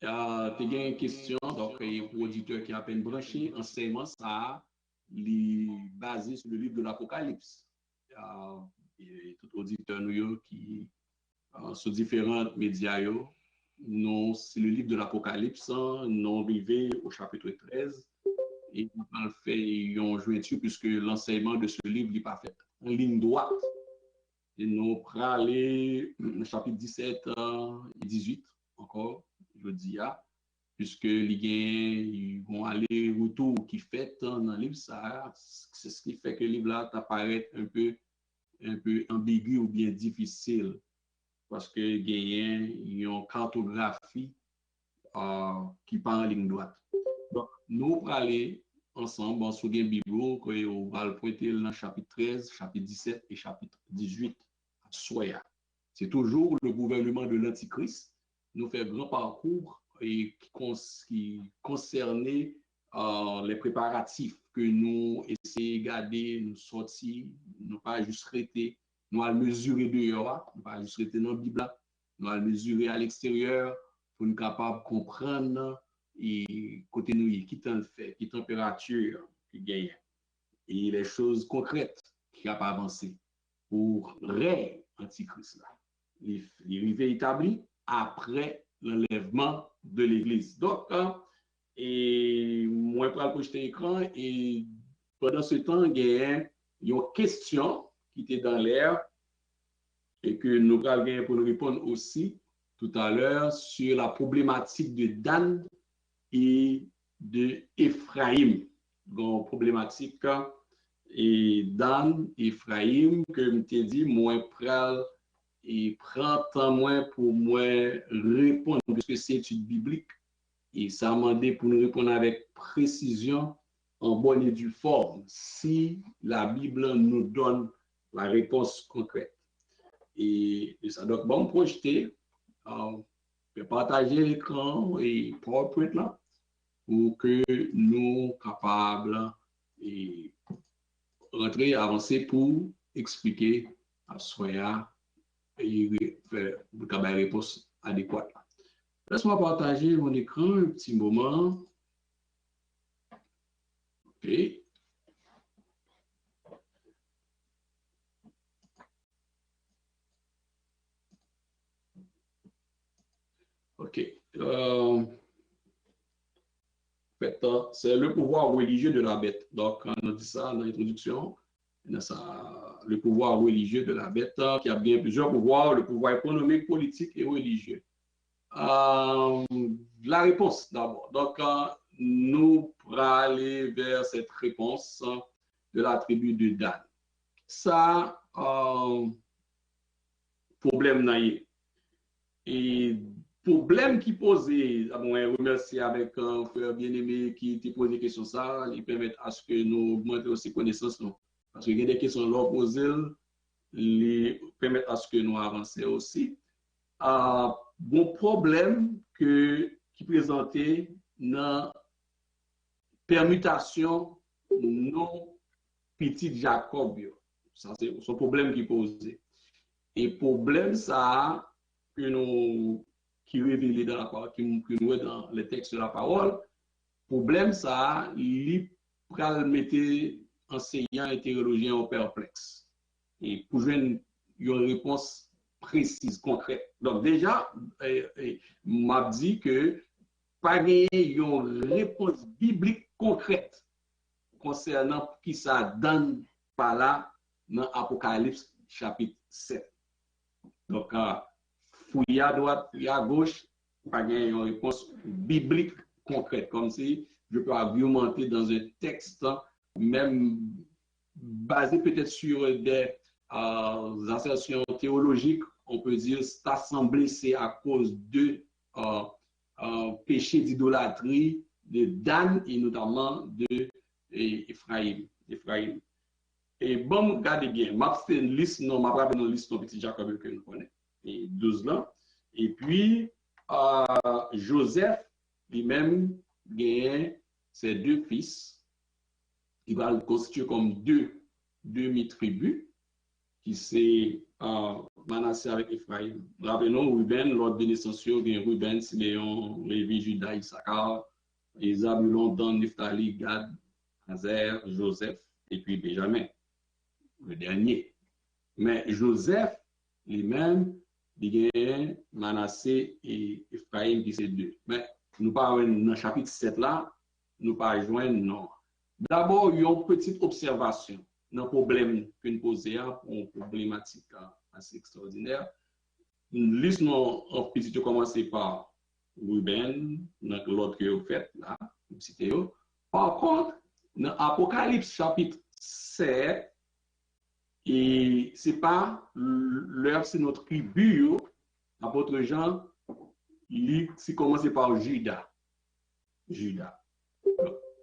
Tu as une question, donc, pour l'auditeur qui a à peine branché, enseignement, ça, basé sur le livre de l'Apocalypse. Et tout auditeur nous qui sur différents médias, non, c'est le livre de l'Apocalypse, non arrivé au chapitre 13. Et on fait une jointure puisque l'enseignement de ce livre n'est pas fait en ligne droite. Et nous prenons aller chapitre 17 et 18 encore, je dis, puisque les vont aller retour qui fait dans le livre, ça, c'est ce qui fait que le livre là apparaît un peu ambigu ou bien difficile, parce que il y a une cartographie qui part en ligne droite. Donc, nous allons aller ensemble sur le Bible, on va le pointer dans le chapitre 13, chapitre 17 et chapitre 18 à Soya. C'est toujours le gouvernement de l'Antichrist. Nous faisons un grand parcours et qui concernait les préparatifs que nous essayons de garder, nous sortir, nous pas juste rester, nous allons mesurer dehors, nous pas juste rester dans la Bible, nous allons mesurer à l'extérieur pour nous capables de comprendre et côté nous, qui t'en fait, qui température qui gagne et les choses concrètes qui a pas avancé pour règne antichrist là. Les rivets établis après l'enlèvement de l'Église. Donc, et moi, je vais projeter l'écran et pendant ce temps, il y a une question qui était dans l'air et que nous allons pour nous répondre aussi tout à l'heure sur la problématique de Dan et de Ephraim. Donc, problématique et Dan, Ephraim, que je t'ai dit, moi, et prend temps moins pour moi répondre, parce que c'est étude biblique. Et ça m'a demandé pour nous répondre avec précision, en bonne et due forme, si la Bible nous donne la réponse concrète. Et ça, donc, bon, projeter, partager l'écran et PowerPoint là, pour que nous capables et rentrer, avancer pour expliquer à Soya et faire une réponse adéquate. Laisse-moi partager mon écran un petit moment. OK. OK. C'est le pouvoir religieux de la bête. Donc, on a dit ça dans l'introduction. Le pouvoir religieux de la bête, qui a bien plusieurs pouvoirs, le pouvoir économique, politique et religieux. La réponse d'abord. Donc, nous pourrons aller vers cette réponse de la tribu de Dan. Ça, problème naïe. Et problème qui posait, je remercie avec un frère bien-aimé qui t'a posé question ça, il permet à ce que nous augmentions aussi connaissances. Parce qu'il y a des questions là posées, ils permettent à ce que nous avancions aussi. Bon problème qui présentait dans permutation non petit Jacob. Ça, c'est son problème qui posait. Et problème, ça, que nous, qui révélé dans la parole, qui nous est dans les textes de la parole, problème, ça, il pral mettre enseignants et théologiens au perplexe. Et pour jouer une réponse précise, concrète. Donc, déjà, m'a dit que pas une réponse biblique concrète concernant qui ça donne par là dans Apocalypse chapitre 7. Donc, fouiller à droite, fouiller à gauche, pas une réponse biblique concrète, comme si je peux argumenter dans un texte, même basé peut-être sur des assertions théologiques, on peut dire cette assemblée, c'est à cause de péché d'idolâtrie de Dan et notamment de Ephraim. Et bon, regardez bien, c'est une liste, non, ma pas une liste, petit Jacob que nous connaissons, et 12 là. Et puis, Joseph, lui-même, gagne ses deux fils, qui va le constituer comme deux demi-tribus, qui c'est Manassé avec Ephraim. Rappelons, Ruben, l'ordre de naissance, il y a Ruben, Siméon, Lévi, Judas, Issachar, Zabulon, Dan, Nephtali, Gad, Azer, Joseph, et puis Benjamin, le dernier. Mais Joseph, lui-même, il y a Manassé et Ephraim qui sont deux. Mais nous parlons dans le chapitre 7 là, nous parlons joindre non. D'abord, il y a une petite observation dans le problème que nous posons, une problématique assez extraordinaire. Liste en petit, commencer par Ruben, l'autre que vous faites là, cité. Par contre, dans Apocalypse chapitre 7, et ce n'est pas l'heure, c'est notre tribu, l'apôtre Jean, il commence par Judas. Judas.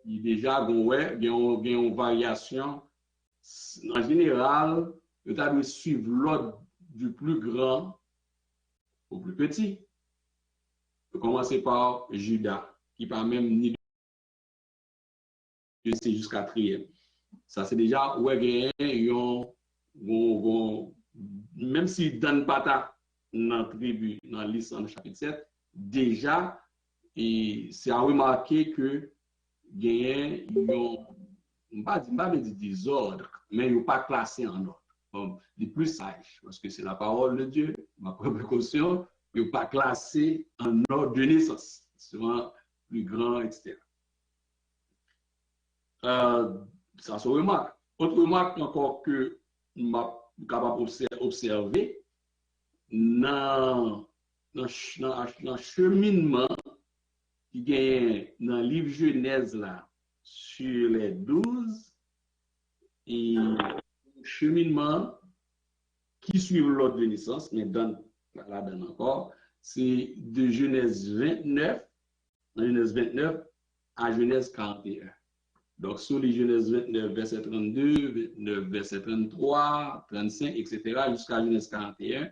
Il déjà il y a une variation. En général, il doit suivre l'ordre du plus grand au plus petit. Il commence par Judas, qui pas même ni c'est jusqu'à quatrième. Ça, c'est déjà où même si Dan Pata dans la tribu, dans la liste dans le chapitre 7, déjà, c'est à remarquer que il y a pas de désordre, mais ils ne sont pas classés en ordre. Bon, les plus sages, parce que c'est la parole de Dieu, ma propre caution, ils ne sont pas classés en ordre de naissance, souvent plus grand, etc. Ça se remarque. Autre remarque encore que je suis capable d'observer, dans le cheminement qui gagne dans le livre Genèse là, sur les 12, et cheminement qui suit l'ordre de naissance, mais là-dedans encore, c'est de Genèse 29, à Genèse 41. Donc, sur les Genèse 29, verset 32, 29, verset 33, 35, etc., jusqu'à Genèse 41,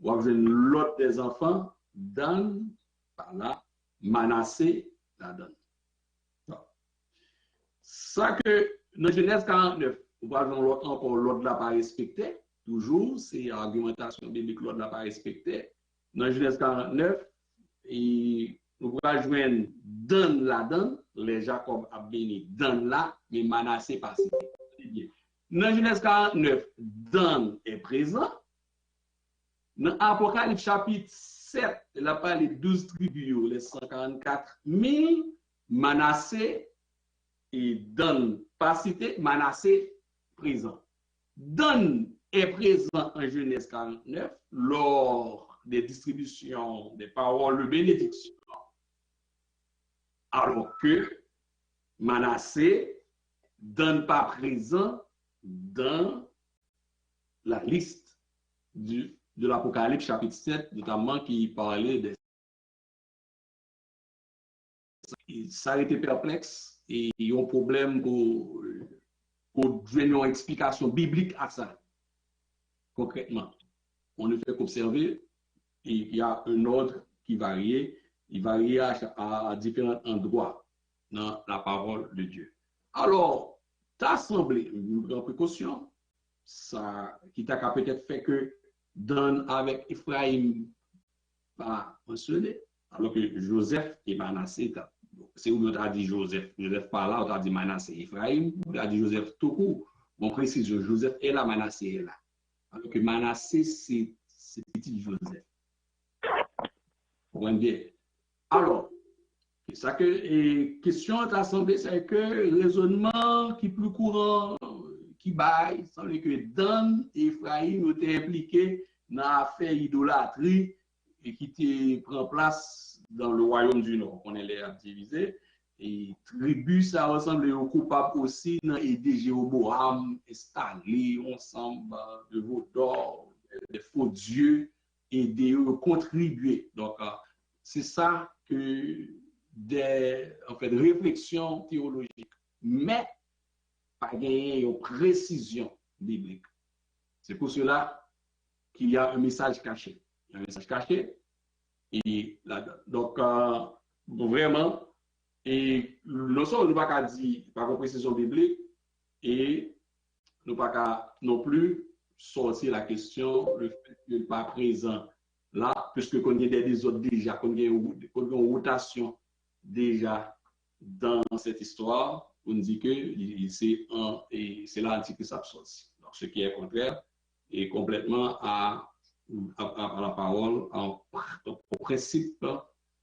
on va voir l'autre des enfants, Dan, par là, Manassé, la donne. Ça que dans Genèse 49, on va voir encore l'autre là pas respecté, toujours, c'est argumentation biblique, l'autre là pas respecté. Dans Genèse 49, et nous pourrons joindre Dan la donne, les Jacob a béni Dan là, mais Manassé pas cité. Dans Genèse 49, Dan est présent. Dans Apocalypse chapitre 7, il a parlé de 12 tribus, les 144 000, Manassé et Dan pas cité, Manassé présent. Dan est présent en Genèse 49 lors des distributions des paroles de bénédiction. Alors que Manassé Dan pas présent dans la liste de l'Apocalypse chapitre 7, notamment qui parlait de ça a été perplexe et il y a un problème pour donner une explication biblique à ça. Concrètement, on ne fait qu'observer et il y a un ordre qui varie, il varie à différents endroits dans la parole de Dieu. Alors, t'as semblé une grande précaution, ça qui t'a peut-être fait que Dan avec Ephraim pas mentionné, alors que Joseph et Manassé, c'est où on a dit Joseph. Joseph pas là, on a dit Manassé Ephraim, on a dit Joseph tout court. Bon, précision, Joseph est là, Manassé est là. Alors que Manassé, c'est petit Joseph. Vous comprenez? Alors, ça que question de l'Assemblée, c'est que le raisonnement qui est plus courant, qui baille, semble que Dan et Ephraim ont été impliqués dans l'affaire idolâtrie et qui prend place dans le royaume du Nord. On est les divisés. Et tribus, ça ressemble aux coupables aussi dans aider Jéroboam installé ensemble de veaux d'or, des faux dieux, et de contribuer. Donc, c'est ça que des réflexions théologiques, mais pas gagner une précision biblique. C'est pour cela qu'il y a un message caché. Il y a un message caché. Et donc, vraiment, et nous ne pas qu'à dire, par une précision biblique, et nous pas qu'à non plus sortir la question, le fait qu'il n'est pas présent là, puisque qu'on ait des autres déjà, qu'on ait une rotation déjà dans cette histoire, on dit que c'est l'Antichrist absorti. Donc, ce qui est contraire est complètement à la parole, au principe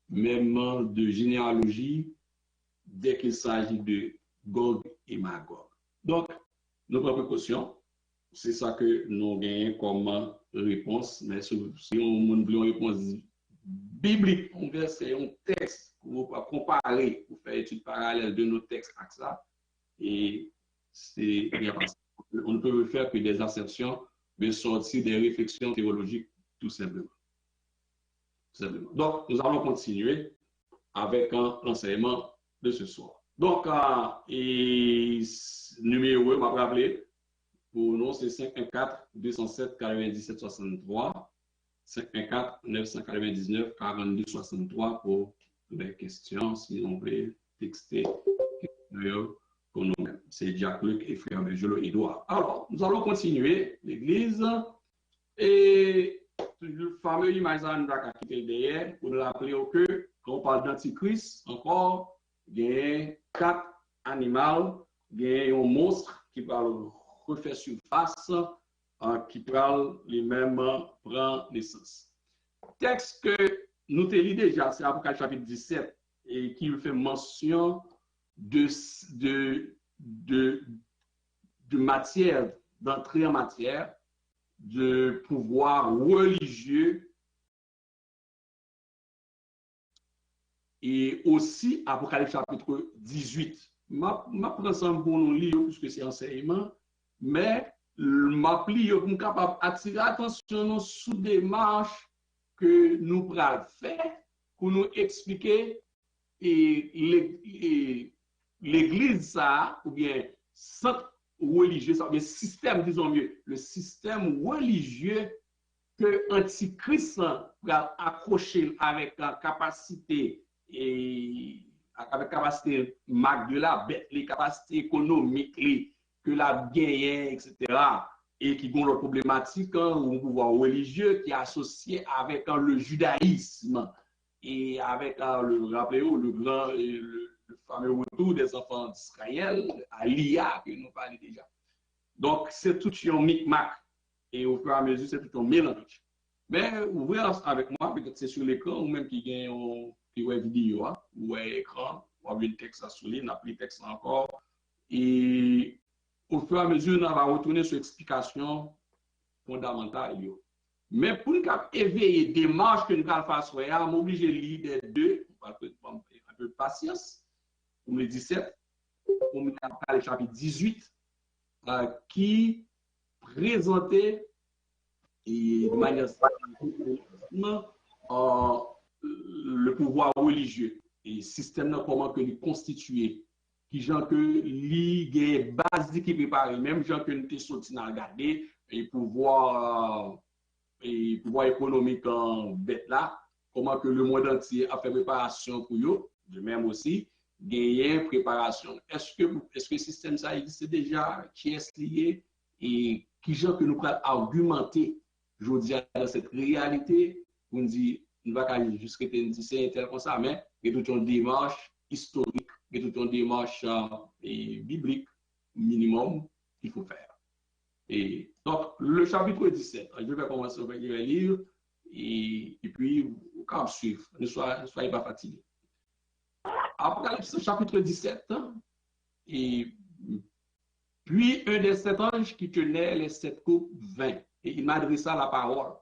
même de généalogie, dès qu'il s'agit de Gog et Magog. Donc, nos précautions, c'est ça que nous gagnons comme réponse, mais si on veut une réponse biblique, un verset, un texte, pour comparer, pour faire étude parallèle de nos textes avec ça, et c'est bien passé. On ne peut faire que des assertions, mais sortir des réflexions théologiques, tout simplement. Donc, nous allons continuer avec l'enseignement de ce soir. Donc, numéro, on va rappeler, pour nous, c'est 514-207-97-63, 514-999-42-63 pour les questions, si on veut texter pour nous-mêmes. C'est Jacques-Luc et Frère Belgelo Edouard. Alors, nous allons continuer l'Église et le fameux image qui est derrière, pour nous rappeler que quand on parle d'Antichrist, encore, il y a 4 animaux, il y a un monstre qui va refaire surface, qui prend les mêmes, prend naissance. Texte que nous te lit déjà, c'est Apocalypse chapitre 17, et qui fait mention de matière, d'entrée en matière, de pouvoir religieux, et aussi Apocalypse chapitre 18. Je prends ça pour nous lire, puisque c'est enseignement, mais je plie pour nous capable d'attirer l'attention sur des marches que nous pourrons faire pour nous expliquer l'Église, ça, ou bien centre religieux, ça, ou bien système, disons mieux, le système religieux que Antichrist va accrocher avec la capacité avec capacité mag de la bête, les capacités économiques que la gagne, etc. Et qui ont leur problématique, un pouvoir religieux qui est associé avec le judaïsme et avec rappelez-vous, le fameux retour des enfants d'Israël à l'IA que nous parlons déjà. Donc, c'est tout un micmac et au fur et à mesure, c'est tout un mélange. Mais ouvrez avec moi, peut-être c'est sur l'écran ou même qui gagne une vidéo, ou un écran, ou un texte à souligner, on a pris le texte encore. Et au fur et à mesure, on va retourner sur l'explication fondamentale. Mais pour nous éveiller des marches que nous allons faire, on est obligé de lire les deux, un peu de patience, pour le 17, pour le chapitre 18, qui présentait et de manière le pouvoir religieux et système comment que nous constitué, qui gens que les bases qui préparent, même gens que nous sommes sortis dans regarder et pouvoir économique en bête là, comment que le monde entier a fait préparation pour eux, de même aussi gagner préparation. Est-ce que le système ça existe déjà, qui est lié et qui gens que nous pouvons argumenter je dis dans cette réalité, on dit, on ne va pas juste dire c'est tel comme ça, mais il y a toute une démarche historique, il y a toute une démarche biblique minimum qu'il faut faire. Et donc, le chapitre 17, je vais commencer à lire et puis, quand on suit, ne soyez pas fatigués. Apocalypse chapitre 17, et puis un des 7 anges qui tenait les 7 coupes vint. Et il m'adressa la parole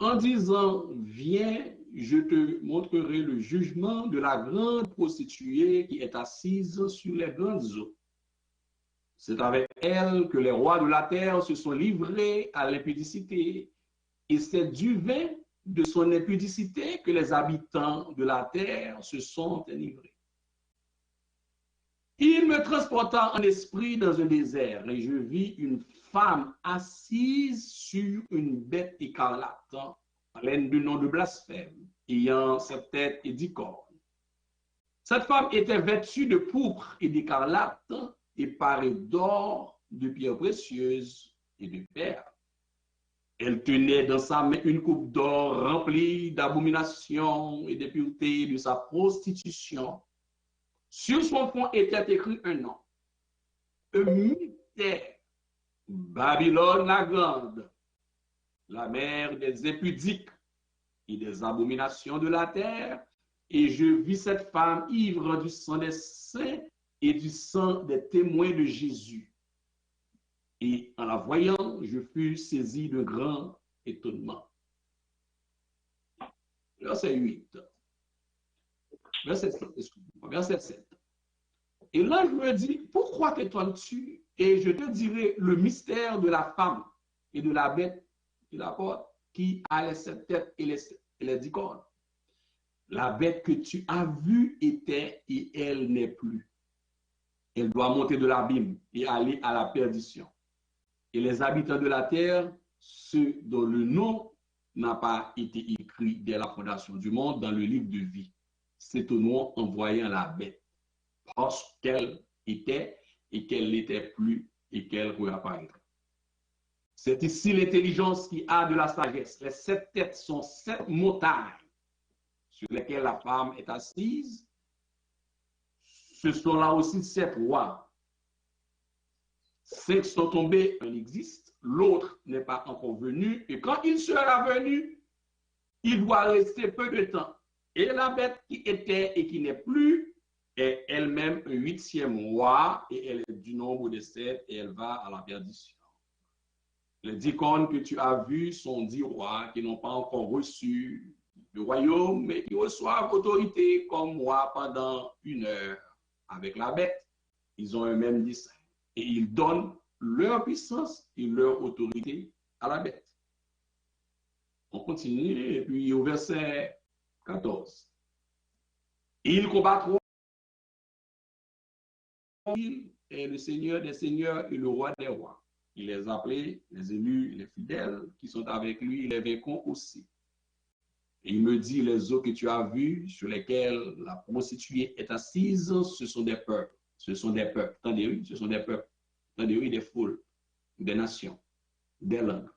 en disant, viens, je te montrerai le jugement de la grande prostituée qui est assise sur les grandes eaux. C'est avec elle que les rois de la terre se sont livrés à l'impudicité, et c'est du vin de son impudicité que les habitants de la terre se sont enivrés. Il me transporta en esprit dans un désert, et je vis une femme assise sur une bête écarlate, pleine de noms de blasphème, ayant 7 têtes et 10 cornes. Cette femme était vêtue de pourpre et d'écarlate, et parée d'or, de pierres précieuses et de père. Elle tenait dans sa main une coupe d'or remplie d'abominations et d'impuretés de sa prostitution. Sur son front était écrit un nom, Eumystère, Babylone la grande, la mère des impudiques et des abominations de la terre. Et je vis cette femme ivre du sang des saints et du sang des témoins de Jésus. Et en la voyant, je fus saisi de grand étonnement. Verset 8. Verset 7, excusez-moi, verset 7. Et là, je me dis, pourquoi t'étonnes-tu? Et je te dirai le mystère de la femme et de la bête qui a les 7 têtes et les 10 cornes. La bête que tu as vue était et elle n'est plus. Elle doit monter de l'abîme et aller à la perdition. Et les habitants de la terre, ceux dont le nom n'a pas été écrit dès la fondation du monde dans le livre de vie, s'étonneront en voyant la bête, parce qu'elle était et qu'elle n'était plus et qu'elle réapparaîtra. C'est ici l'intelligence qui a de la sagesse. Les 7 têtes sont 7 montagnes sur lesquelles la femme est assise. Ce sont là aussi 7 rois. 5 sont tombés, un existe, l'autre n'est pas encore venu, et quand il sera venu, il doit rester peu de temps. Et la bête qui était et qui n'est plus est elle-même un 8e roi, et elle est du nombre de 7, et elle va à la perdition. Les 10 cornes que tu as vues sont 10 rois qui n'ont pas encore reçu le royaume, mais qui reçoivent autorité comme moi pendant 1 heure. Avec la bête, ils ont un même dessein. Et ils donnent leur puissance et leur autorité à la bête. On continue, et puis au verset 14. Ils combattront. Il est le Seigneur des seigneurs et le roi des rois. Il les a appelés, les élus, les fidèles qui sont avec lui, il les vaincront aussi. Et il me dit, les eaux que tu as vues, sur lesquelles la prostituée est assise, ce sont des peuples. Ce sont des peuples. Attendez, ce sont des peuples. Attendez, des foules, des nations, des langues.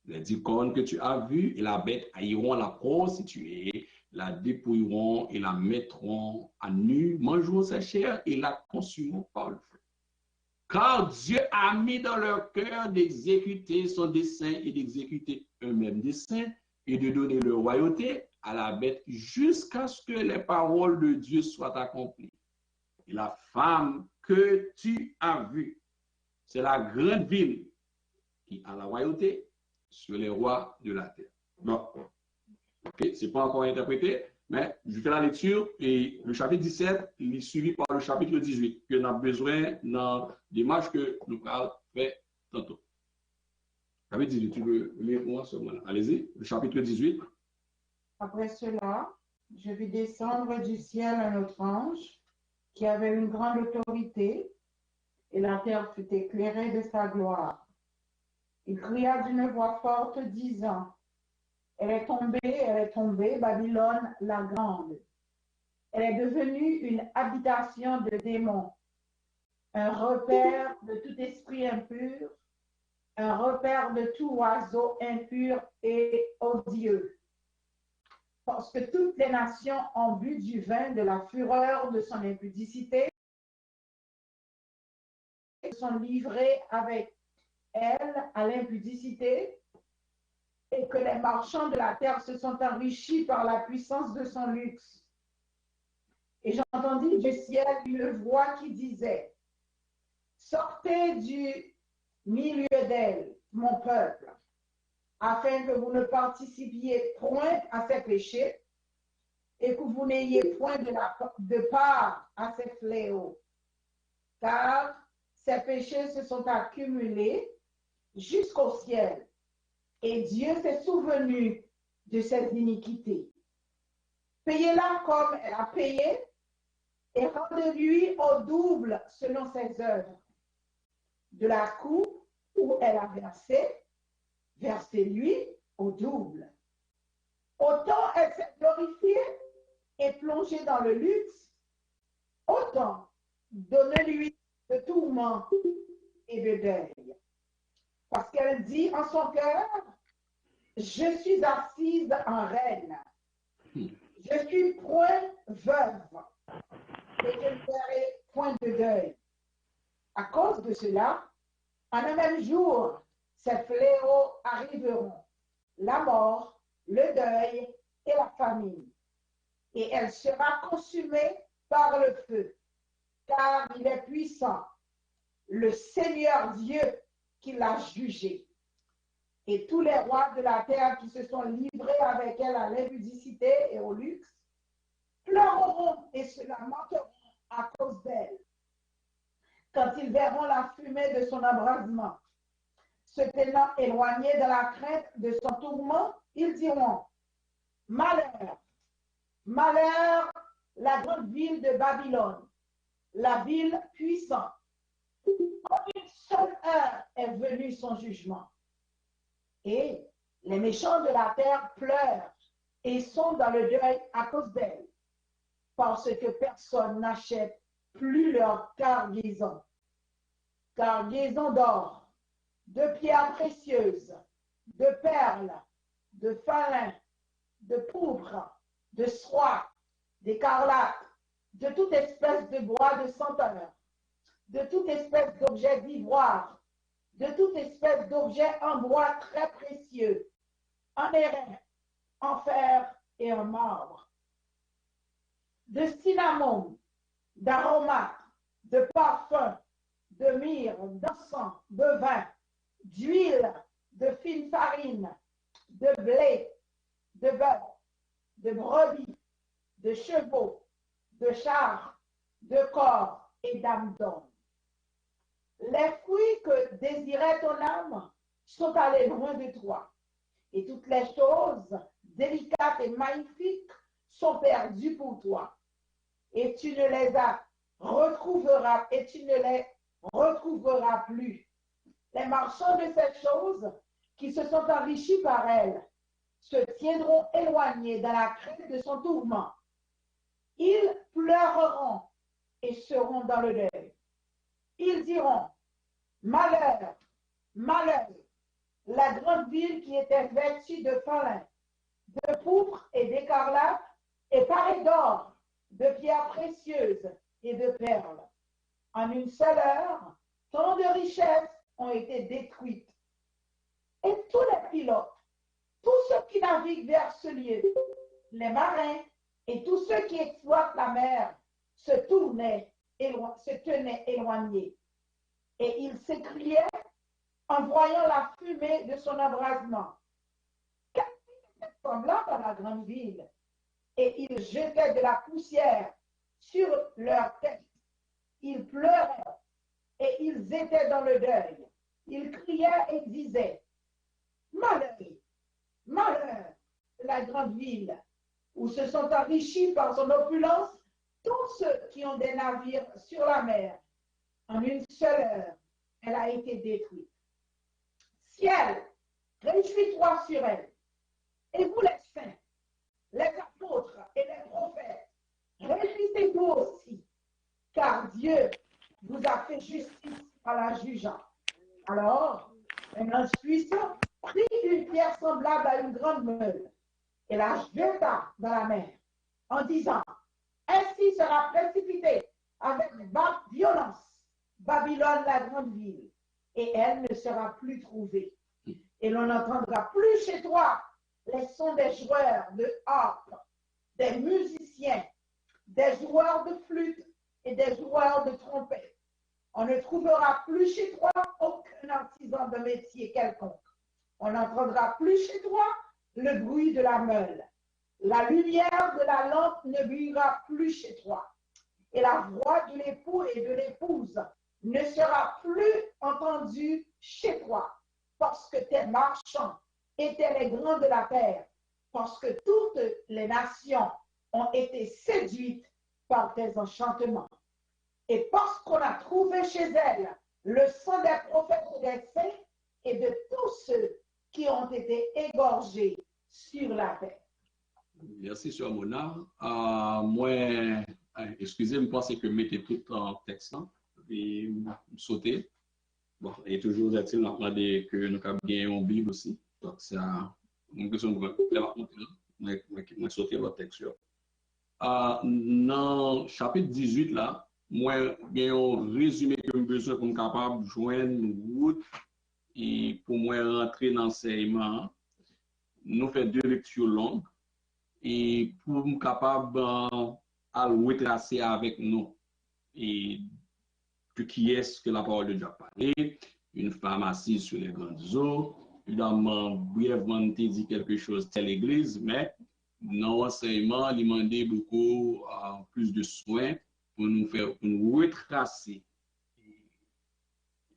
Les 10 cornes que tu as vues, et la bête haïront la prostituée, la dépouilleront et la mettront à nu, mangeront sa chair et la consumeront par le feu. Car Dieu a mis dans leur cœur d'exécuter son dessein et d'exécuter eux-mêmes dessein et de donner leur royauté à la bête jusqu'à ce que les paroles de Dieu soient accomplies. Et la femme que tu as vue, c'est la grande ville qui a la royauté sur les rois de la terre. Bon, okay, ce n'est pas encore interprété, mais je fais la lecture et le chapitre 17 il est suivi par le chapitre 18 que nous avons besoin dans des marches que nous allons faire tantôt. Chapitre 18, tu veux lire moi seulement? Allez-y, le chapitre 18. Après cela, je vis descendre du ciel un autre ange qui avait une grande autorité, et la terre fut éclairée de sa gloire. Il cria d'une voix forte, disant, elle est tombée, Babylone la grande. Elle est devenue une habitation de démons, un repère de tout esprit impur, un repère de tout oiseau impur et odieux. Parce que toutes les nations ont bu du vin de la fureur de son impudicité, sont livrées avec elle à l'impudicité, et que les marchands de la terre se sont enrichis par la puissance de son luxe. Et j'entendis du ciel une voix qui disait, sortez du milieu d'elle, mon peuple, afin que vous ne participiez point à ses péchés et que vous n'ayez point de part à ses fléaux. Car ses péchés se sont accumulés jusqu'au ciel, et Dieu s'est souvenu de ses iniquités. Payez-la comme elle a payé, et rendez-lui au double selon ses œuvres. De la coupe où elle a versé, versez-lui au double. Autant elle s'est glorifiée et plongée dans le luxe, autant donnez-lui de tourments et de deuil. Parce qu'elle dit en son cœur, je suis assise en reine. Je suis point veuve et je ne ferai point de deuil. À cause de cela, en un même jour, ces fléaux arriveront, la mort, le deuil et la famine. Et elle sera consumée par le feu, car il est puissant, le Seigneur Dieu qui l'a jugé. Et tous les rois de la terre qui se sont livrés avec elle à l'impudicité et au luxe, pleureront et se lamenteront à cause d'elle. Quand ils verront la fumée de son embrasement, se tenant éloignés de la crainte de son tourment, ils diront, malheur, malheur, la grande ville de Babylone, la ville puissante. En une seule heure est venu son jugement. Et les méchants de la terre pleurent et sont dans le deuil à cause d'elle, parce que personne n'achète plus leur cargaison. Cargaison d'or, de pierres précieuses, de perles, de fin, de pourpre, de soie, d'écarlate, de toute espèce de bois de senteur, de toute espèce d'objet d'ivoire, de toute espèce d'objet en bois très précieux, en airain, en fer et en marbre, de cinnamon, d'aromates, de parfums, de myrrhe, d'encens, de vin, d'huile, de fine farine, de blé, de beurre, de brebis, de chevaux, de chars, de corps et d'âmes d'hommes. Les fruits que désirait ton âme sont allés loin de toi, et toutes les choses délicates et magnifiques sont perdues pour toi, et tu ne les retrouveras plus. Les marchands de ces choses qui se sont enrichis par elle se tiendront éloignés dans la crainte de son tourment. Ils pleureront et seront dans le deuil. Ils diront, malheur, malheur, la grande ville qui était vêtue de fin lin, de pourpre et d'écarlate, et parée d'or, de pierres précieuses et de perles. En une seule heure, tant de richesses ont été détruites. Et tous les pilotes, tous ceux qui naviguent vers ce lieu, les marins et tous ceux qui exploitent la mer, se tenaient éloignés. Et ils s'écriaient en voyant la fumée de son embrasement. Quelle était semblable à la grande ville? Et ils jetaient de la poussière sur leur tête. Ils pleuraient et ils étaient dans le deuil. Ils criaient et disaient, malheur, malheur, la grande ville, où se sont enrichis par son opulence tous ceux qui ont des navires sur la mer. En une seule heure, elle a été détruite. Ciel, réjouis-toi sur elle. Et vous les saints, les apôtres et les prophètes, réjouissez-vous aussi, car Dieu vous a fait justice en la jugeant. Alors, un ange puissant prit une pierre semblable à une grande meule et la jeta dans la mer, en disant, ainsi sera précipitée avec violence Babylone, la grande ville, et elle ne sera plus trouvée. Et l'on n'entendra plus chez toi les sons des joueurs de harpe, des musiciens, des joueurs de flûte et des joueurs de trompette. On ne trouvera plus chez toi aucun artisan de métier quelconque. On n'entendra plus chez toi le bruit de la meule. La lumière de la lampe ne brillera plus chez toi. Et la voix de l'époux et de l'épouse ne sera plus entendue chez toi, parce que tes marchands étaient les grands de la terre, parce que toutes les nations ont été séduites par tes enchantements. Et parce qu'on a trouvé chez elle le sang des prophètes et des saints et de tous ceux qui ont été égorgés sur la terre. Merci, Sœur Mona. Moi, excusez-moi, je pense que je mettais tout en texte et sauter. Bon, et toujours est-il demandé que nous avons bien une Bible aussi. Donc, c'est une question de je sauter votre texte. Dans le chapitre 18, là, moi, j'ai un résumé que je besoin pour capable de joindre une route et pour moi rentrer dans l'enseignement. Nous faisons 2 lectures longues et pour me capable de retracer avec nous et que qui est-ce que la parole de Dieu a parlé, une femme assise sur les grandes eaux, évidemment, brièvement, te dit quelque chose de l'église, mais dans l'enseignement, il demandait beaucoup plus de soins pour nous faire, pour nous retracer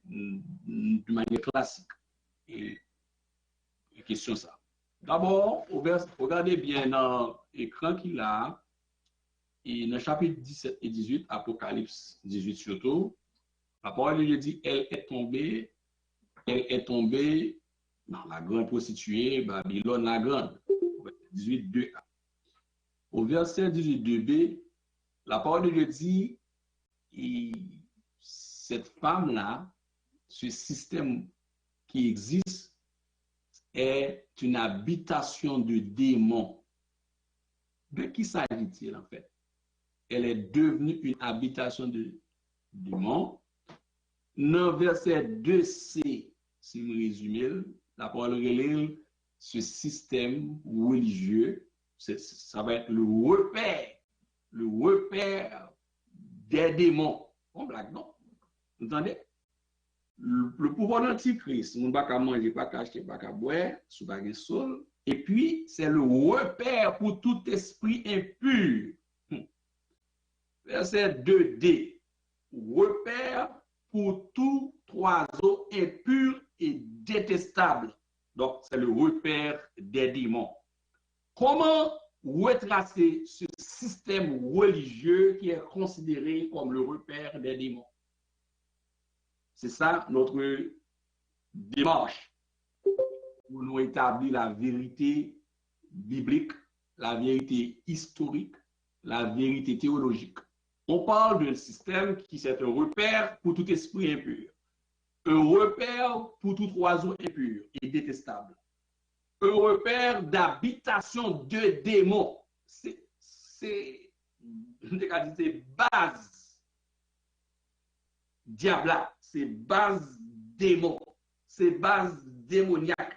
de manière classique. Et la question ça. D'abord, regardez bien dans l'écran qu'il a, et dans le chapitre 17 et 18, Apocalypse 18 surtout, la parole de Dieu dit, elle est tombée dans la grande prostituée, Babylone la grande. 18, 2a. Au verset 18, 2b, la parole de Dieu dit, cette femme-là, ce système qui existe, est une habitation de démons. De qui s'agit-il en fait? Elle est devenue une habitation de démons. Dans le verset 2c, si je résume, la parole relève ce système religieux, ça va être le repère des démons. On blague, non? Vous entendez? Le pouvoir d'Antichrist, on ne va pas manger, pas acheter, pas boire, sous pas sol. Et puis, c'est le repère pour tout esprit impur. Verset 2d. Repère pour tout oiseau impur et détestable. Donc, c'est le repère des démons. Comment retracer ce système religieux qui est considéré comme le repère des démons? C'est ça notre démarche pour nous établir la vérité biblique, la vérité historique, la vérité théologique. On parle d'un système qui est un repère pour tout esprit impur, un repère pour tout oiseau impur et détestable, un repère d'habitation de démons. C'est base diabla, c'est base démon, c'est base démoniaque.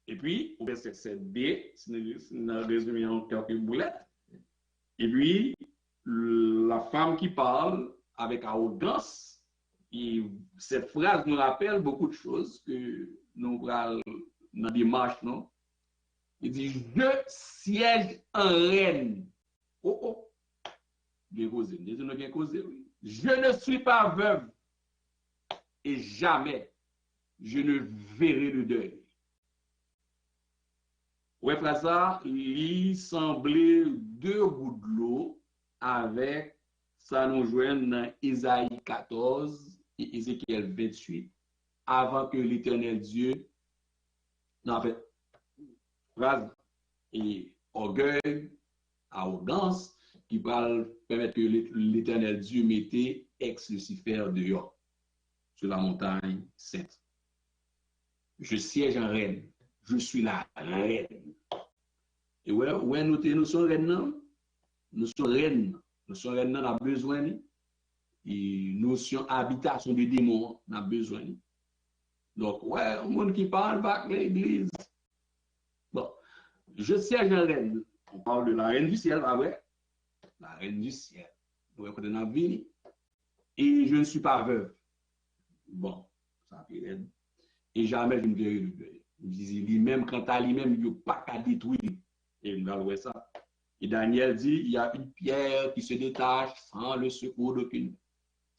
Et puis, au verset 7b, si nous résumons en quelques boulettes, et puis, la femme qui parle avec arrogance, et cette phrase nous rappelle beaucoup de choses que nous parlons dans des marches, non? Il dit, je siège en reine. Oh, oh. Bien causé, bien causé, oui. Je ne suis pas veuve et jamais je ne verrai le deuil. Ouais, frère, ça, il semblait 2 gouttes de l'eau avec ça nous joint dans Isaïe 14 et Ézéchiel 28 avant que l'Éternel Dieu, non, en fait, phrase et orgueil, arrogance, qui va permettre que l'Éternel Dieu mettait ex-Lucifer dehors sur la montagne sainte. Je siège en reine. Je suis la reine. Et ouais, nous sommes reines, non? Nous sommes reines. Nous sommes reines, on a besoin. Et nous sommes habitation de démons, on a besoin. Donc, ouais, au monde qui parle, back l'église. Bon, je siège en reine. On parle de la reine du ciel, ah ouais? La reine du ciel. Nous écoutons la vie. Et je ne suis pas veuve. Bon, ça fait reine. Et jamais je ne verrai le deuil. Il disait lui-même, quant à lui-même, il n'y a pas qu'à détruire. Et nous allons voir ça. Et Daniel dit, il y a une pierre qui se détache sans le secours d'aucune.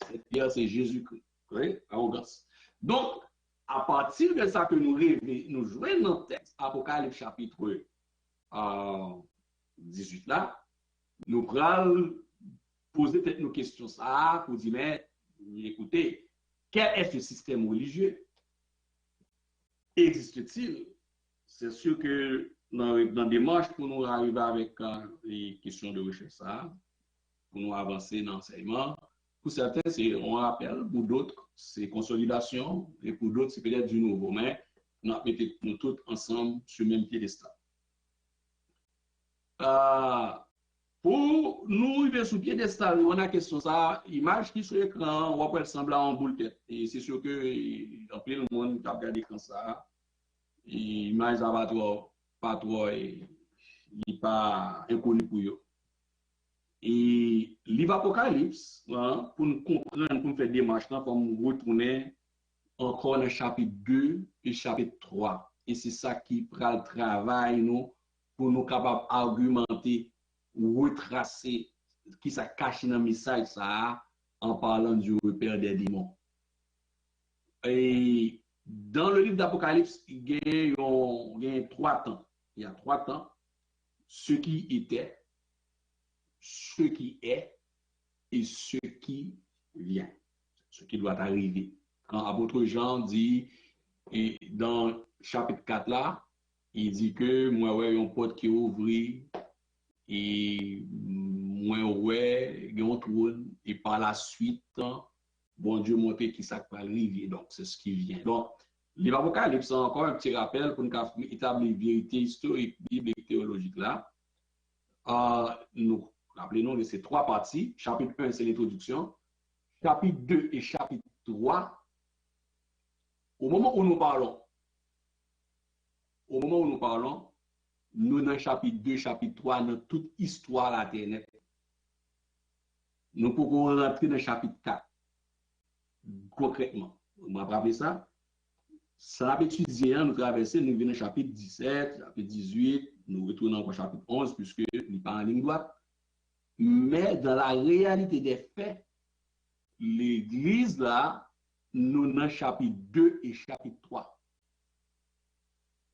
Cette pierre, c'est Jésus-Christ. Oui, arrogance. Donc, à partir de ça que nous rêvons, nous jouons dans le texte, Apocalypse chapitre 18 là, nous allons poser peut-être nos questions ça pour dire, mais écoutez, quel est ce système religieux? Existe-t-il? C'est sûr que dans des marches pour nous arriver avec les questions de recherche, ça, pour nous avancer dans l'enseignement, Pour certains, c'est on rappelle, pour d'autres, c'est consolidation, et pour d'autres, c'est peut-être du nouveau. Mais nous mettons nous tous ensemble sur le même piédestal. Pour nous arriver sur le piédestal, on a question ça, image qui sur l'écran, on va ressembler à un boule tête. Et c'est sûr que en plein le monde qui a regardé comme ça, l'image ça va pas trop, et pas inconnu pour eux. Et livre Apocalypse, hein, pour nous comprendre, pour nous faire des démarches, pour nous retourner encore dans le chapitre 2 et chapitre 3. Et c'est ça qui prend le travail nous, pour nous capables d'argumenter, retracer qui ça cache dans le message ça, en parlant du repère des démons. Et dans le livre d'Apocalypse, il y a 3 temps. Il y a 3 temps. Ce qui était, ce qui est et ce qui vient, ce qui doit arriver. Quand apôtre Jean dit, et dans chapitre 4 là, il dit que moi, ouais, une porte qui est ouverte et moi, ouais, il y a un trône et par la suite, bon Dieu montre qui ça va arriver. Donc, c'est ce qui vient. Donc, l'Apocalypse, c'est encore un petit rappel pour nous établir la vérité historique, biblique, théologique là. Nous rappelons de ces 3 parties. Chapitre 1, c'est l'introduction. Chapitre 2 et chapitre 3, au moment où nous parlons, nous dans chapitre 2, chapitre 3, dans toute histoire la terre. Nous pouvons rentrer dans chapitre 4, concrètement. Vous m'avez rappelé ça? Ça a étudié, nous traversons, nous venons au chapitre 17, chapitre 18, nous retournons au chapitre 11, puisque nous n'est pas en ligne droite. Mais dans la réalité des faits, l'Église là, nous dans chapitre 2 et chapitre 3.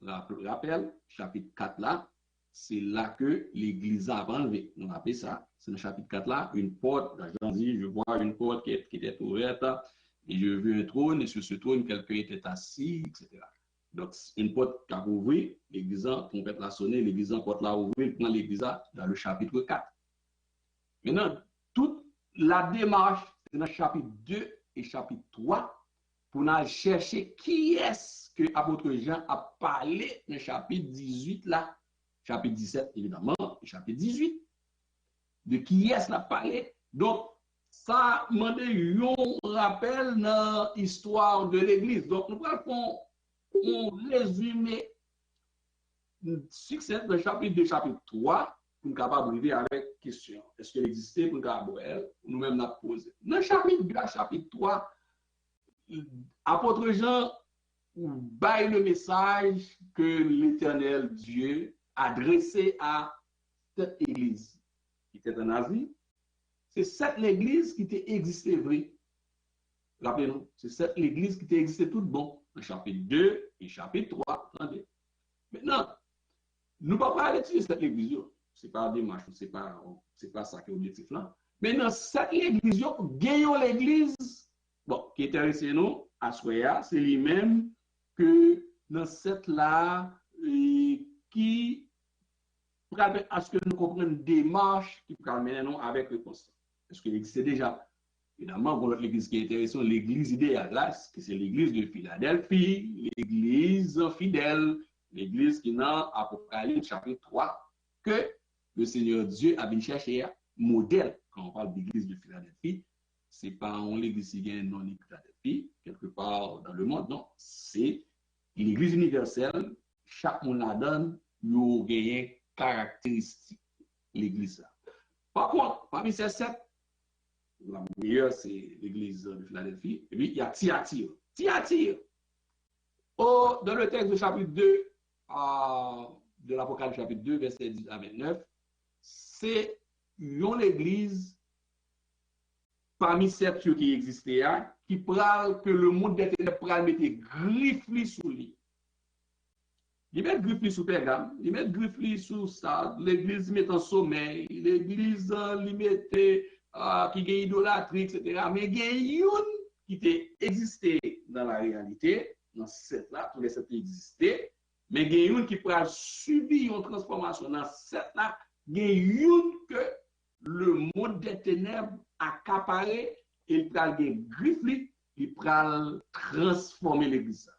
Rappel, chapitre 4 là, c'est là que l'Église a enlevé. On appelle ça, c'est dans le chapitre 4 là, une porte, Jean dit, je vois une porte qui était ouverte, et je vis un trône, et sur ce trône, quelqu'un était assis, etc. Donc, une porte qui a ouvert, l'Église, trompette l'a sonné, l'Église, porte l'a ouvert, dans l'Église dans le chapitre 4. Maintenant, toute la démarche, c'est dans le chapitre 2 et chapitre 3, pour aller chercher qui est-ce que l'apôtre Jean a parlé dans le chapitre 18 là, chapitre 17 évidemment, et chapitre 18. De qui est-ce qu'il a parlé? Donc, ça demande un rappel dans l'histoire de l'Église. Donc, nous allons résumer succès dans le chapitre 2, chapitre 3, pour nous capable d'arriver avec question. Est-ce qu'elle existait pour nous capable nous-mêmes la poser? Dans le chapitre 2, chapitre 3, apôtre Jean baille le message que l'Éternel Dieu a adressé à cette église qui était en Asie. C'est cette église qui était existée vrai. Rappelez-nous, c'est cette église qui était existée tout bon. Le chapitre 2 et chapitre 3. Attendez. Maintenant, nous ne pouvons pas aller sur cette église. Ce n'est pas des démarche, ce n'est pas ça qui est l'objectif là. Maintenant, cette église, gagnons l'église, bon, qui intéresse nous, à Soya, c'est lui-même que dans cette là, qui à ce que nous comprenions une démarche qui peut mener nous avec réponse. Est-ce qu'il existe déjà? Évidemment, pour l'église qui est intéressante, l'église idéale, là, c'est l'église de Philadelphie, l'église fidèle, l'église qui est dans Apocalypse chapitre 3, que le Seigneur Dieu a bien cherché un modèle. Quand on parle d'église de Philadelphie, ce n'est pas l'église qui est non Philadelphie, quelque part dans le monde, non. C'est l'église universelle, chaque monde la donne, nous gagne caractéristique l'église là. Par contre, parmi ces 7, la meilleure c'est l'église de Philadelphie, et puis il y a Thyatire. Thyatire, dans le texte du chapitre 2 de l'Apocalypse chapitre 2, verset 10 à 29, c'est une église parmi 7 qui existait, qui parle que le monde des ténèbres pral mettre griffli sous lui. Il met griffli sous Pergame, il met griffli sous ça, l'église met en sommeil, l'église il mettait qui gagne idolâtrie, etc. Mais il y a une qui existait dans la réalité, dans cette là, tous les 7 existaient, mais il y a une qui pourra subir une transformation dans cette là, il y a une que le monde des ténèbres accaparé il pral gen griffe, il pral transformer l'église.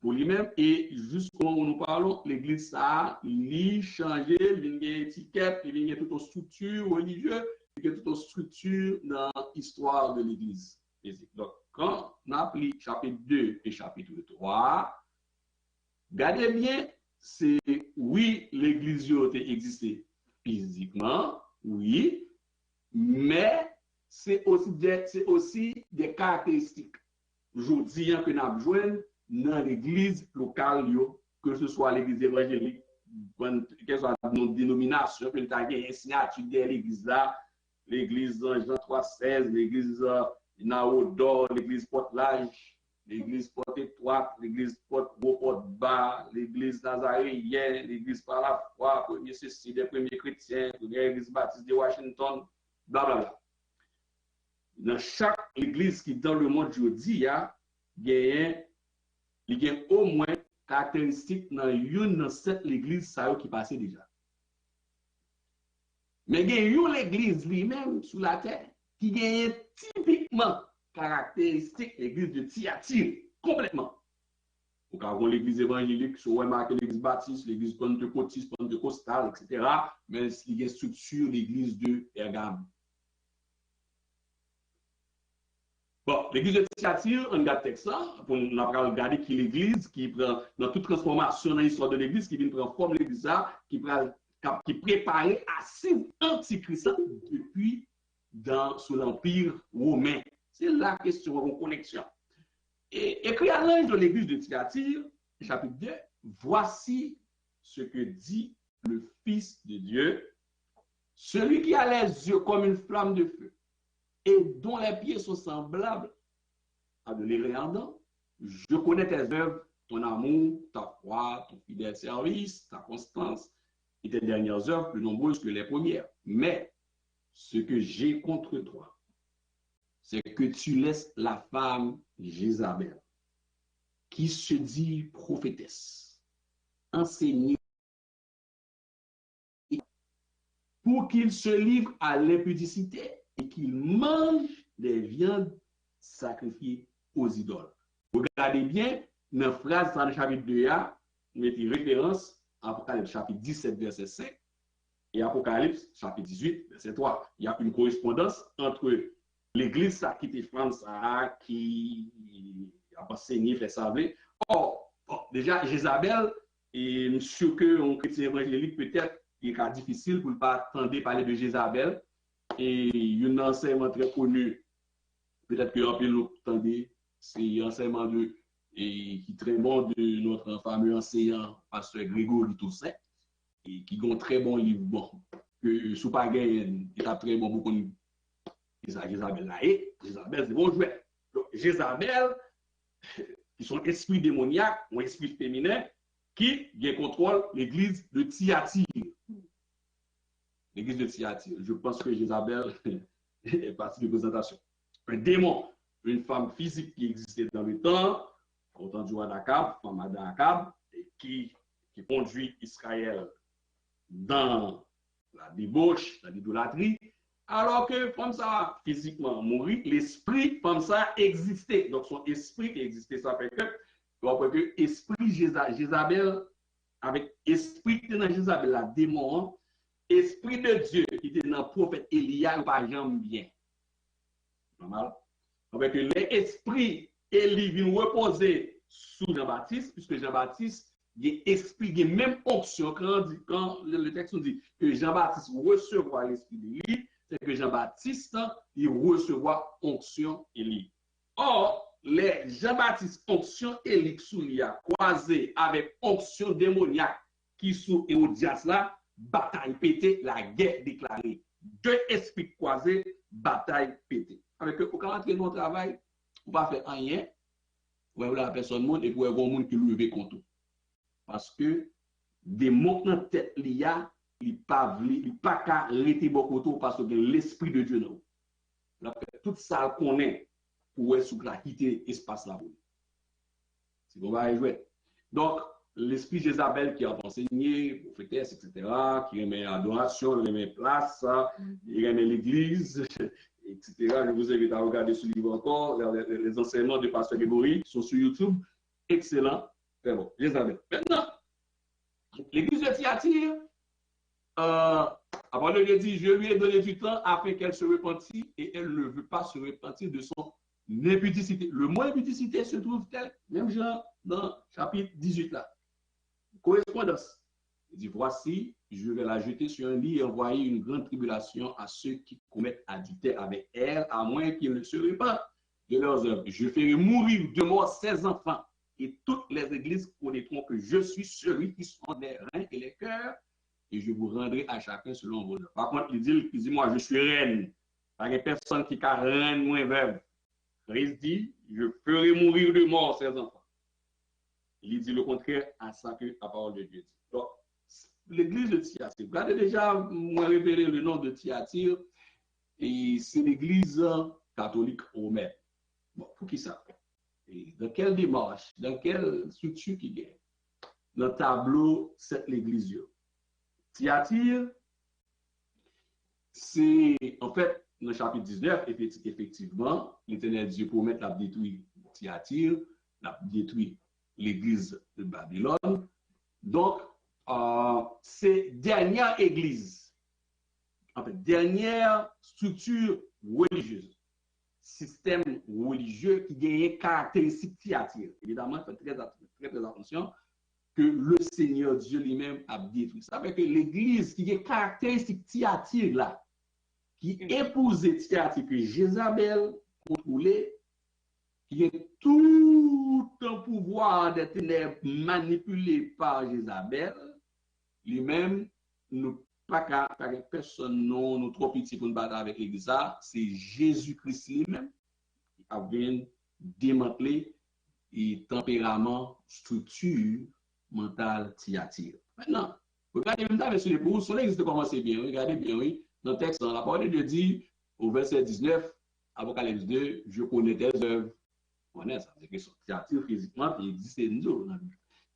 Pour lui-même, et jusqu'au où nous parlons, l'église ça, il changé, il y a une étiquette, il y a toute une structure religieuse, il y a toute une structure dans l'histoire de l'église. Donc, quand on applique chapitre 2 et chapitre 3, regardez bien, c'est oui, l'église a existé physiquement, oui, mais c'est aussi des caractéristiques. Je dis que nous avons besoin dans l'église locale, que ce soit l'église évangélique, quelle soit notre dénomination, que nous avons une signature de l'église là, l'église Jean 3,16, l'église Naodor, l'église Porte-Lage, l'église Porte-Étroite, l'église Porte-Bas, l'église Nazaréenne, l'église par la foi, premier ceci des premiers chrétiens, l'église baptiste de Washington, blablabla. Dans chaque église qui dans le monde aujourd'hui, il y a au moins caractéristiques dans une de cette église qui passait déjà. Mais il y a une église lui-même sur la terre qui a typiquement caractéristiques l'église de Thyatire, complètement. Vous avez l'église évangélique, vous remarquez l'église baptiste, l'église pentecôtiste, pentecostale, etc. Mais il y a une structure l'église de Pergame. Bon, l'église de Thyatire, on regarde le texte là, on a regardé qui l'église, qui prend dans toute transformation dans l'histoire de l'église, qui vient prendre forme l'église là, qui préparait à suivre Antichrist depuis sous l'Empire romain. C'est la question de connexion. Et écrit à l'ange de l'église de Thyatire, chapitre 2, voici ce que dit le Fils de Dieu, celui qui a les yeux comme une flamme de feu, et dont les pieds sont semblables à de l'airain ardent. Je connais tes œuvres, ton amour, ta foi, ton fidèle service, ta constance, et tes dernières œuvres plus nombreuses que les premières. Mais ce que j'ai contre toi, c'est que tu laisses la femme Jézabel, qui se dit prophétesse, enseigner pour qu'il se livre à l'impudicité et qu'il mange des viandes sacrifiées aux idoles. Regardez bien, dans la phrase dans le chapitre 2, mettez référence à Apocalypse chapitre 17, verset 5 et Apocalypse chapitre 18, verset 3. Il y a une correspondance entre l'église qui était France, qui a enseigné, fait savoir. Or, déjà, Jézabel, et monsieur que un chrétien évangélique peut-être, il est difficile pour ne pas attendre parler de Jézabel. Et un enseignement très connu, peut-être que peu l'entendez, c'est un enseignement qui est très bon de notre fameux enseignant, pasteur Grégory Toussaint, et qui a un très bon livre, bon, que sous pas il a très bon pour connaître Jézabel là. Et Jézabel, c'est bon jouet. Donc, Jézabel, qui sont esprits démoniaques, ou esprits féminins, qui contrôlent l'église de Thyatire. L'église de Thyatire. Je pense que Jézabel est partie de présentation. Un démon, une femme physique qui existait dans le temps, entendu à Akab, femme d'Akab, qui conduit Israël dans la débauche, dans l'idolâtrie, alors que femme ça physiquement mourit, l'esprit femme ça existait. Donc son esprit qui existait, ça fait que esprit Jézabel, avec esprit qui est dans Jézabel, la démon, esprit de Dieu qui était dans le prophète Élia, pas jamais bien. Normal. Avec l'esprit Élie vient reposer sous Jean-Baptiste, puisque Jean-Baptiste, il esprit, il même onction. Quand le texte nous dit que Jean-Baptiste recevra l'esprit d'Élie, c'est que Jean-Baptiste, il recevra onction Élie. Or, les Jean-Baptiste onction Élie sous l'Ia, croisé avec onction démoniaque qui sous Hérodias là, bataille pétée, la guerre déclarée. Deux esprits croisés, bataille pétée. Avec eux, quand on entre dans le travail, on ne va pas faire rien, on va la personne monde et pour avoir un monde qui lève contre. Parce que des mots dans la tête, il n'y a pas qu'à arrêter beaucoup parce que l'esprit de Dieu non. Tout ça qu'on est pour quitter l'espace là. C'est qu'on va y jouer. Donc, l'esprit Jézabel qui a enseigné, prophétesse, etc., qui remet adoration, remet place, il remet l'église, etc. Je vous invite à regarder ce livre encore. Les enseignements de Pasteur Grégory sont sur YouTube. Excellent. Très bon. Jézabel. Maintenant, l'église de Thyatire, avant de lui dire, je lui ai donné du temps afin qu'elle se repentisse et elle ne veut pas se repentir de son impudicité. Le mot impudicité se trouve tel, même genre dans chapitre 18 là. Correspondance. Il dit, voici, je vais la jeter sur un lit et envoyer une grande tribulation à ceux qui commettent adultère avec elle, à moins qu'ils ne se repentent de leurs œuvres. Je ferai mourir de mort 16 enfants, et toutes les églises connaîtront que je suis celui qui sonde les reins et les cœurs, et je vous rendrai à chacun selon vos œuvres. Par contre, il dit, moi, je suis reine. Il n'y a personne qui a reine moins veuve. Il dit, je ferai mourir de mort 16 enfants. Il dit le contraire à ça que la parole de Dieu dit. Donc, l'église de Thyatire, vous avez déjà révélé le nom de Thyatire, et c'est l'église catholique romaine. Bon, pour qui ça fait? Et dans quelle démarche, dans quelle structure qui gagne? Dans le tableau, c'est l'église. Thyatire, c'est en fait, dans le chapitre 19, effectivement, l'Éternel Dieu promet la détruire Thyatire, la détruire l'église de Babylone. Donc, c'est dernière église, en fait, dernière structure religieuse, système religieux qui gagne caractéristique Thyatire. Évidemment, il faut très attention que le Seigneur Dieu lui-même a détruit. Ça fait que l'église qui a caractéristique Thyatire là, qui épousait Thyatire, que Jézabel contrôlait, qui a tout un pouvoir des ténèbres manipulé par Jézabel, lui-même, nous pas qu'à personne non, nous trop petit pour nous battre avec l'église, c'est Jésus-Christ lui-même qui a bien démantelé et tempérament, structure mentale Thyatire. Maintenant, regardez même sur les bouts, son l'église commence bien, regardez bien, oui, dans le texte, dans la parole de Dieu dit, au verset 19, Apocalypse 2, je connais tes œuvres. On est, ça veut dire que son Thyatire physiquement, il existait nous,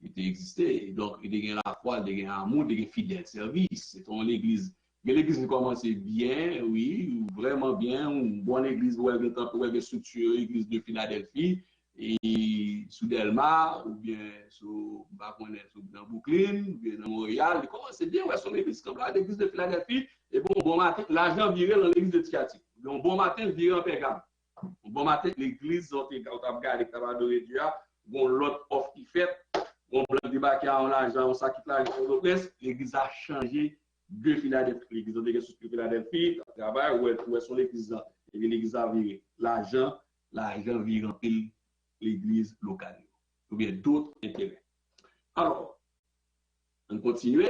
il existait, donc il y a la foi, il y a l'amour, il y a fidèle service. C'est ton l'église. Mais l'église commence bien, oui, vraiment bien, une bonne église, où elle est structurée, l'église de Philadelphie, et sous Delmar, ou bien sous dans Brooklyn, ou bien dans Montréal. Il commence bien, ouais, son église comme là, l'église de Philadelphie, et bon matin, l'argent viré dans l'église de Thyatire. Donc, bon matin, viré en Pégame. Bon matin, l'église, on t'a regardé, tu as adoré Dieu, bon, l'autre offre qui fait, bon, blanc débarqué en argent, on s'acquitte l'argent de presse, l'église a changé de Philadelphie. L'église de Philadelphie, travail, où est son église, et l'église a viré. L'argent vire en pile l'église locale, ou bien d'autres intérêts. Alors, on continue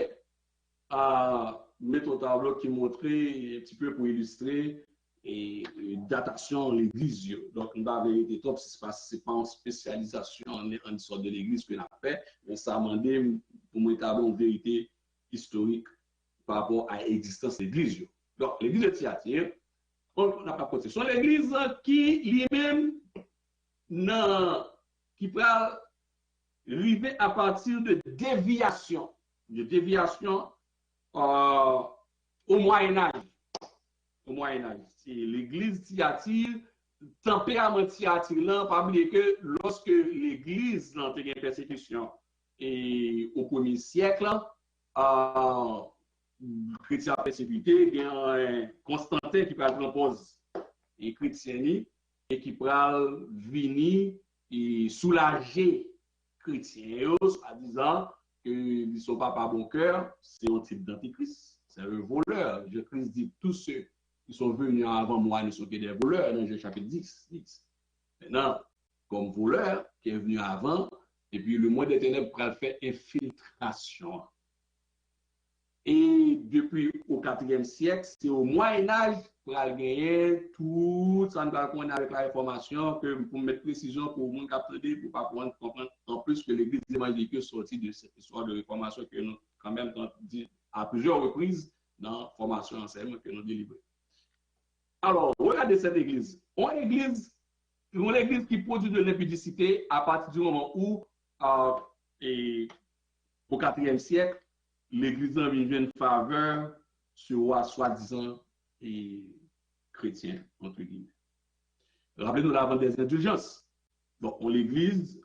à mettre un tableau qui montrait un petit peu pour illustrer et datation de l'église. Donc, nous avons été top, ce n'est pas une spécialisation en histoire de l'église que nous avons fait, mais ça m'a demandé pour moi établir une vérité historique par rapport à l'existence de l'église. Donc, l'église de Thyatire, on n'a pas côté. C'est l'église qui lui-même, qui peut arriver à partir de déviation au Moyen-Âge. Au Moyen-Âge. C'est l'église Thyatire, tempérament Thyatire, là, pas oublier que lorsque l'église a une persécution et au 1er siècle, chrétien persécuté, il y a Constantin qui parle propose et chrétien et qui parle venir et soulager chrétiens en disant qu'ils ne sont pas par bon cœur, c'est un type d'antichrist, c'est un voleur. Jésus-Christ dit tous ceux qui sont venus avant moi ne sont que des voleurs, dans Jean chapitre 10. Maintenant, comme voleur qui est venu avant, et puis le monde des ténèbres pour faire infiltration. Et depuis au 4e siècle, c'est au Moyen-Âge pour gagner tout ça qu'on a avec la réformation, que pour mettre précision pour le monde capter, pour pas comprendre en plus que l'église évangélique est sortie de cette histoire de réformation que nous, quand même, dit à plusieurs reprises dans la formation enseignement que nous délivrons. Alors, regardez cette église. Une église qui produit de l'impudicité à partir du moment où, au 4e siècle, l'église a une faveur sur soi-disant chrétiens, entre guillemets. Rappelez-nous l'avant des indulgences. Donc, on l'Église,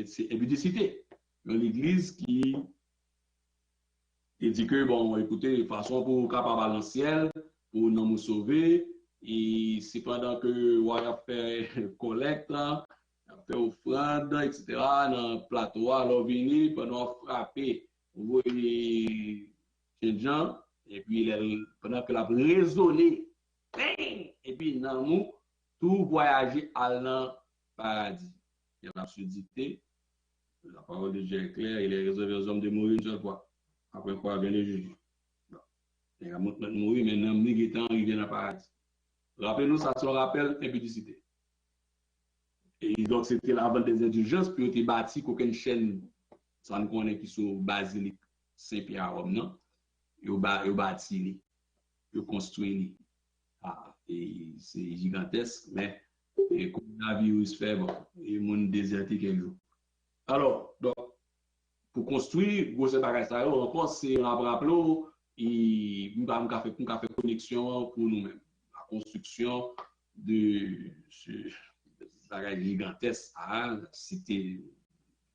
c'est impudicité. L'Église qui dit que, bon, écoutez, de toute façon, pour capable dans ciel, pour nous sauver, et c'est pendant que on a fait collecte, fait offrande, etc., dans le plateau, alors venir, pendant frapper, vous voyez, les gens, et puis pendant que la résonné, et puis dans nous, tout voyager à l'an paradis. Il y a l'absurdité, la parole de Dieu est claire, il est réservé aux hommes de mourir une seule fois. Après quoi vient le juge. Il y a mourir, mais non, il vient dans le paradis. Rappelez-nous, ça se rappelle impudicité. Et donc, c'était l'avant des indulgences, puis on était bâti qu'aucune chaîne, ça nous connaît qui sont basilique Saint-Pierre à Rome, non? Ils ont bâti, ils ont construit. Ah, et c'est gigantesque, mais et comme la virus fait, bon, et le monde déserté quelques jours. Alors, donc, pour construire, gros bagage ça, encore, c'est rappeler, et nous avons fait connexion pour nous-mêmes. La construction de ce bagage gigantesque à la cité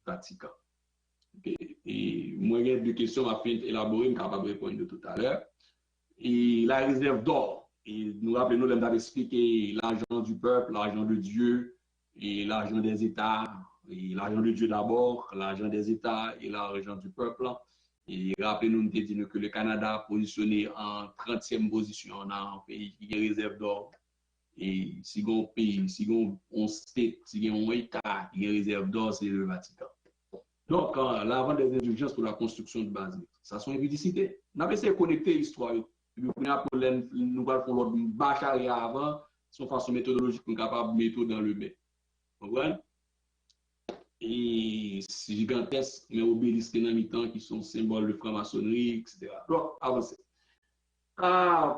Vatican. Okay. Et moi, il y a deux questions à élaborer, je suis capable de répondre de tout à l'heure. Et la réserve d'or. Et nous rappelons, nous avons expliqué l'argent du peuple, l'argent de Dieu, et l'argent des États, et l'argent de Dieu d'abord, l'argent des États et l'argent du peuple. Et rappelez-nous, nous avons dit que le Canada positionné en 30e position dans un pays qui a réserve d'or. Et si on pays, si on state, si on État qui a réserve d'or, c'est le Vatican. Donc, l'avant des indulgences pour la construction de base, ça sont impudicité. Nous avons essayé de connecter l'histoire. Nous allons faire l'autre bâche avant, son façon méthodologique pour capable de mettre dans le bain. Vous comprenez? Et c'est gigantesque, mais obélisques dans mi-temps qui sont symboles de franc-maçonnerie, etc. Donc, avancez.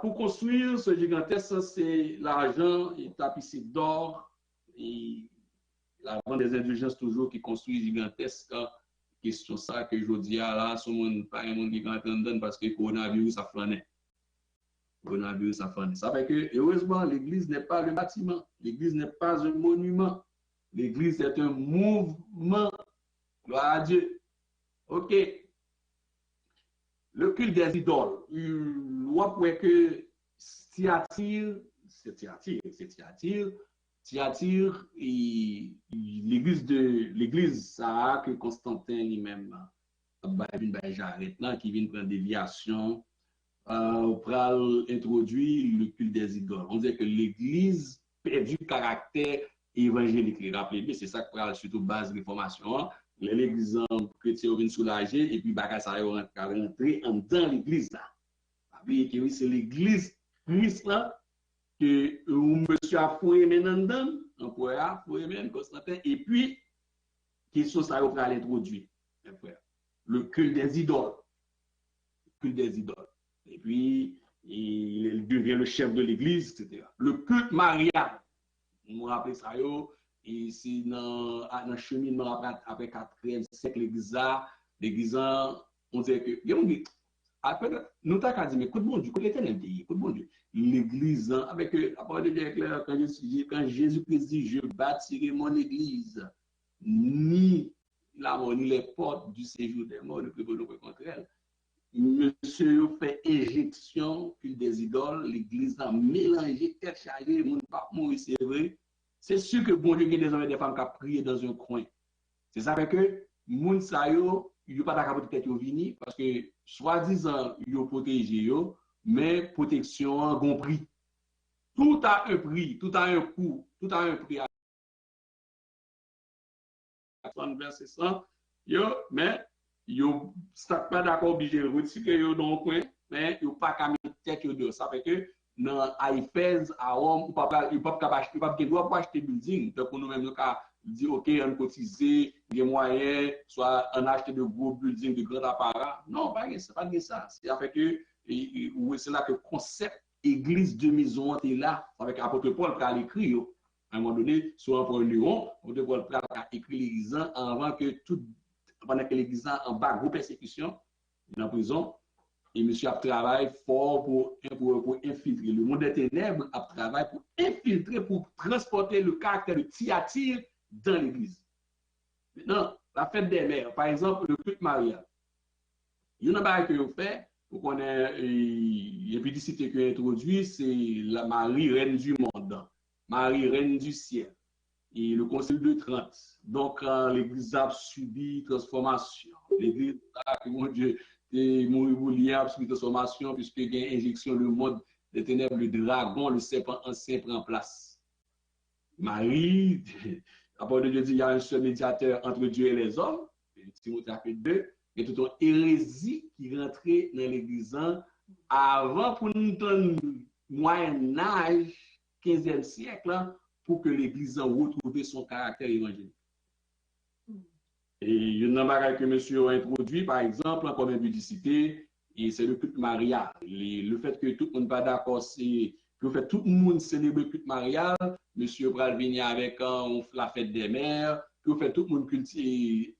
Pour construire ce gigantesque, c'est l'argent et tapisserie d'or et l'avant des indulgences toujours qui construit gigantesque. Question ça que je dis là, ce monde pas un monde qui entend parce que le coronavirus a flâné. Coronavirus a flâné. Ça fait que heureusement l'église n'est pas le bâtiment, l'église n'est pas un monument, l'église est un mouvement. Gloire à Dieu. OK. Le culte des idoles. On voit que Thyatire, et l'église ça que Constantin lui-même qui vient prendre déviation pour introduire le culte des idoles. On dit que l'église perd du caractère évangélique. Rappelez-vous, c'est ça qui prend surtout base de réformation. L'église chrétienne vient soulager et puis ça va rentrer dans l'église là. C'est l'église Christ là que monsieur a fouillé maintenant, employé, fouillé même Constantin, et puis, question ça va l'introduire, le culte des idoles. Le culte des idoles. Et puis, il devient le chef de l'église, etc. Le culte marial, on me rappelle ça, et c'est dans le cheminement après 4e siècle, l'église, on dirait que, après, nous t'avons dit, mais écoute bon Dieu, écoute l'éternel dit, écoute bon Dieu. L'église, avec la parole de Dieu est claire, quand Jésus-Christ dit, je bâtirai mon église, ni la mort, ni les portes du séjour des morts ne peuvent contre elle. Monsieur fait injection, puis des idoles, l'église a mélangé, tête chargée, le monde pas mourir, c'est vrai. C'est sûr que bon Dieu, il y a des hommes et des femmes qui ont prié dans un coin. C'est ça fait que, moun sa yo, il n'y a pas d'accord de tête au vini, parce que, soi-disant, il y a protégé, mais protection a un prix. Tout a un prix, tout a un coût, tout a un prix. Verset 100, mais yo pas d'accord obligé de retirer dans le coin, mais yo pas qu'à mettre tête dedans. Ça fait que dans Éphèse, à Rome, il ne peut pas acheter building. Donc nous-mêmes, nous dire ok, on cotiser, des moyens, soit on acheter de gros buildings, de grands appareils. Non, pas ça. C'est fait que c'est là que le concept église de maison est là, avec l'apôtre Paul qui a écrit. À un moment donné, soit pour un Léon, l'apôtre Paul a écrit l'église avant que tout, pendant que l'église en bas, gros persécution, dans la prison. et monsieur a travaillé fort pour infiltrer. Le monde des ténèbres a travaillé pour infiltrer, pour transporter le caractère de Thyatire dans l'église. Maintenant, la fête des mères, par exemple, le culte marial. Il y a une chose que vous faites, pour qu'on ait une publicité que introduit, c'est la Marie, reine du monde, Marie, reine du ciel, et le Concile de Trente. Donc, l'église a subi transformation. L'église a, mon Dieu, a subi transformation, puisqu'il y a une injection, le mode des ténèbres, le dragon, le serpent ancien prend place. Marie, la parole de Dieu dit, il y a un seul médiateur entre Dieu et les hommes, Timothée 2, et tout une hérésie qui rentrait dans l'église avant pour nous donner Moyen Âge, 15e siècle, pour que l'église retrouve son caractère évangélique. Et il y a une chose que monsieur a introduit, par exemple, comme une publicité, et c'est le culte marial. Le fait que tout le monde n'est pas d'accord, c'est que fait tout le monde célèbre le culte marial, monsieur va venir avec la fête des mères, que fait tout le monde cultiver,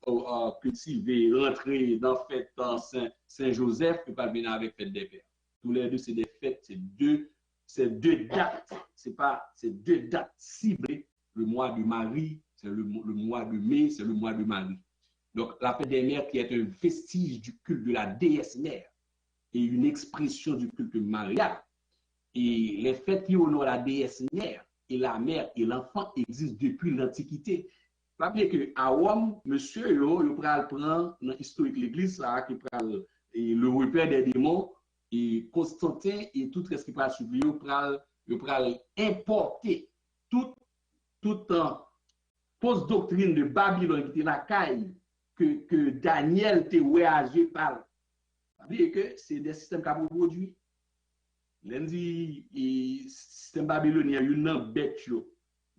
rentrer dans la fête Saint-Joseph, que va venir avec la fête des pères. Tous les deux, c'est des fêtes, c'est deux dates, c'est deux dates ciblées. Le mois de Marie, c'est le mois de mai, c'est le mois de Marie. Donc, la fête des mères qui est un vestige du culte de la déesse mère et une expression du culte marial. Et les fêtes qui honorent la déesse mère et la mère et l'enfant existent depuis l'Antiquité. Rappelez qu'à Rome, monsieur, il prend dans l'historique de l'Église, qui prend le repère des démons, et Constantin et tout ce qui prend sur lui, il prend importer toute fausse doctrine de Babylone qui était la caille que Daniel était voyagé par. Rappelez que c'est des systèmes qui ont produit. Lundi, le système babylonien, il y a une bête.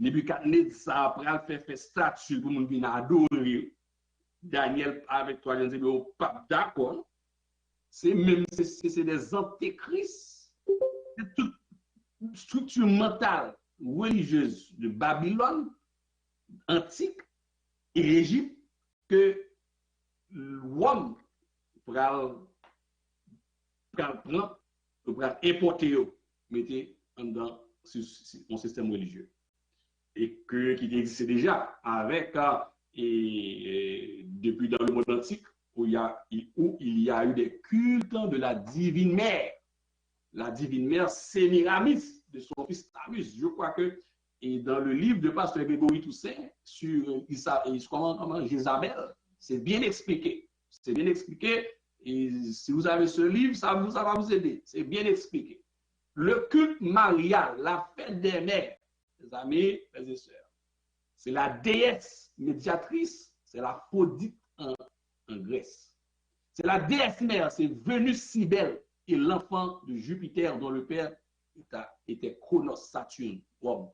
Nebuchadnezzar après fait statue pour nous venir adorer. Daniel avec toi, je ne sais pas d'accord. C'est des antéchrists. C'est toute structure mentale religieuse de Babylone antique et l'Égypte que l'homme prend pour importer, mettez dans son système religieux. Et qui existait déjà avec, depuis dans le monde antique, où il y a eu des cultes de la divine mère. La divine mère Sémiramis, de son fils Tamus. Je crois que et dans le livre de Pasteur Grégory Toussaint sur comment Jézabel, c'est bien expliqué. C'est bien expliqué. Et si vous avez ce livre, ça va vous aider. C'est bien expliqué. Le culte marial, la fête des mères, les amis, les sœurs, c'est la déesse médiatrice, c'est la Phodite en Grèce. C'est la déesse mère, c'est Vénus Cybèle et l'enfant de Jupiter dont le père était Chronos Saturne, Rome.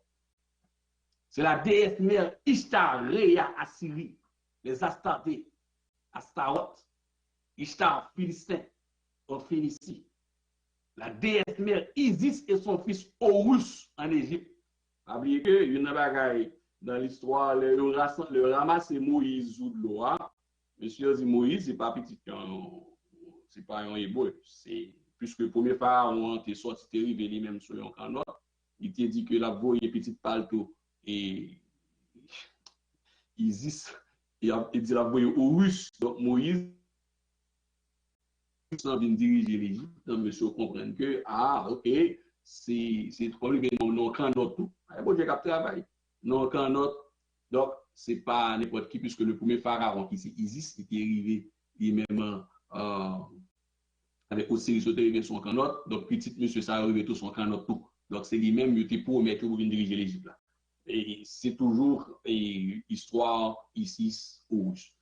C'est la déesse mère Ishtar, Rhea, Assyrie, les Astartés, Astaroth, Ishtar, Philistin, en Phénicie. La déesse mère Isis et son fils Horus en Égypte. N'oubliez que, il y a une bagaille dans l'histoire, le ramasse Moïse ou de l'eau. Monsieur dit Moïse, c'est pas petit, c'est pas un hébreu. C'est puisque le premier pharaon était sorti terrible, lui-même sur un canot, il t'a dit que la voie est petite palto et Isis, il dit la voie Horus. Donc Moïse vient diriger l'Égypte, donc monsieur comprend que, ok, c'est trop lui, non, canot tout. Bon, Dieu qui travaille. Non, canot. Donc, c'est pas n'importe qui, puisque le premier pharaon qui c'est Isis, qui est arrivé lui-même avec Osiris, il arrivé son canot. Donc, petit monsieur, ça arrivé tout son canot tout. Donc, c'est lui-même qui était pour mettre pour diriger l'Égypte. Et c'est toujours histoire Isis rouge.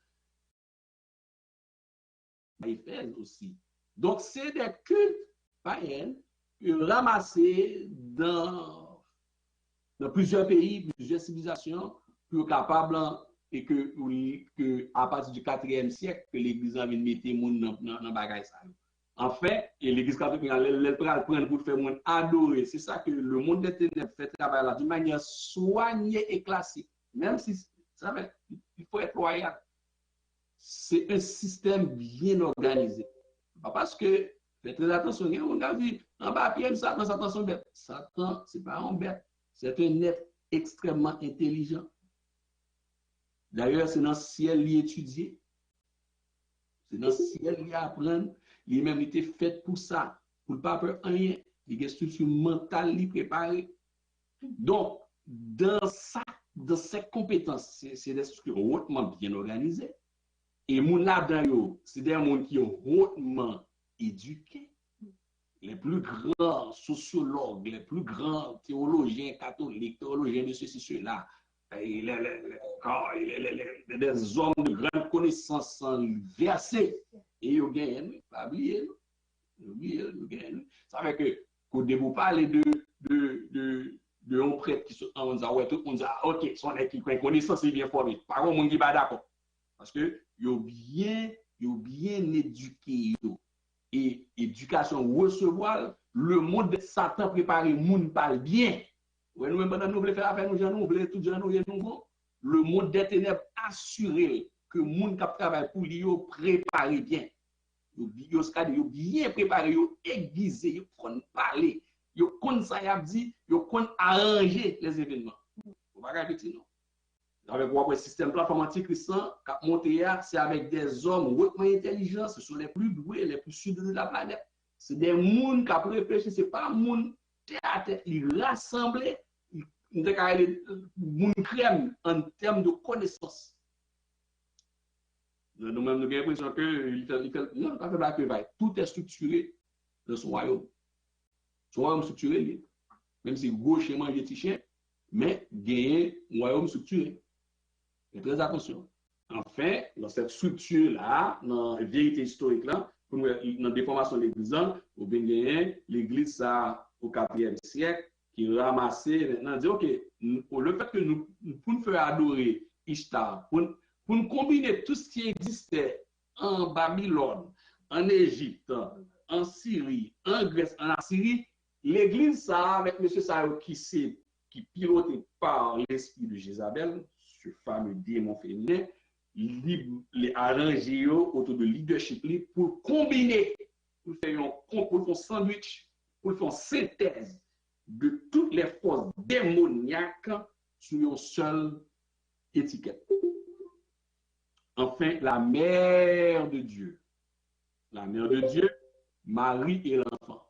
Éphèse aussi. Donc, c'est des cultes païens ramassés dans plusieurs pays, plusieurs civilisations, pour capables et que à partir du 4e siècle, que l'Église a mis les gens dans le bagage. En fait, l'Église catholique elle prend pour faire monde adorer. C'est ça que le monde des ténèbres fait travailler là d'une manière soignée et classique. Même si il faut être loyal. C'est un système bien organisé. Parce que Faites très attention. On a dit, en bas, Pierre, Satan, Satan, son bête. Satan, ce n'est pas un bête. C'est un être extrêmement intelligent. D'ailleurs, c'est dans le ciel qu'il étudie. C'est dans le ciel qu'il apprend. Il même été fait pour ça. Pour ne pas faire rien. Il y a une structure mentale préparée. Donc, dans ces compétences, c'est des structures hautement bien organisées. Et mon là-dedans, c'est des gens qui sont hautement éduqués. Les plus grands sociologues, les plus grands théologiens catholiques, théologiens de ceci, cela, des hommes de grande connaissance versés. Et ils ont gagné, pas oublier. Ça fait que, quand vous parlez de un prêtre qui se on dit, ouais, tout le monde dit, ok, son équipe connaissance est bien formée. Par contre, on ne dit pas d'accord. Parce que ils ont bien éduqué. Et éducation recevoir, le monde de Satan préparé, monde parle bien. Ouais, nous, même pendant nous voulons faire affaire, nous voulons tout gens, nous nouveau. Le monde des ténèbres assuré que le monde qui travaille pour lui, préparé bien. Ils ont bien préparé, ils ont aiguisé, ils ont parlé, ils ont ça, ils ont arrangé les événements. Vous ne pouvez pas dire non. Avec le système plateforme antichristien, c'est avec des hommes hautement intelligents, ce sont les plus doués, les plus sud de la planète. C'est des gens qui ont réfléchi, ce n'est pas un monde tête, ils rassemblent, ils crème en termes de connaissances. Nous-mêmes, nous avons l'impression que tout est structuré dans son royaume. Son royaume structuré, même si gauche et mange des chien, mais gagner un royaume structuré. Faites très attention. Enfin, dans cette structure-là, dans la vérité historique-là, dans la déformation de l'Église, vous avez gagné l'Église au 4e siècle qui ramassait maintenant, dit, OK, le fait que nous pouvons faire adorer Ishtar, pour nous combiner tout ce qui existait en Babylone, en Égypte, en Syrie, en Grèce, en Assyrie, l'Église, ça, avec M. Sayo qui piloté par l'esprit de Jézabel, ce fameux démon féminin, les arrangé autour de leadership pour combiner, pour faire un sandwich, pour faire une synthèse de toutes les forces démoniaques sur une seule étiquette. Enfin, la mère de Dieu, Marie et l'enfant,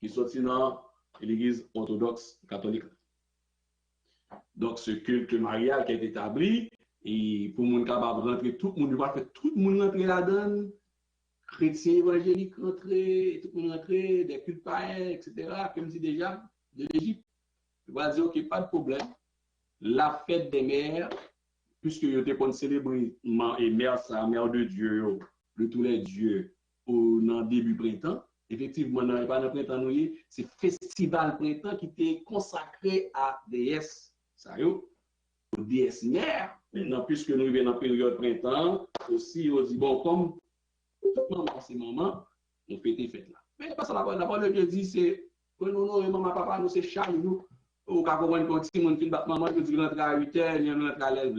qui sont dans l'Église orthodoxe catholique. Donc, ce culte marial qui est établi, et pour le monde capable de rentrer, tout le monde va faire tout le monde rentrer là-dedans, chrétiens évangéliques rentrer, tout le monde rentrer, des cultes païens, etc., comme dit déjà, de l'Égypte. Je vais dire, OK, pas de problème. La fête des mères, puisque vous avez célébré et mère de Dieu, de tous les dieux, au début printemps, effectivement, dans le printemps, c'est festival printemps qui était consacré à déesse, ça y est, aux déesses mères. Maintenant, puisque nous vivons dans la période printemps, aussi, on dit, bon, comme tout maman, c'est maman, on fait des fêtes là. Mais parce que la parole de Dieu dit, c'est que nous, maman, papa, nous, c'est Charles, nous, au cas où on dit, mon fils bat maman, je dis, rentre à 8h, il rentre à l'aise,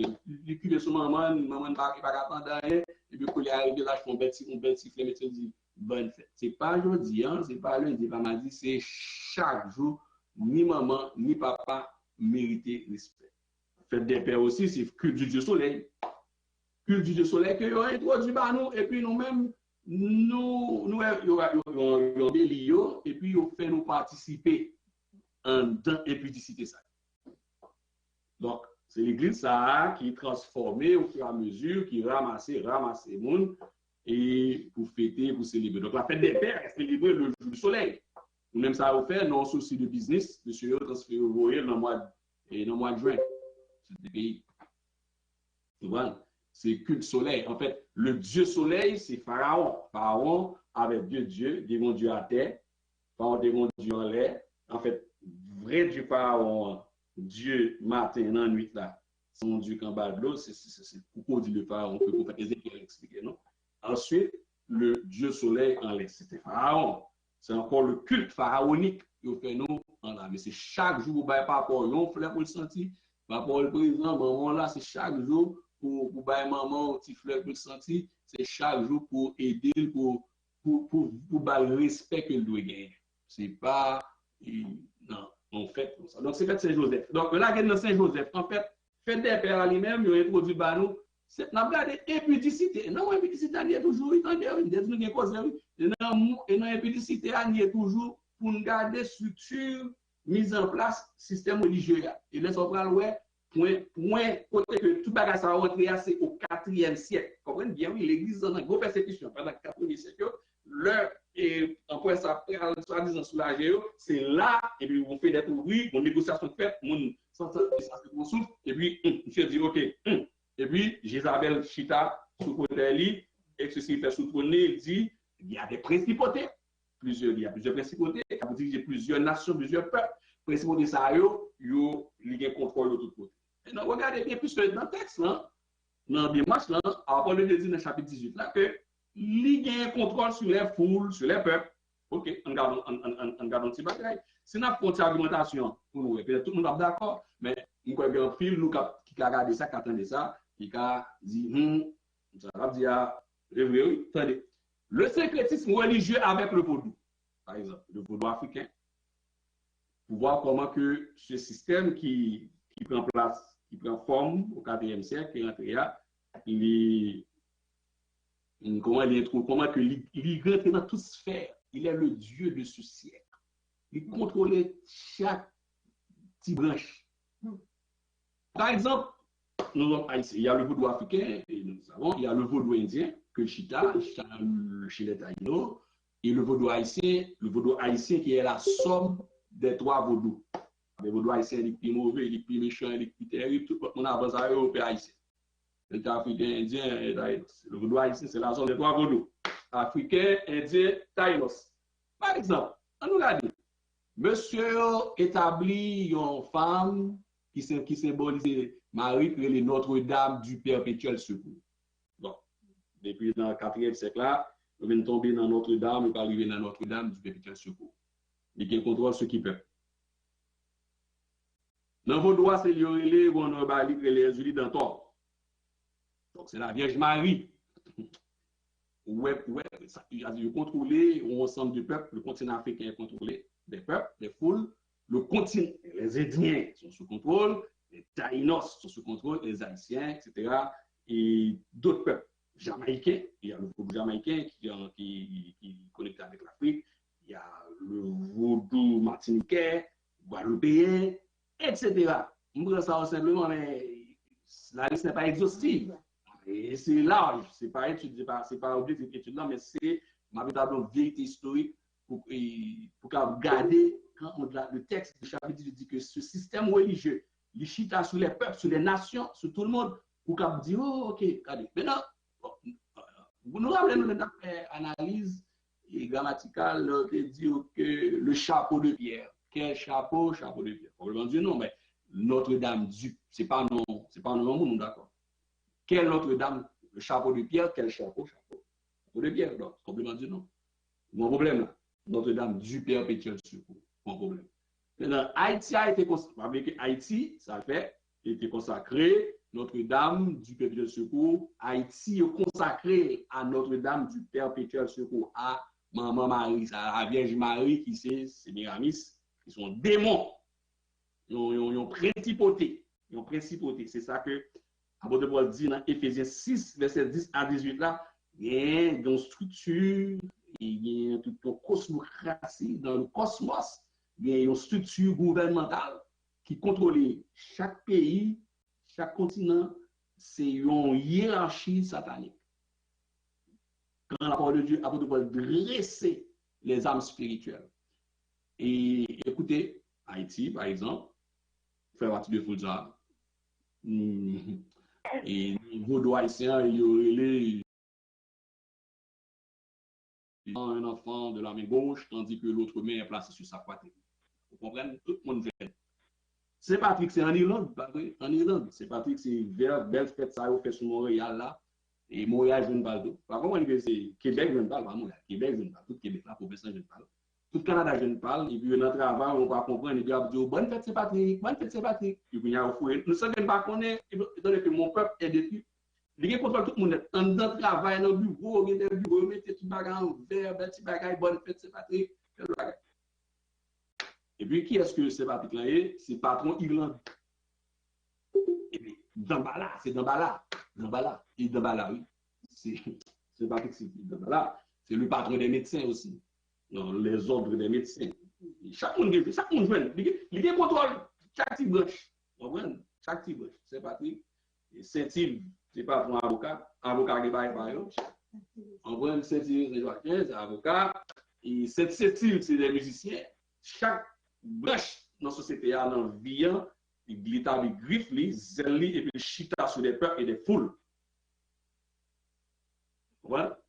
il cule sur maman ne va pas attendre rien, et puis, quand il arrive là, je fais un bel sifflet, mais tu dis, bonne fête. C'est pas aujourd'hui, hein, c'est pas lundi, pas mardi, c'est chaque jour, ni maman, ni papa mériter respect. Fête des pères aussi, c'est culte du Dieu soleil. Culte du Dieu soleil que vous introduit par nous, et puis nous-mêmes, nous délire, et puis vous fait nous participer en impudicité ça. Donc, c'est l'église ça qui est transformée au fur et à mesure, qui ramasse le monde, et pour fêter, pour célébrer. Donc, la fête des pères est célébrée le jour du soleil. Nous-mêmes, ça va faire nos soucis de business, monsieur, transféré au voyage dans le mois de juin. C'est des pays. Voilà. C'est culte soleil. En fait, le Dieu soleil, c'est Pharaon. Pharaon, avec Dieu, des mon Dieu à terre, Pharaon, des mon Dieu en l'air. En fait, vrai Dieu Pharaon, Dieu matin, dans la nuit là, c'est mon Dieu qu'en bas de l'eau, c'est pourquoi on dit le Pharaon, on peut faire Ézéchiel expliquer, non? Ensuite, le Dieu soleil en l'air, c'était Pharaon. C'est encore le culte pharaonique que fait nous en là. Mais c'est chaque jour, vous n'avez pas rapport, on fait pour le sentir, par rapport au président, maman là, c'est chaque jour pour bailler maman, petit fleur pour le sentir, c'est chaque jour pour aider, pour pour le respect que doit gagner. C'est pas, non, en fait, comme ça. Donc, c'est fait Saint-Joseph. Donc, là, il y a Saint-Joseph. En fait, fait des pères à lui-même, il a introduit par nous. C'est n'a pas impudicité. Non, impudicité, il y a toujours, il y a une cause. Et dans impudicité, il y a toujours pour nous garder structure mise en place, système religieux. Et là, on va ouais, point, côté que tout bagage ça rentré, c'est au 4e siècle. Comprenez bien, oui, l'église dans une grosse persécution pendant le 4e siècle. Leur, et après ça, soi-disant soulagé, c'est là, et puis on fait des bruits, on négociation faite, on souffle, et puis, monsieur dit, OK. Et puis, Jézabel Chita, sous côté lui, et ceci fait sous il dit, il y a des principautés. Il y a plusieurs principautés, ça veut dire qu'il y a plusieurs nations, plusieurs peuples. Principautés, ça, ils ont contrôle de tout côté. Maintenant, regardez bien plus dans le texte, là, dans le démarche, là, à part le dit dans le chapitre 18, là, que il y a un contrôle sur les foules, sur les peuples. OK, on garde un petit bagaille. Si on a une argumentation, pour nous, peut-être tout le monde est d'accord, mais nous avons un fil qui a regardé ça, qui attendait ça, qui a dit, ça va dire, oui, attendez. Le syncrétisme religieux avec le vaudou, par exemple, le vaudou africain, pour voir comment que ce système qui prend place, qui prend forme au IVe siècle, qui est rentré là, comment il rentre dans toute sphère. Il est le Dieu de ce siècle. Il contrôle chaque petite branche. Par exemple, nous avons ici, il y a le vaudou africain, et nous savons, il y a le vaudou indien, que Chita chez les Taïnos, et le vaudou haïtien qui est la somme des 3 vaudous. Le vaudou haïtien, il est plus mauvais, il est plus méchant, il est plus terrible, tout le monde avance à européen haïtien. Le africain, indien et Taïnos. Le vaudou haïtien, c'est la somme des 3 vaudous. Africain, indien, Taïnos. Par exemple, on nous l'a dit, monsieur établit une femme qui symbolise Marie, qui est Notre-Dame du Perpétuel Secours. Bon, depuis dans le 4e siècle là, on vient de tomber dans Notre-Dame, on va arriver dans Notre-Dame du Perpétuel Secours. Et qui contrôle ce qui peut. Dans vos droits, c'est l'Yorélé ou on va les Ulis d'Antor. Donc, c'est la Vierge Marie. Ouais, ça, il a contrôler un ensemble de peuples. Le continent africain est contrôlé des peuples, des foules. Le continent, les Indiens sont sous contrôle, les Taïnos sont sous contrôle, les Haïtiens, etc. Et d'autres peuples jamaïcains. Il y a le vaudou jamaïcain qui est connecté avec l'Afrique. Il y a le vaudou martiniquais, guadeloupéen, etc. On peut ça simplement, mais la liste n'est pas exhaustive. Et c'est large, c'est pas étude, c'est pas objectif d'étude, mais c'est ma véritable vérité historique pour garder quand le texte du chapitre 18 dit que ce système religieux, les chita sur les peuples, sur les nations, sur tout le monde, pour dire, oh, ok, regardez. Maintenant, vous nous rappelez notre analyse grammaticale qui dit que le chapeau de pierre. Quel chapeau? Chapeau de pierre. Probablement dire non, mais Notre-Dame du, c'est pas un nom, d'accord. Quelle Notre-Dame? Le chapeau de pierre, quel chapeau? Chapeau de pierre, donc, complètement dit non. Mon problème là, Notre-Dame du Perpétuel Secours, mon problème. Maintenant, Haïti a été consacré, Haïti, ça fait, a été consacré, Notre-Dame du Perpétuel Secours, Haïti est consacré à Notre-Dame du Perpétuel Secours, à Maman Marie, à la Vierge Marie, qui c'est Miramis, qui sont démons, ils ont principauté, c'est ça que l'apôtre Paul dit dans Éphésiens 6, verset 10 à 18 là, il y a une structure, il y a toute une cosmocratie dans le cosmos, il y a une structure gouvernementale qui contrôle chaque pays, chaque continent, c'est une hiérarchie satanique. Quand la parole de Dieu, l'apôtre Paul dresser les âmes spirituelles. Et écoutez, Haïti, par exemple, fait partie de Foudja. Et vos haïtiens, il y aurait un enfant de la main gauche, tandis que l'autre main est placée sur sa poitrine. Vous comprenez? Tout le monde fait. C'est Patrick, c'est en Irlande. En Irlande, c'est Patrick, c'est belle fête, ça fait sur Montréal là. Et Montréal, je ne parle pas. Par contre, c'est Québec, je ne parle pas. Montréal, Québec, je ne parle pas. Tout Québec, là, pour ça, je ne parle. Tout le Canada, je ne parle. Et puis, dans le travail, on va comprendre. Et puis, on va dire, bonne fête, c'est Patrick. Bonne fête, c'est Patrick. Et puis, il y a un fouet. Nous savons pas qu'on est, étant donné que mon peuple est détruit. Il contrôle tout le monde. En dedans travail, dans le bureau, il y a des bureaux, mettez tout bagage en verre, petit bagage, bonne fête, c'est Patrick. Et puis, qui est-ce que c'est Patrick là? C'est patron Irlande. Et puis, Dambala, c'est Dambala. Dambala. Et Dambala, oui. C'est Patrick, c'est Dambala. C'est le patron des médecins aussi. Dans les ordres des médecins. Chaque monde joue. Il contrôle chaque petit branche. Chaque petit branche. C'est Patrick. Et Saint-Yves, c'est pas pour un avocat. Avocat qui va par eux. On voit Saint-Yves, c'est Joachim, c'est avocat. Et Saint-Yves, c'est des musiciens. Chaque branche dans la société, dans la vie, il établit griffe, zèle, et puis chita sur des peuples et des foules. Voilà.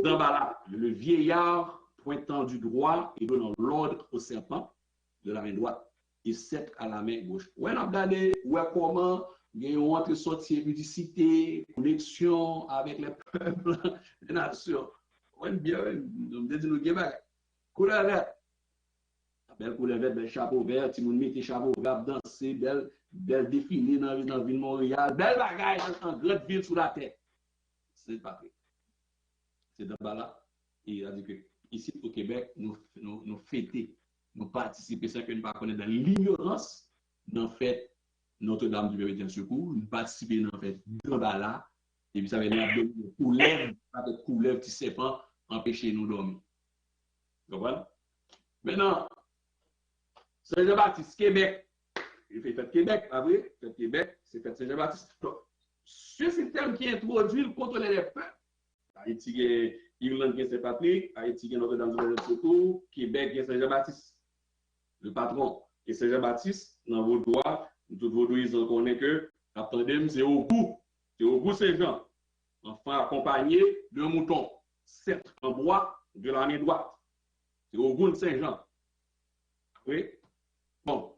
Dambala, le vieillard pointant du droit et donnant l'ordre au serpent de la main droite et sept à la main gauche. Ouais, on a regardé, ouais, comment il y a une entrée sortie mudicité, connexion avec les peuples, les nations. Ouais, bien, nous disons, nous avons couleur verte. Belle couleur verte, bel chapeau vert, si vous mettez chapeau vert, danser, belle défilé dans la ville de Montréal, belle bagaille en grande ville sous la tête. C'est pas vrai. C'est Dambala. Et il a dit que ici au Québec, nous fêtons, nous participons, ça que nous ne connaissons pas dans l'ignorance, dans le fait Notre-Dame du Véritable Secours, nous participons dans le fait Dambala, et puis ça veut dire avec couleuvre, petit serpent, empêcher nous de dormir. Vous comprenez? Maintenant, Saint-Jean-Baptiste, Québec. Il fait fête Québec, pas vrai? Fête Québec, c'est fête Saint-Jean-Baptiste. Ce système qui introduit le contrôle des peuples. Haïti, Irlande, Saint-Patrick, Haïti, Notre-Dame du Secours, Québec, Saint-Jean-Baptiste. Le patron, et Saint-Jean-Baptiste, dans vos doigts, tous vos doigts, ils en connaissent que, attendez, c'est au goût Saint-Jean. Enfin, accompagné d'un mouton, certes en bois, de la main droite. C'est au goût de Saint-Jean. Oui? Bon.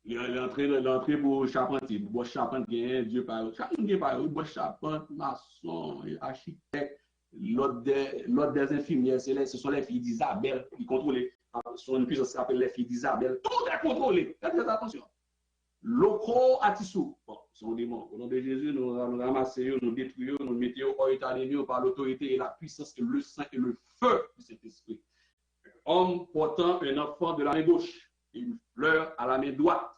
L'entrée pour Charpentier. Pour Charpentier, Dieu parle. Charpentier parle. Pour Charpentier, maçon, architecte. L'autre des infirmières, ce sont les filles d'Isabelle qui contrôlent. Son une puissance qui s'appelle les filles d'Isabelle. Tout est contrôlé. Faites attention. Locaux à Tissou. Bon, sont démons. Au nom de Jésus, nous ramassons, nous détruisons, nous mettons hors état de nous par l'autorité et la puissance et le sang et le feu de cet esprit. Homme portant un enfant de la main gauche. Une fleur à la main droite.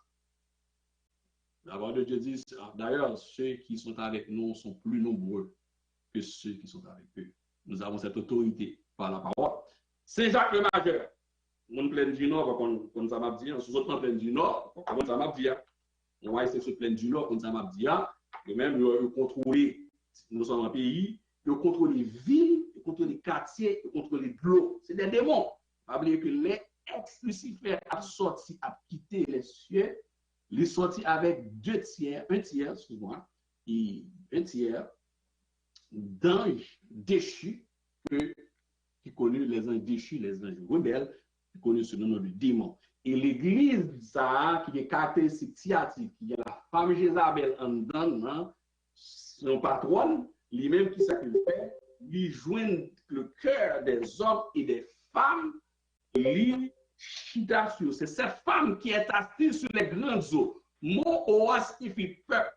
La parole de Dieu dit, d'ailleurs, ceux qui sont avec nous sont plus nombreux que ceux qui sont avec eux. Nous avons cette autorité par la parole. Saint-Jacques le Majeur, on plein du Nord, comme ça m'a dit, sous autres plein du Nord, comme ça m'a dit, on va essayer de se plaindre du Nord, comme ça m'a dit, et même de contrôler, nous sommes un pays, de contrôler les villes, de contrôler les quartiers, de contrôler l'eau. C'est des démons. Pas oublier que les ex-Lucifer a sorti, a quitté les cieux, les sorti avec un tiers, excuse-moi, et un tiers d'anges déchus qui connut les anges déchus, les anges rebelles, qui connut ce nom de démon. Et l'église, ça, qui est caractéristique sciatique, qui est la femme Jézabel en dedans, son patron, lui-même qui sacrifie, lui joint le cœur des hommes et des femmes, c'est cette femme qui est assise sur les grandes eaux. Mot oa signifie peuple,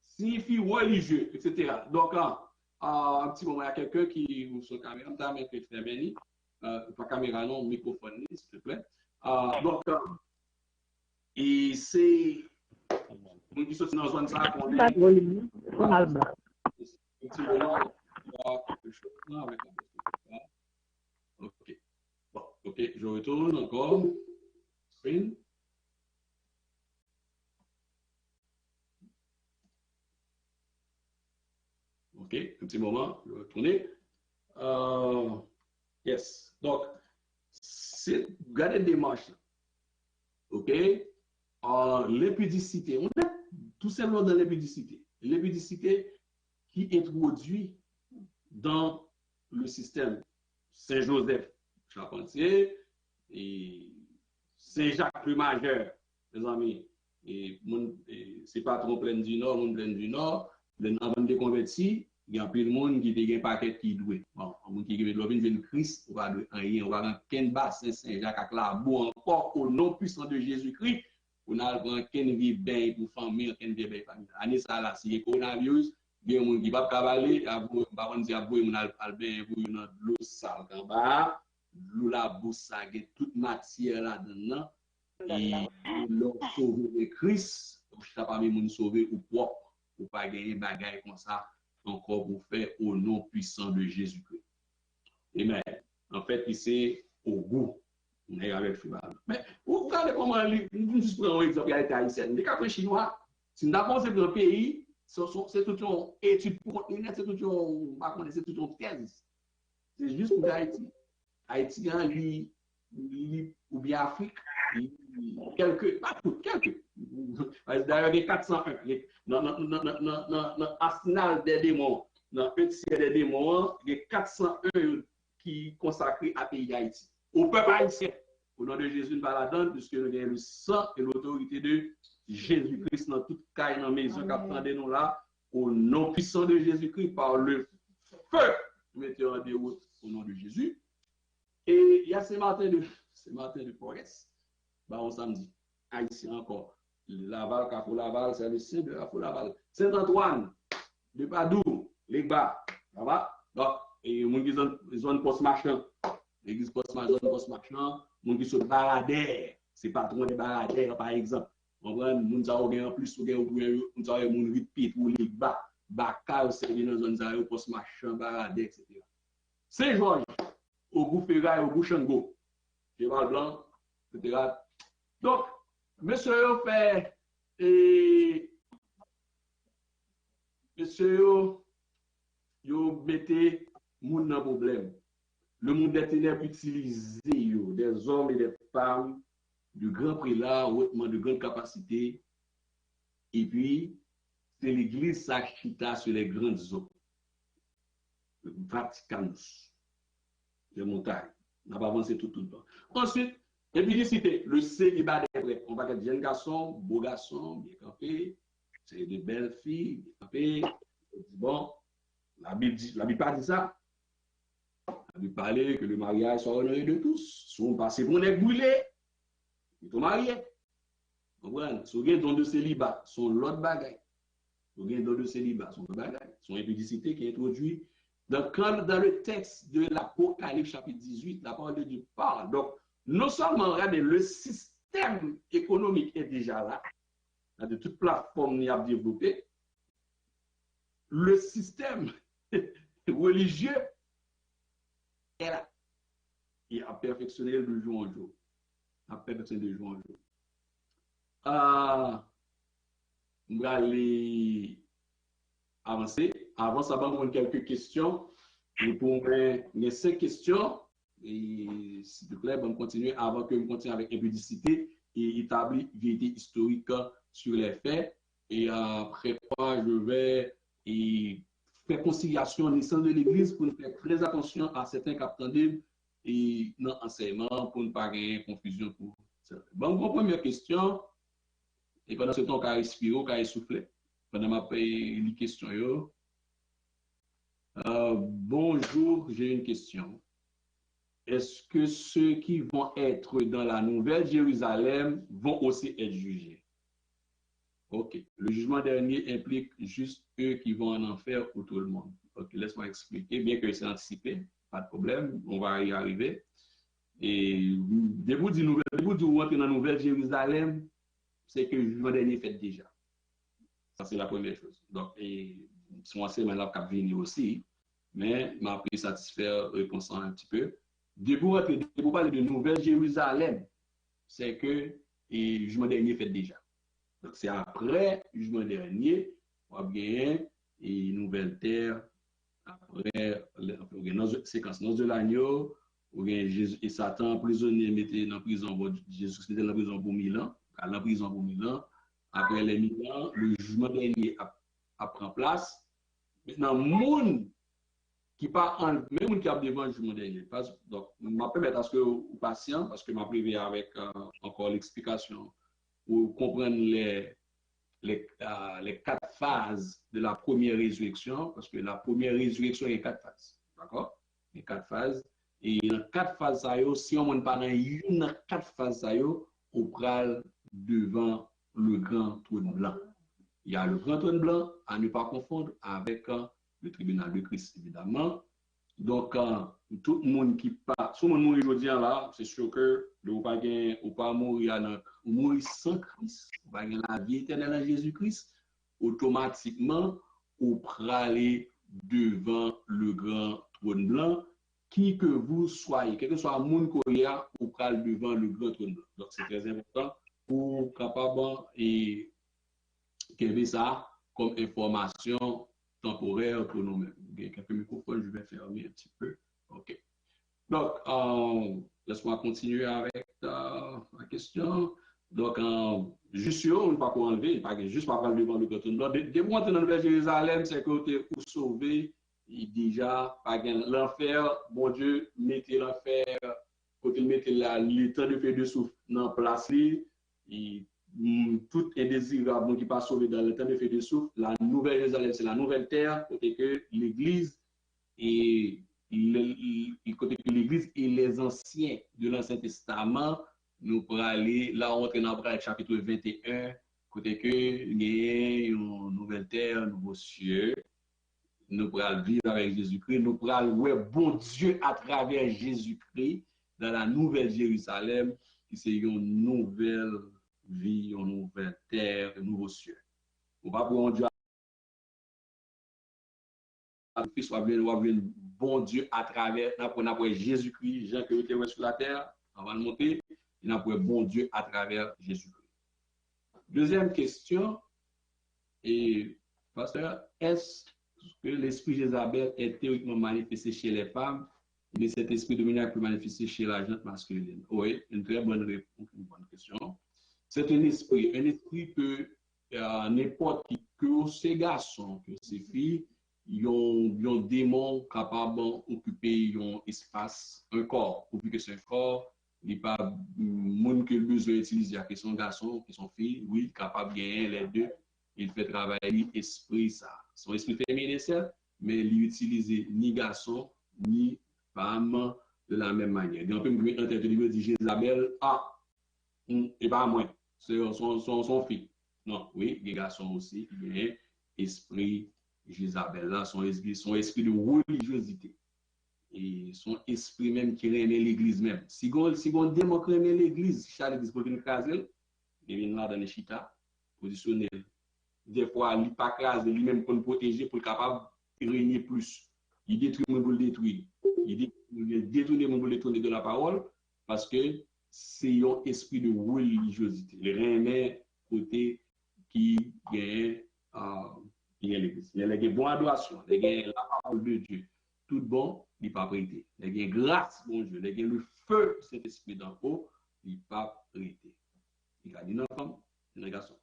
signifie religieux, etc. Donc, un petit moment, il y a quelqu'un qui ouvre son caméra, très bien, pas caméra, non, microphone, s'il te plaît. Donc, et c'est. On dit sorti dans la zone ça qu'on est. Un petit moment, il y a quelque chose là avec la. OK. Bon, OK, je retourne encore. Screen. OK, un petit moment, je vais retourner. Yes. Donc, regardez les démarches. OK? L'impudicité. On est tout simplement dans l'impudicité. L'impudicité qui introduit dans le système Saint-Joseph Charpentier et Saint-Jacques le Majeur, les amis. Et c'est pas trop plein du Nord, mon plein du Nord. Avant de convertir, il y a plus de monde qui a un paquet qui doué. Bon, on qui veut le Christ, on va rien, on va dans Ken Bassin Saint-Jacques avec la boue encore au nom puissant de Jésus-Christ. on a prend qu'un vie bien pour famille, qu'un vie bien famille. Année ça là, si coronavirus, bien mon qui pas cavaler, par contre, dire on a bien pour une l'eau sale en bas, l'eau la bouche ça, toute matière là dedans. Et l'on sauve le Christ, je t'ai pas mis mon sauver ou propre, pour pas gagner bagaille comme ça, encore pour faire au nom puissant de Jésus-Christ. Amen. En fait, c'est au goût. On est avec Fibal. Mais vous regardez comment nous juste prenons un exemple haïtien. Les quatre chinois, si nous avons un pays, c'est toute une étude pour c'est toute une thèse. C'est juste pour Haïti. Haïti, ou bien Afrique, quelques, pas toutes, quelques. D'ailleurs, les 401, dans l'arsenal des démons, dans le petit des démons, les 401 qui consacrés à pays d'Haïti. Au peuple haïtien, au nom de Jésus, nous baladons, puisque nous avons le sang et l'autorité de Jésus-Christ dans toute caille, dans la maison qu'attendez nous là, au nom puissant de Jésus-Christ, par le feu, nous mettons en déroute au nom de Jésus. Et il y a ces matins de Forest, on samedi, haïtien encore. Laval, Carrefour Laval, c'est le site de Carrefour Laval. Saint-Antoine, de Padoue, les bas, ça va? Donc, et mon qui zone post-marchand, l'église post-marchand, mon qui se baladère, c'est patron de baladère, par exemple. On voit, mon ça en plus, on a mon ripit ou les bas, Bakal, c'est dans zone zone post-marchand, baladère, etc. Saint-Georges, au bout Ferraille, au bout Chango, Cheval Blanc, etc. Donc, monsieur fait, monsieur yo mettez moun nan problème. Le monde des ténèbres utilise des hommes et des femmes de grands prélats, hautement de grande capacité. Et puis, c'est l'église s'achita sur les grandes eaux. Le Vaticanus, les montagnes. On n'a pas avancé tout le temps. Ensuite, et puis, cité, le célibat des vrais. On va dire jeunes garçons, beaux garçons, bien campés, c'est des belles filles, bien campées. Bon, la Bible pas dit ça. La Bible parlait que le mariage soit honoré de tous. Sont passés pour les brûlés. Ils sont mariés. Vous comprenez? Si vous avez don de célibat, sont l'autre bagaille. Si vous avez don de célibat, sont l'autre bagaille. Sont impudicité qui est introduite dans le texte de l'Apocalypse chapitre 18, la parole de Dieu parle. Donc, non seulement regardez, le système économique est déjà là, de toute plateforme y a développé, le système religieux est là. Il a perfectionné de jour en jour. A perfectionné de jour en jour. On va aller avancer. Avant ça, on va quelques questions. Et pour les 5 questions, et s'il te plaît, on va continuer avant que je continue avec impudicité et établir vérité historique sur les faits. Et après quoi, je vais faire conciliation en naissance de l'Église pour faire très attention à certains capteurs et dans l'enseignement pour ne pas gagner confusion pour ça. Bon, première question. Et pendant ce temps, on va respirer, on va souffler. Pendant ma les questions. Bonjour, j'ai une question. Est-ce que ceux qui vont être dans la Nouvelle Jérusalem vont aussi être jugés? Ok. Le jugement dernier implique juste eux qui vont en enfer ou tout le monde. Ok, laisse-moi expliquer, bien que c'est anticipé, pas de problème, on va y arriver. Et début du rentrer dans la Nouvelle Jérusalem, c'est que le jugement dernier est fait déjà. Ça, c'est la première chose. Donc, son enseignement là cap venir aussi, mais m'a pris satisfaire réponse un petit peu. Début parler de Nouvelle Jérusalem, c'est que le jugement dernier est fait déjà. Donc, c'est après le jugement dernier, on va gagner une nouvelle terre, après, dans la séquence de l'agneau, Jésus et Satan prisonnier mettait dans la prison, Jésus était dans la prison pour 1000 ans, à la prison pour 1000 ans. Après les 1000 ans, le jugement dernier prend place. Maintenant, monde qui part en même qui a devant le jugement dernier. Donc, je vais permettre à ce que vous patient, parce que je vais privé avec encore l'explication pour comprendre les 4 phases de la première résurrection, parce que la première résurrection est 4 phases. D'accord? Les 4 phases. Et dans 4 phases, si on ne parle pas dans une 4 phases, on prend devant le grand trône blanc. Il y a le grand trône blanc à ne pas confondre avec le tribunal de Christ, évidemment. Donc, tout le monde qui part, si on mourit aujourd'hui là, c'est sûr que vous ne pas mourir sans Christ, vous pas la vie éternelle en Jésus-Christ, automatiquement, vous pourrez aller devant le grand trône blanc, qui que vous soyez, quel que soit le monde qu'on y a, vous pourrez aller devant le grand trône blanc. Donc, c'est très important pour capable et qu'il y ait ça comme information temporaire pour nous-mêmes. Il y a quelques microphones, je vais fermer un petit peu. OK. Donc, laisse-moi continuer avec la question. Donc, juste on ne peut pas enlever, juste pas parler devant le canton. Donc, dès que vous entrez dans le Jérusalem, c'est que vous êtes sauvé. Et déjà, l'enfer, bon Dieu, mettez l'enfer, quand il mettez le temps de faire de souffle dans la place, et tout indésirable qui pas sauvé dans le temps de faire de souffle, la nouvelle Jérusalem, c'est la nouvelle terre, côté que l'Église et côté que l'Église et les anciens de l'Ancien Testament, nous pourrons aller, là on entre dans le chapitre 21, côté que il y a une nouvelle terre, un nouveau cieux, nous pourrons vivre avec Jésus-Christ, nous pourrons voir bon Dieu à travers Jésus-Christ dans la nouvelle Jérusalem, qui c'est une nouvelle vie, une nouvelle terre, un nouveau cieux. On va pour Dieu soit bon Dieu à travers Jésus-Christ, Jean qui était sur la terre, on va le monter, il a bon Dieu à travers Jésus-Christ. Deuxième question, et pasteur, est-ce que l'esprit Jézabel est théoriquement manifesté chez les femmes, mais cet esprit dominant peut manifester chez la gente masculine? Oui, une très bonne réponse, une bonne question. C'est un esprit que n'importe qui, que ces garçons, que ces filles, ils ont un démon capable d'occuper un espace, un corps. Pourvu que c'est un corps, il n'y a pas de monde qui a besoin d'utiliser, que son garçon, que son fille, oui, capable de gagner les deux. Il fait travailler l'esprit, ça. Son esprit féminin, certes, mais il utilise ni garçon, ni femme de la même manière. Donc, on peut entendre dire Jézabel, et pas moi, c'est son fils. Non, oui, les garçons aussi, il y a esprit Jézabel là, son esprit de religiosité. Et son esprit même qui remet l'église même. Si on démon qui remet l'église, chaque église pour une case, il vient là dans les chita, positionnel. Des fois, il n'est pas crasé, lui-même pour le protéger, pour le capable de régner plus. Il détruit le monde pour le détruire. Il détruit le monde pour le détourner de la parole, parce que c'est un esprit de religiosité. Le remet côté qui gagne l'église. Il y a des bonnes adorations, il y a la parole de Dieu. Tout bon, il n'est pas prêté. Il y a grâce, bon Dieu. Il y a le feu, cet esprit d'en haut, il n'est pas prêté. Il y a une femme, une garçon.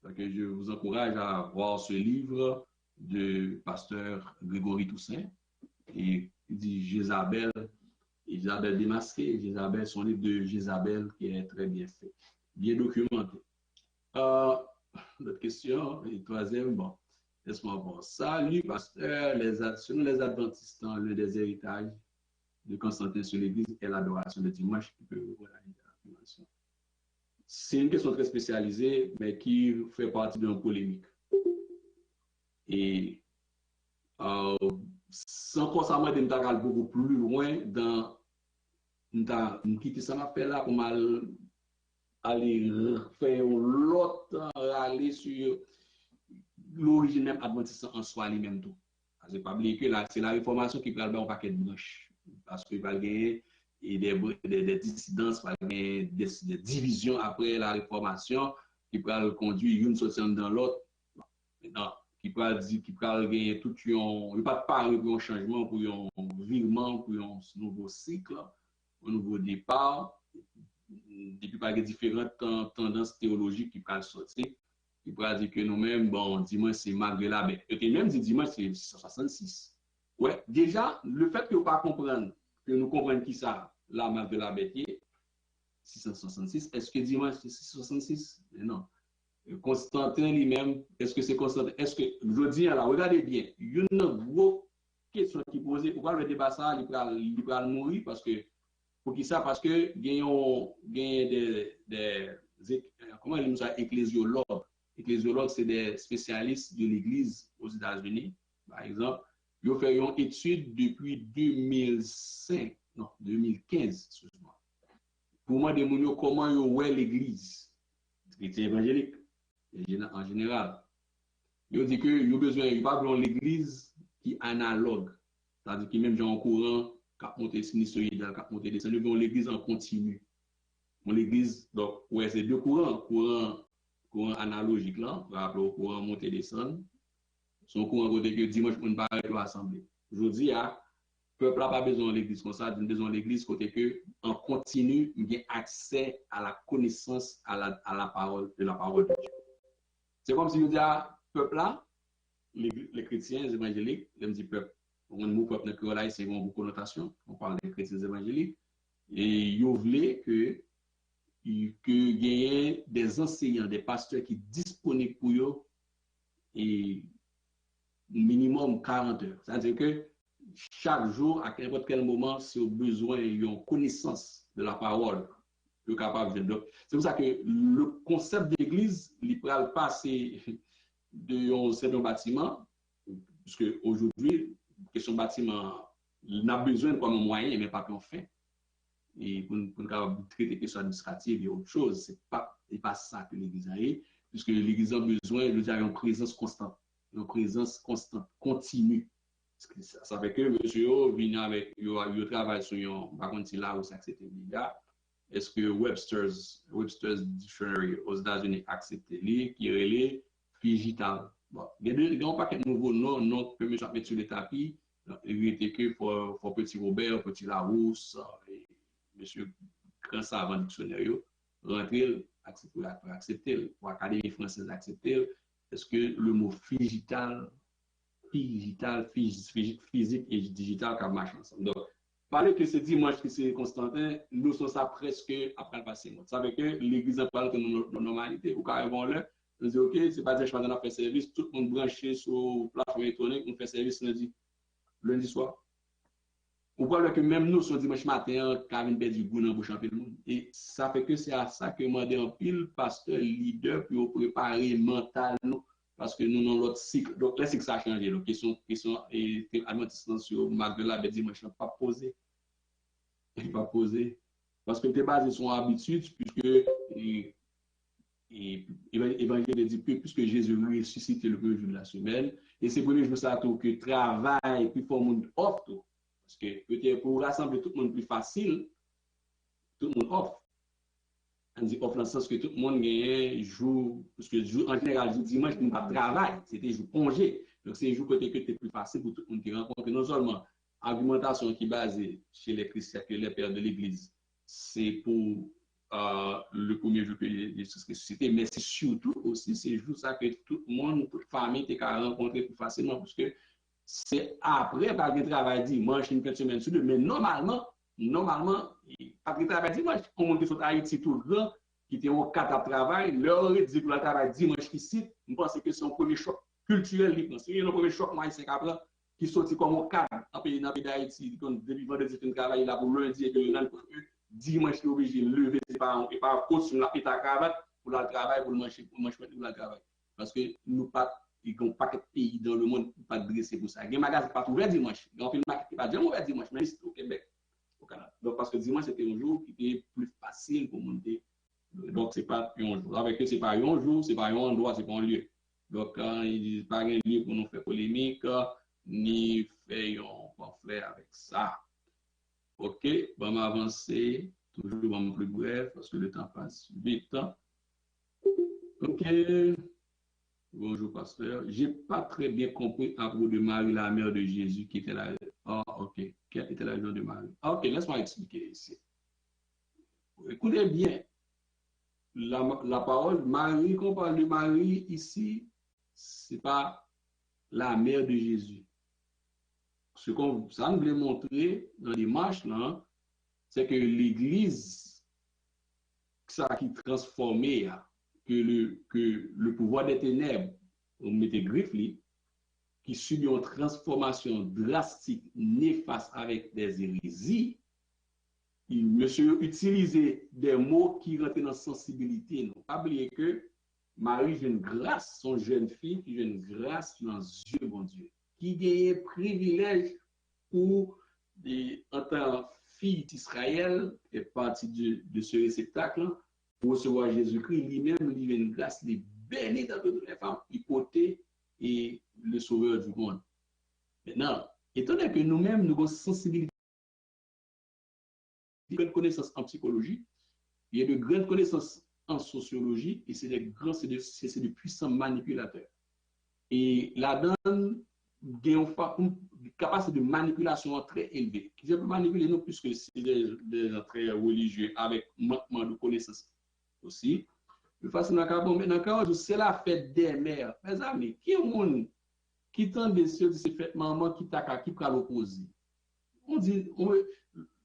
Donc, je vous encourage à voir ce livre de pasteur Grégory Toussaint. Et il dit Jézabel démasquée. Jézabel, son livre de Jézabel qui est très bien fait, bien documenté. L'autre question, et troisième, bon, laisse-moi voir. Salut, pasteur. Selon les adventistes, l'un des héritages de Constantin sur l'Église est l'adoration de dimanche. C'est une question très spécialisée, mais qui fait partie d'une polémique. Et sans forcément d'aller beaucoup plus loin dans quitter ça appel là pour aller faire l'autre, aller sur l'origine même adventiste en soi lui-même tout. Parce que pas oublier que là, c'est la réformation qui prend un paquet de branches. Parce qu'il va gagner des dissidences, des divisions après la réformation qui peut conduire une société dans l'autre. Maintenant, qui peut dire qui peut gagner tout un, il pas de parler pour un changement, pour un virement, pour un nouveau cycle, un nouveau départ. Depuis par les différentes tendances théologiques qui peuvent sortir, qui pourra dire que nous-mêmes, bon, dimanche, c'est malgré la bête. Et même dit dimanche, c'est 66. Ouais, déjà, le fait que vous ne pas comprendre, que nous comprenions qui ça, la malgré la bête, 666, est-ce que dimanche, c'est 666? Non. Constantin lui-même, est-ce que c'est Constantin? Est-ce que, je dis là, regardez bien, il y a une grosse question qui pose, pourquoi le débat ça, il va mourir? Parce que, pour qui ça? Parce que, il y a comment on dit ça, ecclésiologues. Ecclésiologues, c'est des spécialistes de l'Église aux États-Unis, par exemple. Ils ont fait une étude depuis 2005, non, 2015, excuse-moi. Pour moi, demander comment ils voient l'Église chrétienne évangélique, en général. Ils ont dit qu'ils ont besoin, ils pas besoin de l'Église qui est analogue. C'est-à-dire que même gens en courant, quand monter sinusoïdal, quand monter descendre, ils ont l'Église en continu. L'Église, donc, ouais, c'est deux courants. Courant analogique là, on va appeler au courant monter descendre. Son courant côté que dimanche, on ne va pas assembler. Aujourd'hui, le peuple n'a pas besoin de l'église comme ça, il a besoin de l'église côté que, en continu, il y a accès à la connaissance, à la parole de Dieu. C'est comme si on dit à peuple là, les chrétiens, les évangéliques, les dit peuple. On mot peuple dans là, c'est une bonne connotation. On parle des chrétiens évangéliques. Et ils voulaient que il y ait des enseignants, des pasteurs qui sont disponibles pour eux et minimum 40 heures. C'est-à-dire que chaque jour, à n'importe quel moment, si au besoin, ils ont connaissance de la parole, ils sont capables de. C'est pour ça que le concept d'église, il peut passer de certain bâtiment, puisque aujourd'hui, question bâtiment, il n'a besoin comme un moyen, mais pas qu'on fait. Et pour traiter des questions administratives et autre chose, ce n'est pas ça que l'église a, puisque l'église a besoin d'une présence constante. Une présence constante, continue. Ça fait que monsieur vient avec, il travaille sur par contre, là où ça accepte l'IA. Est-ce que Webster's Dictionary aux États-Unis accepte lui, qui est relais digital? Bon, il y a un paquet de nouveaux noms que monsieur a mis sur le tapis. Il était que pour Petit Robert, Petit Larousse, et monsieur Grand Savant Dictionnaire, rentrer, accepter, pour l'Académie française accepter. Est-ce que le mot physique et digital qui marchent ensemble? Donc, parler que c'est dimanche que c'est Constantin, nous sommes ça presque après le passé. Ça veut dire que l'église parle de nos normalité. Ou carrément là, on dit, OK, c'est pas dire que je vais faire service, tout le monde branché sur la plateforme électronique, on fait service lundi soir. Ou parle que même nous, sur dimanche matin, Kevin perd du goût dans le championnat du monde. Et ça fait que c'est à ça que moi, en pile, pasteur, leader, pour préparer mentalement, parce que nous, dans l'autre cycle, donc là, c'est que ça a changé. Donc, question et advertissement sur Marc de la dimanche, pas posé. Pas posé. Parce que tu es basé sur habitude, puisque l'évangile dit que puisque Jésus ressuscité le premier jour de la semaine, et c'est pour le jour ça que travail, puis pour le monde offre. Parce que peut-être pour rassembler tout le monde plus facile, tout le monde offre. On dit offre dans le sens que tout le monde gagne jour, parce que en général, le dimanche, il n'y a pas de travail, c'était jour congé. Donc c'est un jour côté que c'est plus facile pour tout le monde qui rencontre. Non seulement argumentation qui est basée chez les chrétiens, que les pères de l'Église, c'est pour le premier jour que Jésus ressuscité, mais c'est surtout aussi c'est jour ça que tout le monde, toute famille, t'es qu'à rencontrer plus facilement, parce que c'est après, par le travail dimanche, une semaine sur deux, mais normalement, par le travail dimanche, on monte sur Haïti tout le temps, qui était au cadre de travail, leur dit que le travail dimanche ici, je pense que c'est un premier choc culturel, c'est le premier choc, moi, c'est qu'après, qui sortit comme au cadre, dans le pays d'Haïti, depuis vendredi, c'est un travail là pour lundi, et que dimanche, il est obligé de lever ses parents, et pas sur la pita cravate, pour le travail, pour le manger, pour le travail. Parce que nous pas. Il n'y a pas de pays dans le monde qui pas dressé pour ça. Il y a un magasin pas ouvert dimanche. Il y a un magasin qui pas jamais ouvert dimanche, mais c'est au Québec, au Canada. Donc, parce que dimanche, c'était un jour qui était plus facile pour monter. Donc, ce n'est pas un jour. Avec eux, ce n'est pas un jour, ce n'est pas un endroit, ce n'est pas un lieu. Donc, quand ils disent pas un lieu pour nous faire polémique, ni faire un pamphlet avec ça. OK, on va avancer. Toujours un peu plus bref, parce que le temps passe vite. OK. Bonjour, pasteur. Je n'ai pas très bien compris à propos de Marie, la mère de Jésus, qui était là. Ah, ok. Quelle était la mère de Marie? Ah, ok, laisse-moi expliquer ici. Écoutez bien. La parole, Marie, quand on parle de Marie ici, ce n'est pas la mère de Jésus. Ce qu'on ça nous voulait montrer dans les marches, c'est que l'Église, ça qui transformait, que le pouvoir des ténèbres, on mettait griffe, qui subit une transformation drastique, néfaste avec des hérésies, monsieur utilisait des mots qui rentraient dans la sensibilité. Non, pas oublier que Marie, j'ai une grâce, son jeune fille, qui a une grâce dans les yeux, mon Dieu, qui a un privilège pour, en tant que fille d'Israël, et partie de ce réceptacle, pour recevoir Jésus-Christ, lui-même, il a une grâce, il est béni dans toutes les femmes, il côté et le sauveur du monde. Maintenant, étant donné que nous-mêmes, nous avons une sensibilité, de grandes connaissances en psychologie, il y a de grandes connaissances en sociologie, et c'est de puissants manipulateurs. Et là-dedans, il y a une capacité de manipulation très élevée. Je peux manipuler non plus que c'est des entrées religieux avec manquement de connaissances aussi. De façon à bon, maintenant, quand c'est la fête des mères, mes amis, qui est le monde qui tend des cieux de ces fêtes maman qui t'a qui prend l'opposé? On dit,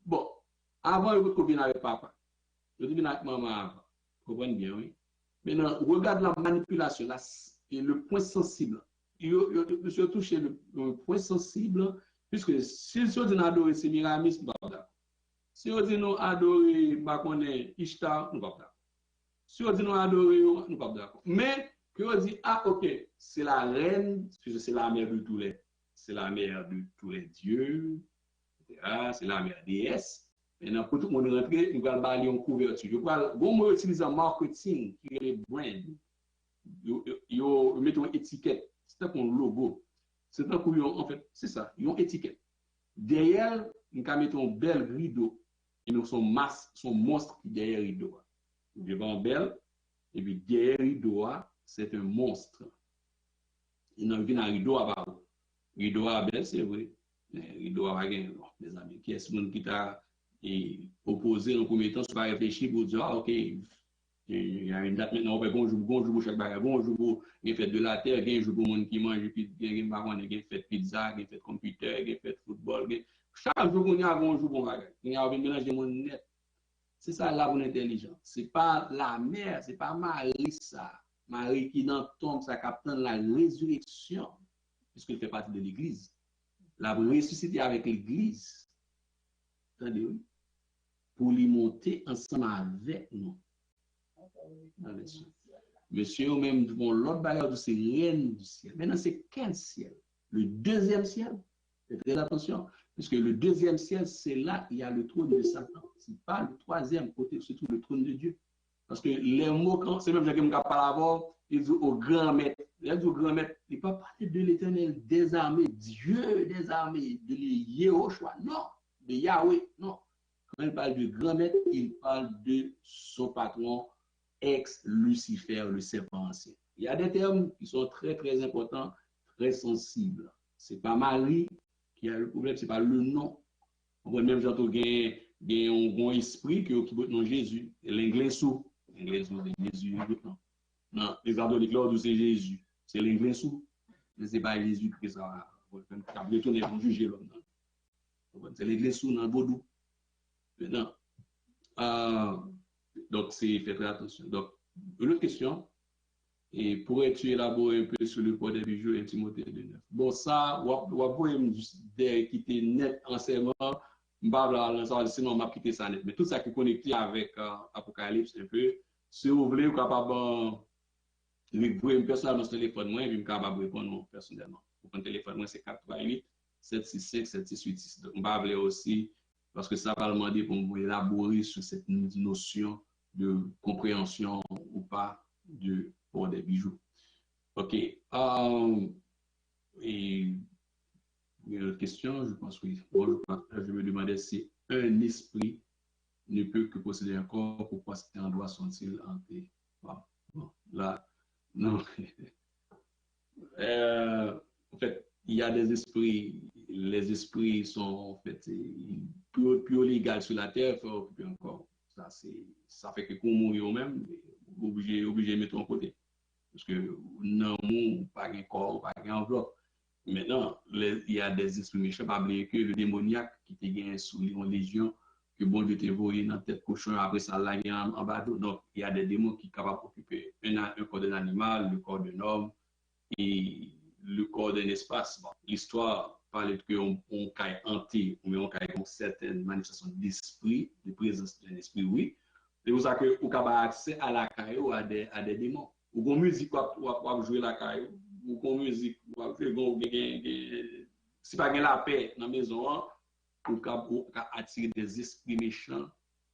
bon, avant, il faut venir avec papa. Je dis avec maman avant. Vous comprenez bien, oui? Maintenant, regarde la manipulation, et le point sensible. Monsieur touché le point sensible, puisque si on dit adorer Sémiramis, nous ne sommes pas d'accord. Si on dit nous adorer Ishtar, nous ne sommes pas d'accord. Si on dit nous adorer, nous ne sommes pas d'accord. Mais, que on dit, ah, ok, c'est la reine, puisque c'est la mère de tous les, c'est la mère de tous les dieux, c'est la mère déesse. Maintenant, pour tout le monde rentrer, nous allons parler en couverture. Je vais utiliser un marketing qui est le brand. Ils mettent une étiquette. C'est un logo. C'est un coup, en fait, c'est ça. Ils ont une étiquette. Derrière, nous mettons un bel rideau. Et nous sommes son monstre qui derrière le rideau. Devant belle, et puis derrière le rideau, c'est un monstre. Il n'a vu un rideau à bas. Rideau à belle, c'est vrai. Rideau à bas, mes amis. Qui est-ce qui t'a opposé dans le premier temps, c'est pas réfléchir pour dire, ah, ok, il y a une date maintenant, on fait bonjour pour chaque bagage, bonjour pour les fêtes de la terre, bonjour pour les gens qui mangent, puis il y a des fêtes pizza, des fêtes computer, des fêtes football. Chaque jour, on y a bonjour pour bagage. Il y a un mélange de monde net. C'est ça la bonne intelligence. C'est pas la mère, c'est pas Marie ça. Marie qui dans tombe, ça capte la résurrection, puisqu'elle fait partie de l'Église. La ressuscité avec l'Église. Attendez, oui. Pour lui monter ensemble avec nous. Monsieur, même devant l'autre bagarre de ces reines du ciel. Maintenant, c'est quel ciel? Le deuxième ciel. Faites très attention, puisque le deuxième ciel, c'est là il y a le trône de Satan. Ce n'est pas le troisième côté, c'est tout le trône de Dieu. Parce que les mots, quand c'est même Jacques qui parle avant, il dit au grand maître. Il dit au grand maître, il ne peut pas parler de l'éternel des armées, Dieu des armées, de Yehoshua, non, de Yahweh, non. Quand il parle de grand maître, il parle de son patron, ex-Lucifer, le serpent ancien. Il y a des termes qui sont très, très importants, très sensibles. Ce n'est pas Marie qui a le problème, ce n'est pas le nom. On voit même j'entends qu'il y a un bon esprit qui est non Jésus. L'anglais sous. L'anglais sous, Jésus. Non, les adoniques là, c'est Jésus. C'est l'anglais sous. Mais ce n'est pas Jésus qui ça. Quand vous tournez pour juger l'homme. C'est l'anglais sous dans le Vaudou. Maintenant, donc, c'est fait très attention. Donc, une autre question, et pourrais-tu élaborer un peu sur le corps des bijoux et Timothée 2:9? Bon, ça, vous pouvez me quitter net enseignement, sinon on m'a quitté ça net. Mais tout ça qui est connecté avec Apocalypse un peu, si vous voulez, vous êtes capable de vous personnellement sur le téléphone, moi, et puis je suis capable de répondre personnellement. Mon téléphone, moi, c'est 438 765 7686. Donc, on va appeler aussi, parce que ça va demander pour vous élaborer sur cette notion de compréhension ou pas de port des bijoux. OK. Et une autre question, je pense oui. Bon, je me demandais si un esprit ne peut que posséder un corps, pourquoi ces endroits sont-ils hantés? Bon, là, non. En fait, il y a des esprits, les esprits sont en fait plus légaux sur la terre, il faut occuper un corps. Ça fait que quand on mourit même, obligé de mettre en côté. Parce que non, pas un corps, pas un enveloppe. Maintenant, il y a des esprits méchants, pas oublier que le démoniaque qui te gagne sous en légion, que bon Dieu t'est envoyé dans la tête cochon, après ça, là, il y a en bateau. Donc, il y a des démons qui sont capables d'occuper un corps d'un animal, le corps d'un homme et le corps d'un espace. Bon, l'histoire parler qu'on caille hanté, ou on caille une certaine manifestation d'esprit, de présence de l'esprit, oui. C'est pour ça que vous avez accès à la caille ou à des démons. Ou qu'on musique, ou jouer la caille, ou qu'on musique, ou si pas la paix dans la maison, ou attirer des esprits méchants.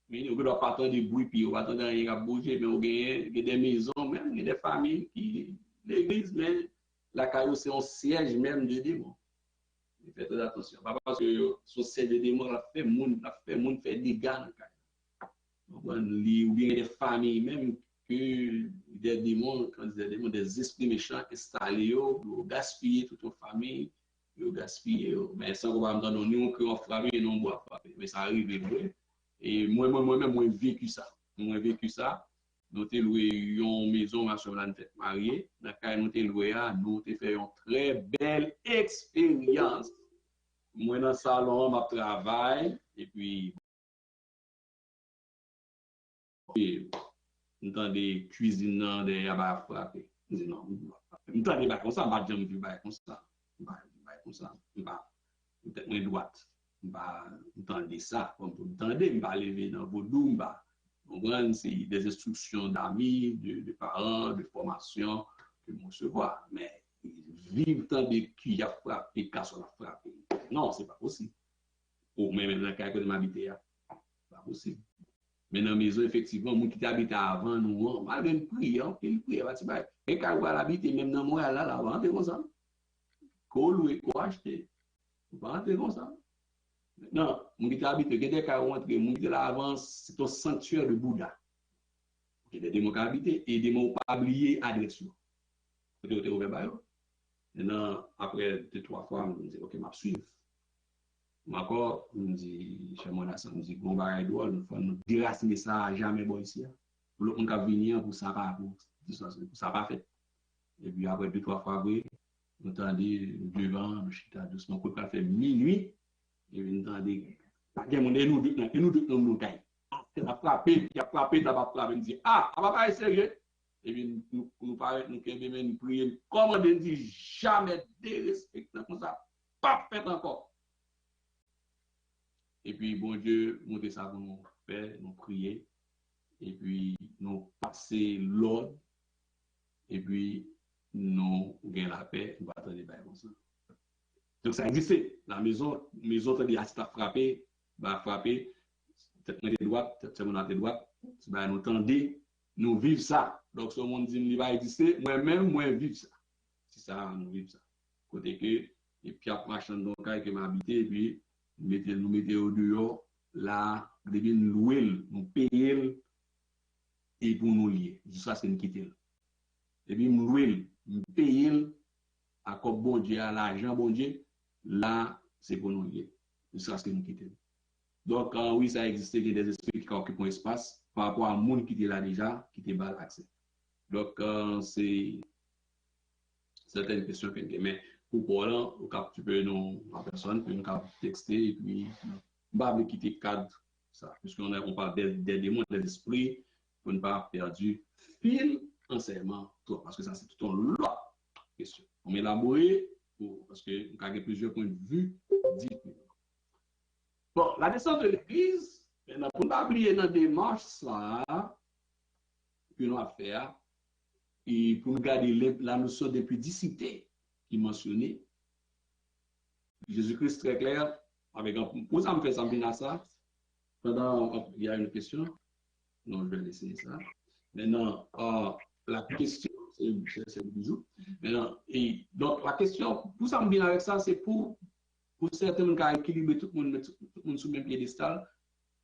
Mais on ne doit pas attendre des bruits, puis on va attendre rien à bouger, mais on a des maisons, même des familles qui, l'église, mais la caillou, c'est un siège même de démons. Faites très attention. Pas parce que son siège de démons, la fait monde fait des dégâts dans la caillou. Ou bien des familles, même que des démons, quand des démons, des esprits méchants installés, pour gaspiller toute une famille, pour gaspiller. Mais sans qu'on va me donner, nous, qu'on frappe et non, on va frapper. Mais ça arrive, vrai. Et moi-même, j'ai vécu ça. Moi, j'ai vécu ça. Nous avons loué une maison, ma soeur, nous fait marier. Nous avons loué, nous avons fait une très belle expérience. Moi, dans le salon, je travaille. Et puis, nous avons des cuisines, des abats frappés. Nous disons non, nous avons des comme ça, je ne vais pas comme ça. Je ne vais pas comme ça. Je vais peut-être moins droite. Je ne vais pas entendre ça. Comme vous entendez, je ne vais pas lever dans vos doux. C'est des instructions d'amis, de parents, de formation que nous recevons. Mais vivre tant de qui a frappé, casse a frappé. Non, ce n'est pas possible. Ou même dans le cas de m'habiter, ce n'est pas possible. Mais dans la maison, effectivement, les gens qui habitent avant nous, malgré le prix, il prix, et quand on habite, même dans moi, là, on va comme ça. Qu'on loue, qu'on achète. On va comme ça. Non, mon qui habite, il y a des cas où on entre, mon qui là avant, c'est un sanctuaire de Bouddha. Il y a des démons qui habitent et des démons pas oublier l'adresse. Vous avez ouvert par eux. Maintenant, après 2-3 fois, je me dis, ok, je vais suivre. Encore, je me dis, chez mon assassin, je me dis, bon, bah, il faut nous déraciner ça à jamais bon ici. Pour le monde qui venir pour ça, pour ça pas fait. Et puis après 2-3 fois, on entendait devant, je suis doucement, pour faire minuit. Et puis, entendez, nous deux, nous gagnons. Il a frappé, t'as pas frappé, il dit, ah, on va pas essayer. Et puis, nous parlons, nous prions, comment on dit, jamais dérespecter comme ça, pas fait encore. Et puis, bon Dieu, monter ça pour nous faire, nous prier, et puis, nous passer l'ordre, et puis, nous gagnons la paix, nous attendons les bails comme ça. Donc, ça existe. La maison, t'as dit, ah, si t'as frappé, bah, frapper, peut-être mon droite, peut-être mon droite, bah, nous tendez, nous vivons ça. Donc, ce monde dit, il va exister, moi-même, moi, vivre ça. C'est ça, nous vivons ça. Côté que, et puis après, je suis dans le cas que m'habite, et puis, nous mettons au dehors, là, nous devons nous louer, nous payer, et pour nous lier. Ça, c'est nous quitter. Et puis, nous louer, nous payer, à quoi bon Dieu, à l'argent, bon Dieu, là, c'est pour nous lier. Ça, c'est nous quitter. Donc, oui, ça existe, il y a des esprits qui occupent un espace par rapport à un monde qui était là déjà, qui était mal accès. Donc, c'est certaines questions que j'ai. Mais pour Paul, tu peux nous, en personne, tu peux nous texter et puis, on va quitter le cadre, ça, puisqu'on parle des démons, des esprits, pour ne pas perdre fil enseignement, parce que ça, c'est tout un lot de questions. On va élaborer, parce que nous avons plusieurs points de vue différents. Bon, la descente de l'église, pour ne pas oublier dans la démarche, ça, que nous avons fait, et pour nous garder la notion d'impudicité qui est mentionnée, Jésus-Christ très clair, avec un. Pour ça, me fait sembler à ça. Pendant, il y a une question. Non, je vais laisser ça. Maintenant, la question, c'est le bisou. Maintenant, et donc, la question, pour ça, me vient avec ça, c'est pour certains qui ont équilibré tout le monde sous le même piédestal,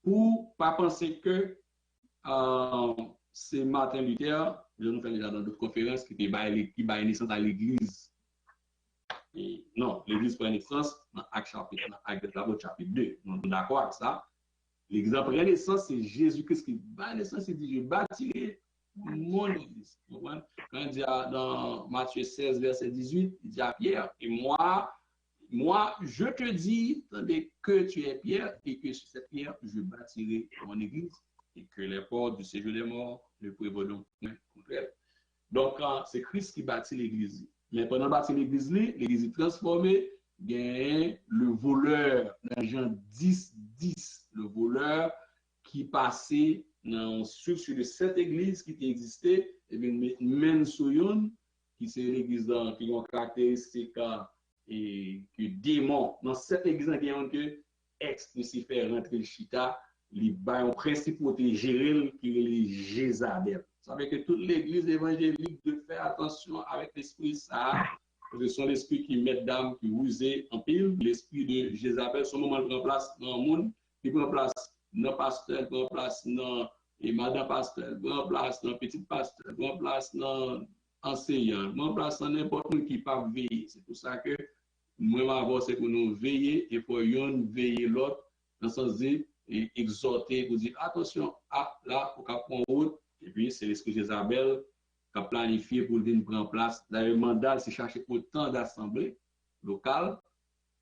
pour ne pas penser que c'est Martin Luther, je nous fais déjà dans d'autres conférences, qui bat naissance à l'église. Non, l'église prend naissance dans Acte chapitre 2. Nous sommes d'accord avec ça. L'église prend naissance, c'est Jésus-Christ qui bat naissance, il dit, je bâtirai mon église. Quand il dit dans Matthieu 16, verset 18, il dit à Pierre, et moi, je te dis que tu es Pierre et que sur cette pierre, je bâtirai mon église et que les portes du séjour des morts ne prévaudront point contre elle. Donc, c'est Christ qui bâtit l'église. Mais pendant bâtir l'église est transformée gagne le voleur dans Jean 10, le voleur qui passait sur les 7 églises qui existaient, et bien, même sur une, qui c'est l'église qui a une caractéristique et que démon, dans cette église, il y a que ex-Lucifer rentrer le chita, il y a un principe pour gérer qui est les Jézabel. Ça veut dire que toute l'église évangélique de faire attention avec l'esprit ça, ce sont l'esprit qui met d'âme, qui usait en pile, l'esprit de Jézabel, son moment prend place dans le monde, qui prend place dans le pasteur, prend place dans et madame pasteur, prend place dans petit pasteur, prend place dans enseignant, prend place dans n'importe qui qui pas veiller. C'est pour ça que moi, avant, c'est que nous veiller et pour yon veiller l'autre, dans le sens de exhorter, pour dire attention, là, pour qu'on prenne route, et puis c'est l'esprit d'Isabelle qui a planifié pour venir prendre place. D'ailleurs, le mandat, c'est chercher autant d'assemblées locales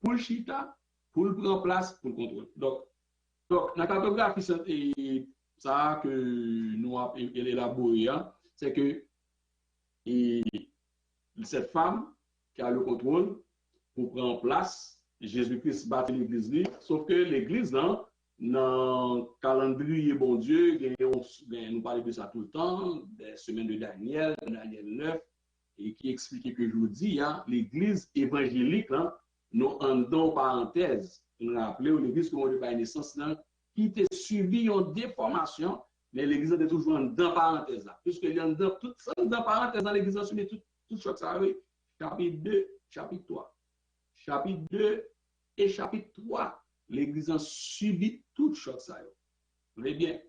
pour le chita, pour le prendre place, pour le contrôle. Donc la cartographie, ça que nous avons élaboré, c'est que cette femme qui a le contrôle pour prendre place, Jésus-Christ bâtit l'église, sauf que l'église, dans le calendrier, bon Dieu, nous parlons de ça tout le temps, des semaines de Daniel 9, et qui explique que je vous dis, l'église évangélique, nous en parenthèse, nous rappelons l'église comme on dit par naissance, qui a subi une déformation, mais l'église est toujours en parenthèse, puisque il y a tout ça dans parenthèse dans l'église, tout ce que ça arrive, chapitre 2, chapitre 3. Chapitre 2 et chapitre 3, l'Église a subi toute chose. Ça. Vous voyez bien.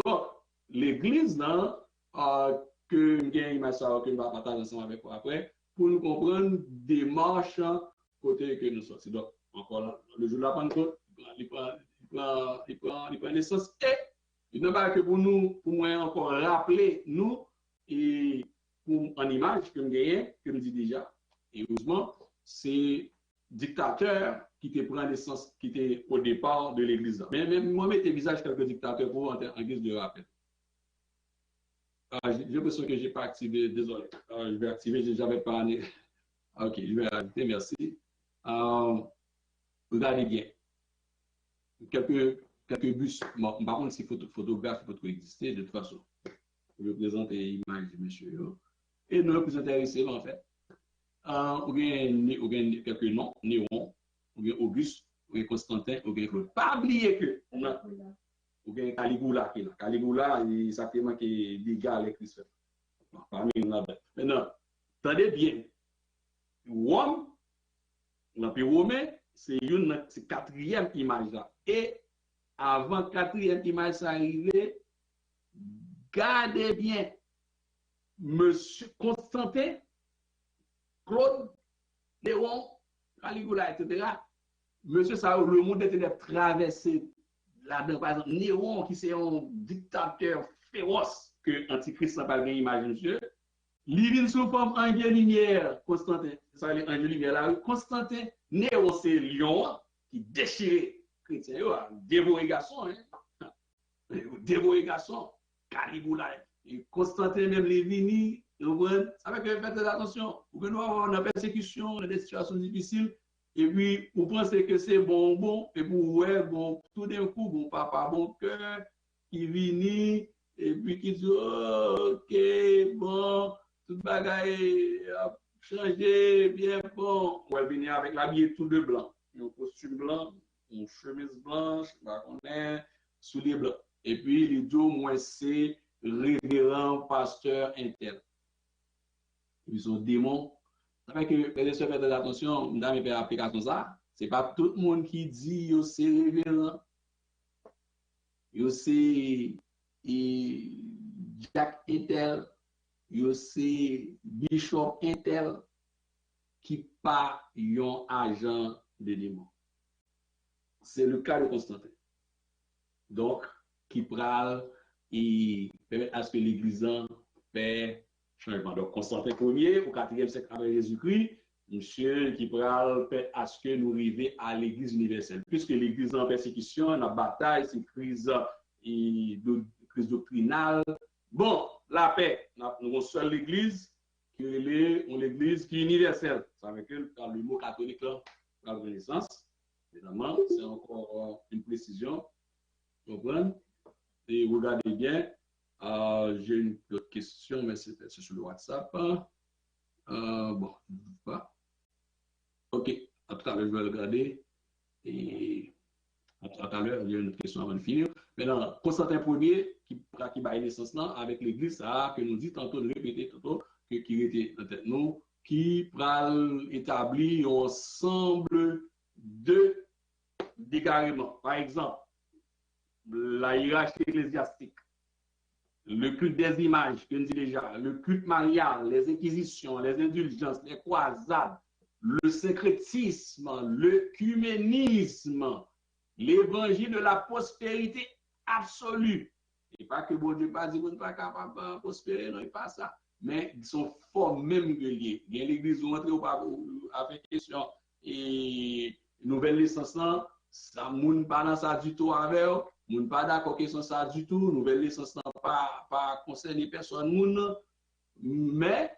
Donc, l'Église, que nous va partager ensemble avec vous après, pour nous comprendre des marches côté que nous sommes. Donc, encore là, le jour de la Pentecôte, il prend naissance et il ne pas que pour nous, pour moi encore rappeler nous, et pour en image que nous gagnons, que nous dit déjà, et heureusement, c'est dictateur qui te prend naissance, qui était au départ de l'église. Mais même moi, je visage quelques dictateurs pour en guise de rappel. J'ai l'impression que je n'ai pas activé, désolé. Je vais activer, je n'avais pas. Ok, je vais ajouter, merci. Regardez bien. Quelques bus. Bon, par contre, si photographe, il faut exister, de toute façon. Je vais présenter l'image de monsieur. Et nous, le plus intéressant, en fait. Ou bien quelques noms, Néron, ou bien Auguste, ou bien Constantin, ou bien Claude. Pas oublier que, ou bien Caligula, qui est là. Caligula, il s'appelle qui est légal avec Christophe. Parmi nous là-bas. Maintenant, attendez bien. Rome, l'Empire romain, c'est une quatrième image là. Et avant quatrième image ça arrivait, gardez bien, Monsieur Constantin, Claude, Néron, Caligula, etc. Monsieur ça, le monde était traversé là-dedans. Par exemple, Néron, qui c'est un dictateur féroce que Antichrist n'a pas bien imaginé, monsieur. Livine sous forme Angel Lumière, Constantin. Ça, les Angel Lumière là. Constantin, Néron, c'est lion qui déchirait chrétien. Dévoré garçon, hein. Dévoré garçon. Caligula. Et Constantin, même Lévini, ça veut dire que faites attention. Vous pouvez avoir une persécution, des situations difficiles. Et puis, vous pensez que c'est bon, et vous, ouais, bon, tout d'un coup, bon papa, bon cœur, qui vient, et puis qui dit, oh, ok, bon, tout bagaille a changé, bien bon. On va venir avec l'habillé tout de blanc. Un costume blanc, une chemise blanche, on est souliers blancs. Et puis, les deux, moi, c'est révérend pasteur intel. Ils sont démons. Ça fait que, faites attention, mesdames et pères, application ça. C'est pas tout le monde qui dit, yo, c'est révérend. Yo, c'est Jack intel. Yo, c'est Bishop intel. Qui pas un agent de démon. C'est le cas de Constantin. Donc, qui pral et permet à ce que l'Église fait changement. Donc, Constantin Ier, au 4e siècle après Jésus-Christ, monsieur qui pral fait à ce que nous arrivions à l'Église universelle. Puisque l'Église en persécution, la bataille, c'est une crise doctrinale. Bon, la paix, nous avons seule l'Église qui est l'Église qui est universelle. Ça veut dire que dans le mot catholique, là, la renaissance. Évidemment, c'est encore une précision. Vous comprenez? Et regardez bien, j'ai une autre question, mais c'est sur le WhatsApp. Bon, pas. OK, à tout à l'heure, je vais regarder. Et à tout à l'heure, il y a une autre question avant de finir. Maintenant, Constantin Ier, qui a naissance là, avec l'église, ça, que nous dit tantôt, de répéter tantôt, qui était en tête nous, qui établit un ensemble de décarrements. Par exemple, la hiérarchie ecclésiastique, le culte des images, que nous dit déjà, le culte marial, les inquisitions, les indulgences, les croisades, le syncrétisme, l'œcuménisme, l'évangile de la prospérité absolue. Et pas que bon Dieu pas dit qu'on n'est pas capable de prospérer, non, et pas ça. Mais ils sont forts même liés. Il y a l'église où on entre avec question et nouvelle licence, ça ne pas dans ça du tout avec eux. Moun pas d'accord question ça du tout, nouvelle licence pas concerné personne moun, mais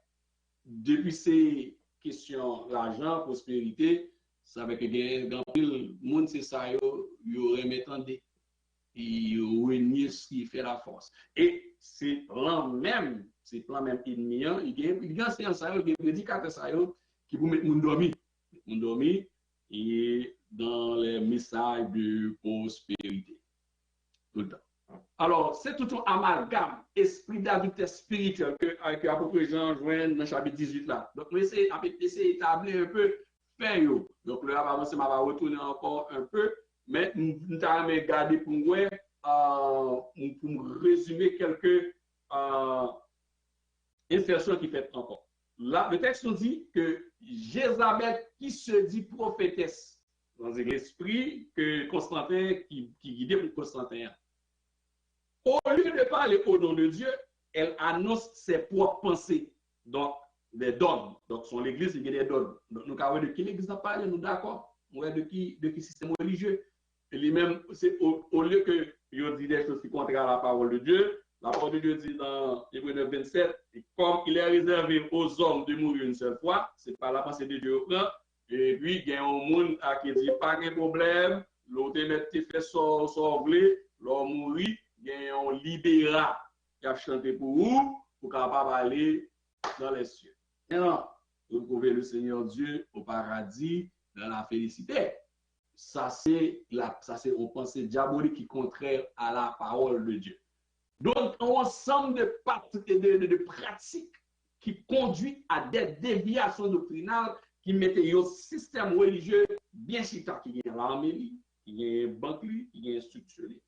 depuis ces questions l'argent, prospérité, ça veut que grand pile monde c'est ça yo remettre et réunir ce qui fait la force. Et c'est plan même ennemi, il y a c'est ça yo, il y a prédicateur ça yo qui vous mettre moun dormi et dans les messages de prospérité. Tout le temps. Alors, c'est tout un amalgame, esprit d'adultère spirituel que l'apôtre Jean joint dans le chapitre 18 là. Donc, on essaie d'établir un peu fin yo. Donc, là, avant, je vais retourner encore un peu, mais nous allons regarder pour moi, pour résumer quelques insertions qui fait encore. Là, le texte nous dit que Jézabel qui se dit prophétesse dans l'esprit que Constantin qui guidait pour Constantin. Au lieu de parler au nom de Dieu, elle annonce ses propres pensées. Donc, des dogmes. Donc, son l'église, il y a des dogmes. Donc, nous avons de qui l'église a parlé, nous d'accord. Nous avons de qui système religieux. Et lui-même, c'est au lieu que il dit des choses qui contraires à la parole de Dieu, la parole de Dieu dit dans Hébreux 9, 27, et comme il est réservé aux hommes de mourir une seule fois, c'est par la pensée de Dieu au plan. Et puis, il y a un monde qui dit pas de problème, l'autre fait sorgler, l'homme mourir. On libéra qui a chanté pour vous, pour capable aller dans les cieux. Non, retrouver le Seigneur Dieu au paradis, dans la félicité. Ça, c'est une pensée diabolique qui est contraire à la parole de Dieu. Donc, un ensemble de pratiques qui conduit à des déviations doctrinales qui mettent un système religieux bien chita, qui est l'armée, qui est banque, qui est structuré.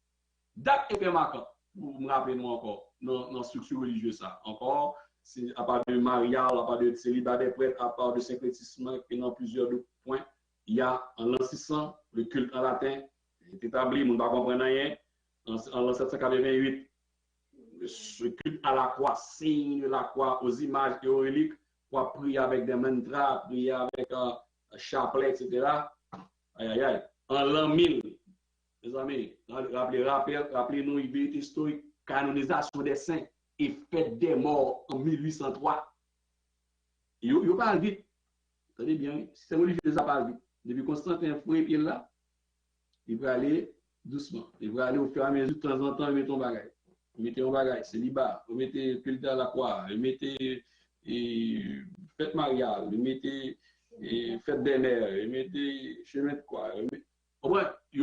Date et marquant, vous me rappelez nous encore, dans la structure religieuse, ça. Encore, c'est à part de mariage, à part de célibat des prêtres, à part de syncrétisme, et dans plusieurs points, il y a en l'an 600, le culte en latin, est établi, on ne va pas comprendre rien. En l'an 788, ce culte à la croix, signe de la croix, aux images et aux reliques, pour prier avec des mantras, prier avec un chapelet, etc. Aïe, aïe, aïe. En l'an 1000, mes amis, rappelez-nous une vérité historique, canonisation des saints et fête des morts en 1803. Il parle vite. Attendez bien, c'est religieux, ça parle vite. Depuis Constantin fouet pied là, il va aller doucement. Il va aller au fur et à mesure, de temps en temps, il met ton bagage. Il met ton bagage, célibat, il met culte à la croix, il met fête mariale, il met fête des mères, il met chemin de croix. Au moins, il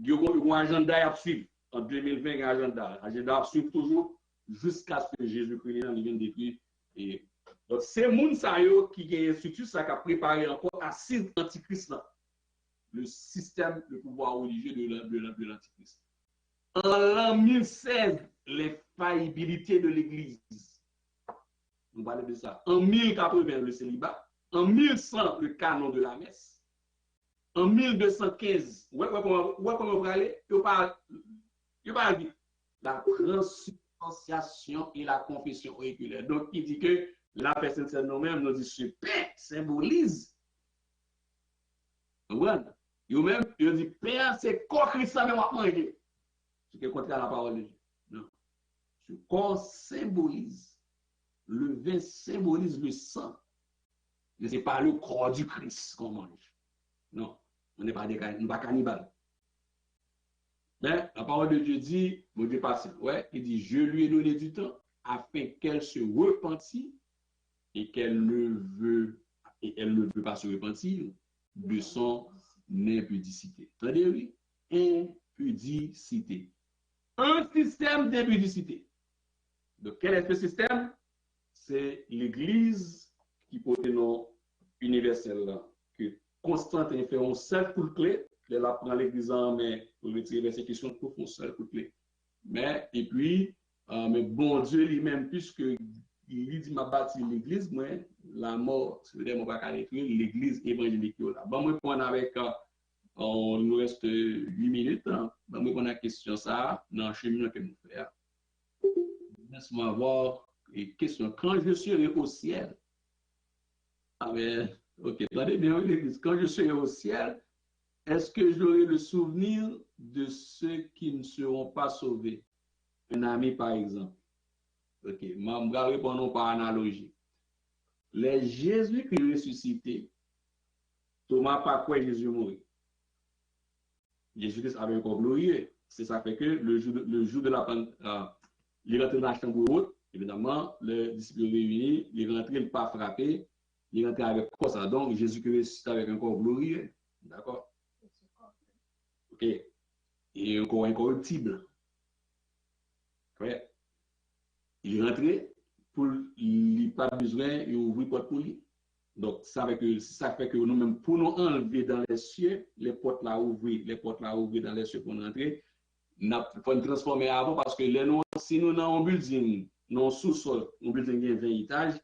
y a un agenda à suivre. En 2020, il y a un agenda à suivre toujours jusqu'à ce que Jésus-Christ vienne détruire. Donc, c'est le monde qui est structure ça qui a préparé encore à six antichrist le système de pouvoir religieux de l'antichrist. En l'an 1016, les faillibilités de l'Église. On parle de ça. En 1080, le célibat. En 1100, le canon de la messe. En 1215, comment vous parlez? Il parle de la transubstantiation et la confession auriculaire. Donc, il dit que la personne, c'est nous-mêmes, nous dit ce pain symbolise. Vous voyez? Il dit pain, c'est corps Christ, ça même à manger. Ce qui est contraire à la parole de Dieu. Non. Ce corps symbolise. Le vin symbolise le sang. Mais ce n'est pas le corps du Christ qu'on mange. Non, on n'est pas des cannibales. Mais la parole de Dieu dit, bon Dieu patient, ouais, il dit, je lui ai donné du temps afin qu'elle se repentit et qu'elle elle ne veut pas se repentir de son impudicité. Attendez, oui, impudicité. Un système d'impudicité. Donc, quel est ce système? C'est l'Église qui porte le nom universel là, que Constantin fait un seul coup de clé, il prend l'Église en main pour retirer les questions pour faire un seul coup de clé. Mais, et puis, mais bon Dieu lui-même, puisque il dit m'a bâti l'Église, moi, la mort, c'est dire, moi, pas écrire l'Église évangélique là. Bon, moi, prendre avec, il nous reste 8 minutes, hein. Bon, moi, prendre la question ça, dans le chemin que nous faisons. Laisse-moi voir une question. Quand je serai au ciel, ah mais, ok, attendez bien, l'Église, quand je serai au ciel, est-ce que j'aurai le souvenir de ceux qui ne seront pas sauvés? Un ami, par exemple. Ok, je vais répondre par analogie. Les Jésus qui ressuscité, Thomas pas quoi Jésus mourit. Jésus-Christ avait un corps glorieux. C'est ça fait que le jour de la il est rentré dans la chambre haute, évidemment, le disciple réuni, il est rentré, il n'est pas frappé, il est rentré avec quoi ça? Donc, Jésus qui ressuscité avec un corps glorieux. D'accord? Ok. Et un corps incorruptible. Ouais. Il est rentré pour il n'a pas besoin d'ouvrir porte pour lui. Donc, ça fait que nous-mêmes, pour nous enlever dans les cieux, les portes là ouvrir dans les cieux pour nous rentrer, il faut nous transformer avant parce que si nous avons un building, dans un sous-sol, un building de 20 étages,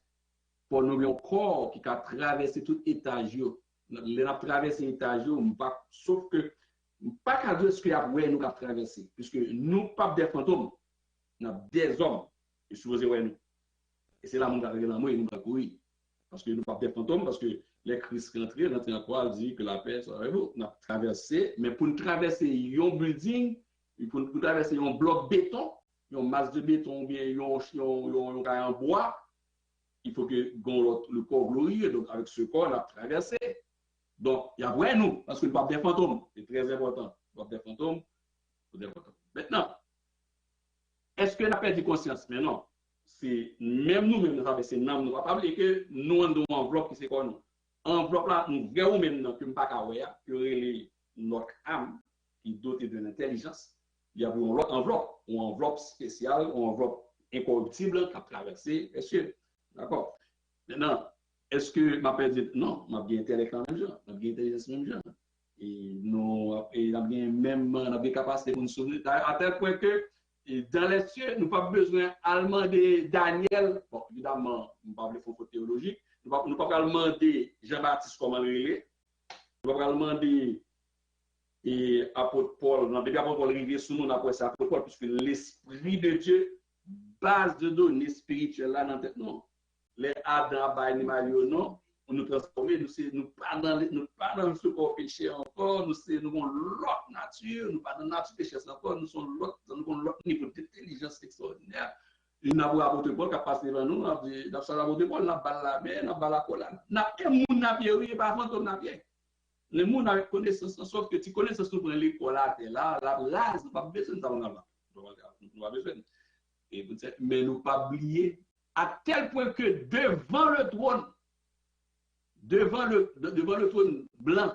pour nous avons un corps qui a traversé tout étage. Nous avons traversé l'étage, sauf que pas qu'à dire ce qu'il y a nous avons traversé, puisque nous pas des fantômes, nous avons des hommes, et supposé nous. Et c'est là que nous avons dans moi et nous avons courir. Parce que nous ne sommes pas des fantômes, parce que les Christ rentrés, rentrés en quoi, dit que la paix soit avec vous. On a traversé, mais pour nous traverser un building, pour nous traverser un bloc béton, une masse de béton, ou bien un bois, il faut que le corps glorieux, donc avec ce corps, on a traversé. Donc, il y a vrai nous, parce que nous ne sommes pas des fantômes. C'est très important. Nous ne sommes pas des fantômes. Maintenant, est-ce que nous avons perdu conscience? Mais non. C'est même nous-mêmes, nous avons ces noms, nous ne pouvons pas oublier que nous avons une enveloppe qui c'est quoi nous. Enveloppe là, nous verrons maintenant que nous ne pouvons pas que notre âme qui est dotée d'une intelligence. Il y a une enveloppe spéciale, une enveloppe incorruptible qui a traversé les cieux. D'accord? Maintenant, est-ce que ma père dit non, ma bien intellect en même genre, ma bien intelligence même genre. Et nous, et la bien même, la bien capacité pour nous souvenir, à tel point que et dans les cieux, nous n'avons pas besoin de demander Daniel, bon, évidemment, nous ne parlons pas de théologique, nous ne pouvons pas demander Jean-Baptiste comment il est, nous ne pouvons pas demander apôtre Paul, non, depuis apôtre Paul arrivé sous nous, après ça, apôtre Paul, puisque l'Esprit de Dieu, base de données spirituelles là dans tête, non. Les Adam, Mario, non, nous transformer, nous pas dans ce corps péché encore, nous avons l'autre nature, nous pas dans la nature péché encore, nous avons l'autre niveau d'intelligence extraordinaire. Nous avons apporté Paul qui a passé devant nous, nous avons apporté Paul, nous avons la mer, nous avons la colonne. Nous avons un monde qui pas fantôme n'a bien. Le monde avec connaissance, sauf que tu connais ce que tu l'école là, là, nous pas besoin de ça, nous pas besoin. Mais nous pas oublier à tel point que devant le trône blanc,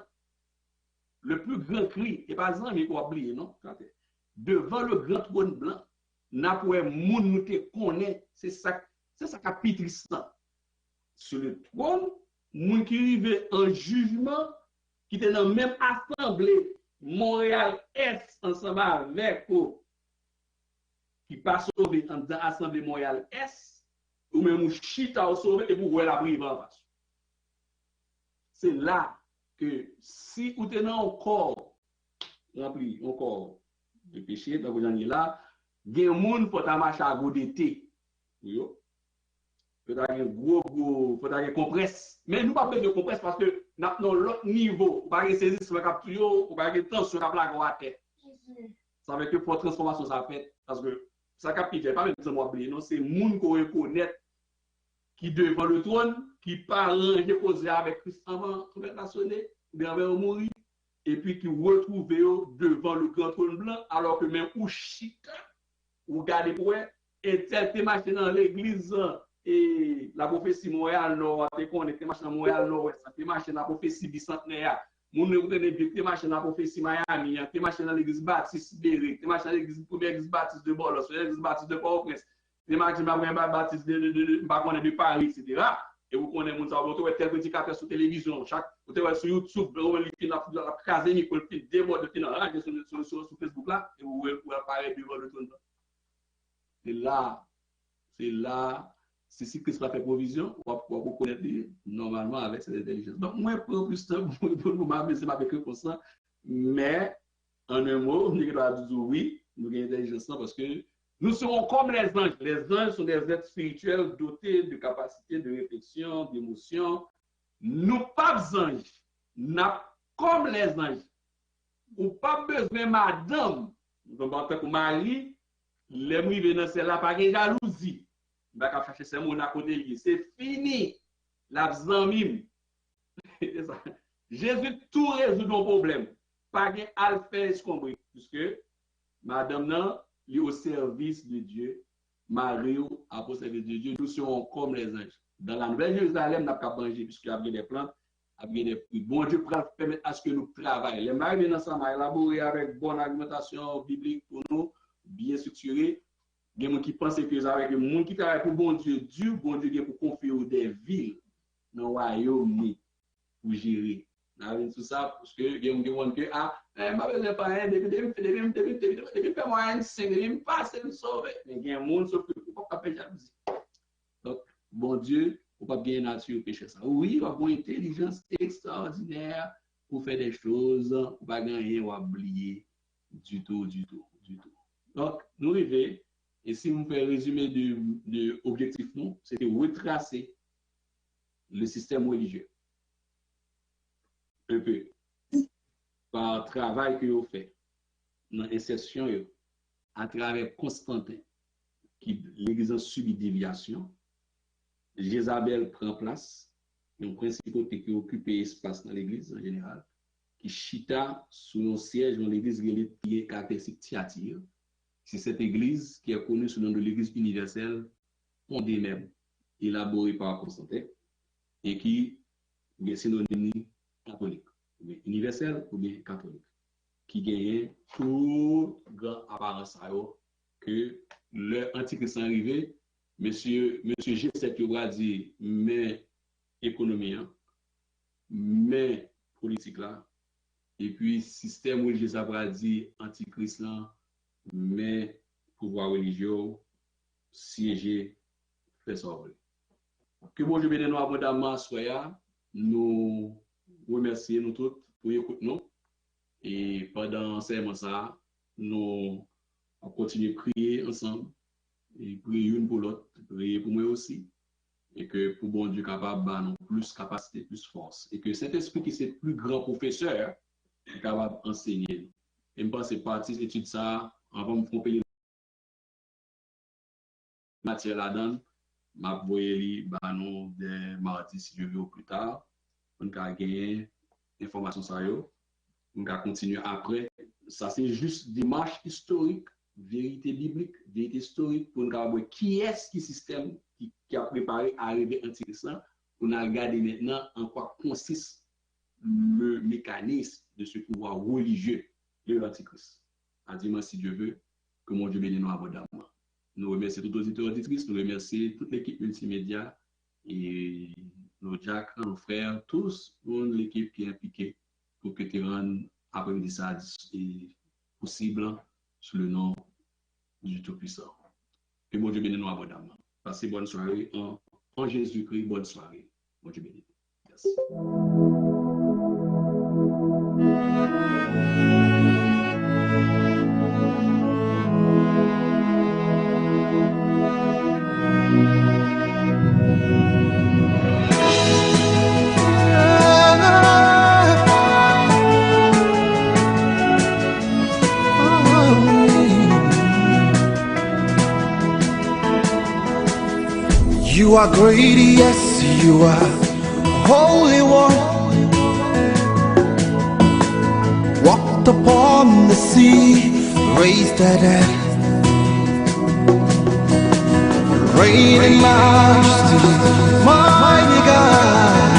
le plus grand cri, et par exemple, il faut oublier, non? Devant le grand trône blanc, n'a pas moun nous te connaît, c'est ça qui est tristant. Sur le trône, moun qui arrive en jugement, qui était dans la même assemblée, Montréal-Est, ensemble avec qui passe sauvé dans l'assemblée Montréal-Est, ou même Chita au sauvé et pour voir la prive en face. C'est là que si vous tenez encore rempli encore de péché, donc vous en êtes là, il y a des gens qui marcher à gros d'été. Peut-être qu'il y a gros, peut-être qu'il compresse. Mais nous ne pouvons pas de compresse parce que nous avons l'autre niveau. Vous ne pouvez pas saisir sur le capture, vous ne pouvez pas tension sur la tête. Ça veut dire que pour transformation, ça fait. Parce que ça capture, pas même de m'oublier, non, c'est les gens qu'on reconnaît qui devant le trône, qui pas rangé posé avec Christ avant, tout est sonné, bien mourir, et puis qui retrouvent devant le grand trône blanc, alors que même ou chita, ou gardez pour eux, et tel te marché dans l'église, et la prophétie Montréal Nord, te marché dans Montréal Nord, te marché dans la prophétie bicentenaire, mon te marché dans la prophétie Miami, te marché dans l'église baptiste Béric, te marché dans l'église première église baptiste de Bolos, l'église baptiste de Port-au-Prince, te marché dans la baptiste de Paris, etc. Et vous connaissez mon savon, vous avez tel prédicateur sur télévision, vous avez sur YouTube, vous avez la caserne, vous avez des mots de finale sur Facebook là, et vous apparaître devant le trône. C'est là, c'est si Christ a fait provision, vous connaître normalement avec cette intelligence. Donc, moi, je prends plus de temps pour vous m'amuser avec eux pour ça, mais en un mot, je dois dire oui, nous avons intelligence parce que nous serons comme les anges. Les anges sont des êtres spirituels dotés de capacités de réflexion, d'émotion. Nous pas anges, nous comme les anges. Ou pas besoin madame, donc en tant que mari, les mouilles dans celle-là pas de jalousie. On va chercher ces mots à côté. C'est fini. La zanmim. Jésus tout résout nos problèmes. Pas de alpha escombri. Puisque madame nan, il est au service de Dieu. Marie a au service de Dieu. Nous serons comme les anges. Dans la Nouvelle Jérusalem, nous n'avons pas manger puisqu'il y a des plantes, il y a des fruits. Bon Dieu permet à ce que nous travaillions. Les maris viennent ensemble à élaborer avec bonne argumentation biblique pour nous, bien structurée. Il y a des gens qui pensent que avec les gens qui travaillent pour bon Dieu, bon Dieu pour confier des villes dans le royaume pour gérer. Tout ça, parce que il y a des gens qui je pas un, depuis faire moi un 5, depuis me passer me sauver. Mais il y a des gens sauf que faut pas faire jalousie. Donc, bon Dieu, faut pas bien nature pécher ça. Oui, il va avoir une intelligence extraordinaire pour faire des choses, pour pas gagner ou oublier du tout. Donc, nous arrivons. Et si vous faites résumer de l'objectif, c'était retracer le système religieux. Un peu. Par le travail que vous faites, dans l'insertion, à travers Constantin, qui l'Église a subi déviation, Jézabel prend place, une principauté qui occupe l'espace dans l'Église en général, qui chita sous un siège dans l'Église qui est caractéristique Thyatire. C'est cette église qui est connue sous le nom de l'église universelle, fondée même, élaborée par Constantin, et qui est synonyme catholique, ou bien universelle ou bien catholique, qui gagne tout grand apparence que l'antichrist est arrivé, monsieur G7 va dire, mais économie, mais politique là, et puis système religieux va dire antichrist là, mais pouvoir religieux siéger fait ça. Que bon Dieu bénisse nous abondamment soya, nous remercions nous tous pour écouter nous et pendant ces mois ça nous continuons à prier ensemble et prier une pour l'autre, prier pour moi aussi et que pour bon Dieu capable de nous plus capacité, plus force et que cet esprit qui est le plus grand professeur est capable d'enseigner. Et je pense que partie d'étude ça avant de me tromper matière là-dedans, m'a voyé banon des mardis si je veux plus tard, on va gagner information ça yo, on va continuer après. Ça c'est juste démarche historique, vérité biblique, vérité historique pour nous voir qui est ce système qui a préparé à arriver antichrist. On a regardé maintenant en quoi consiste le mécanisme de ce pouvoir religieux de l'antichrist. À dimanche si Dieu veut, que mon Dieu bénisse nous abondamment. Nous remercions tous les auditeurs et auditrices, nous remercions toute l'équipe multimédia et nos Jack, nos frères, tous l'équipe qui est impliquée pour que tu rendes après-midi ça possible sous le nom du Tout-Puissant. Que mon Dieu bénisse nous abondamment. Passez bonne soirée en Jésus-Christ, bonne soirée. Mon Dieu bénisse. Merci. You are great, yes, you are Holy One. upon the sea, raised the dead, reign in majesty, mighty God.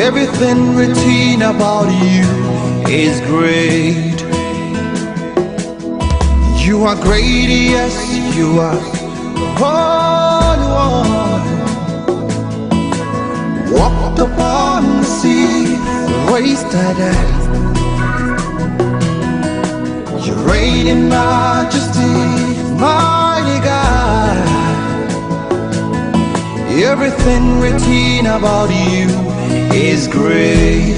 Everything written about you is great. You are great, yes, you are Holy One. Walked upon the sea, raised the dead. You reign in majesty, mighty God. Everything written about you is great.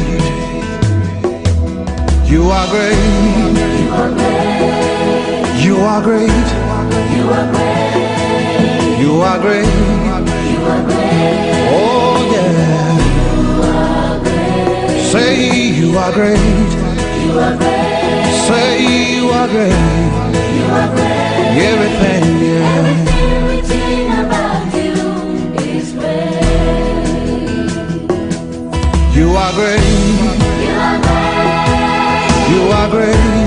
You are great. You are great. You are great. You are great. You are great. Oh yeah. You are great. Say you are great. You are great. Say you are great. You are great. Everything, yeah. Everything written about you is great. You are great. You are great. You are great.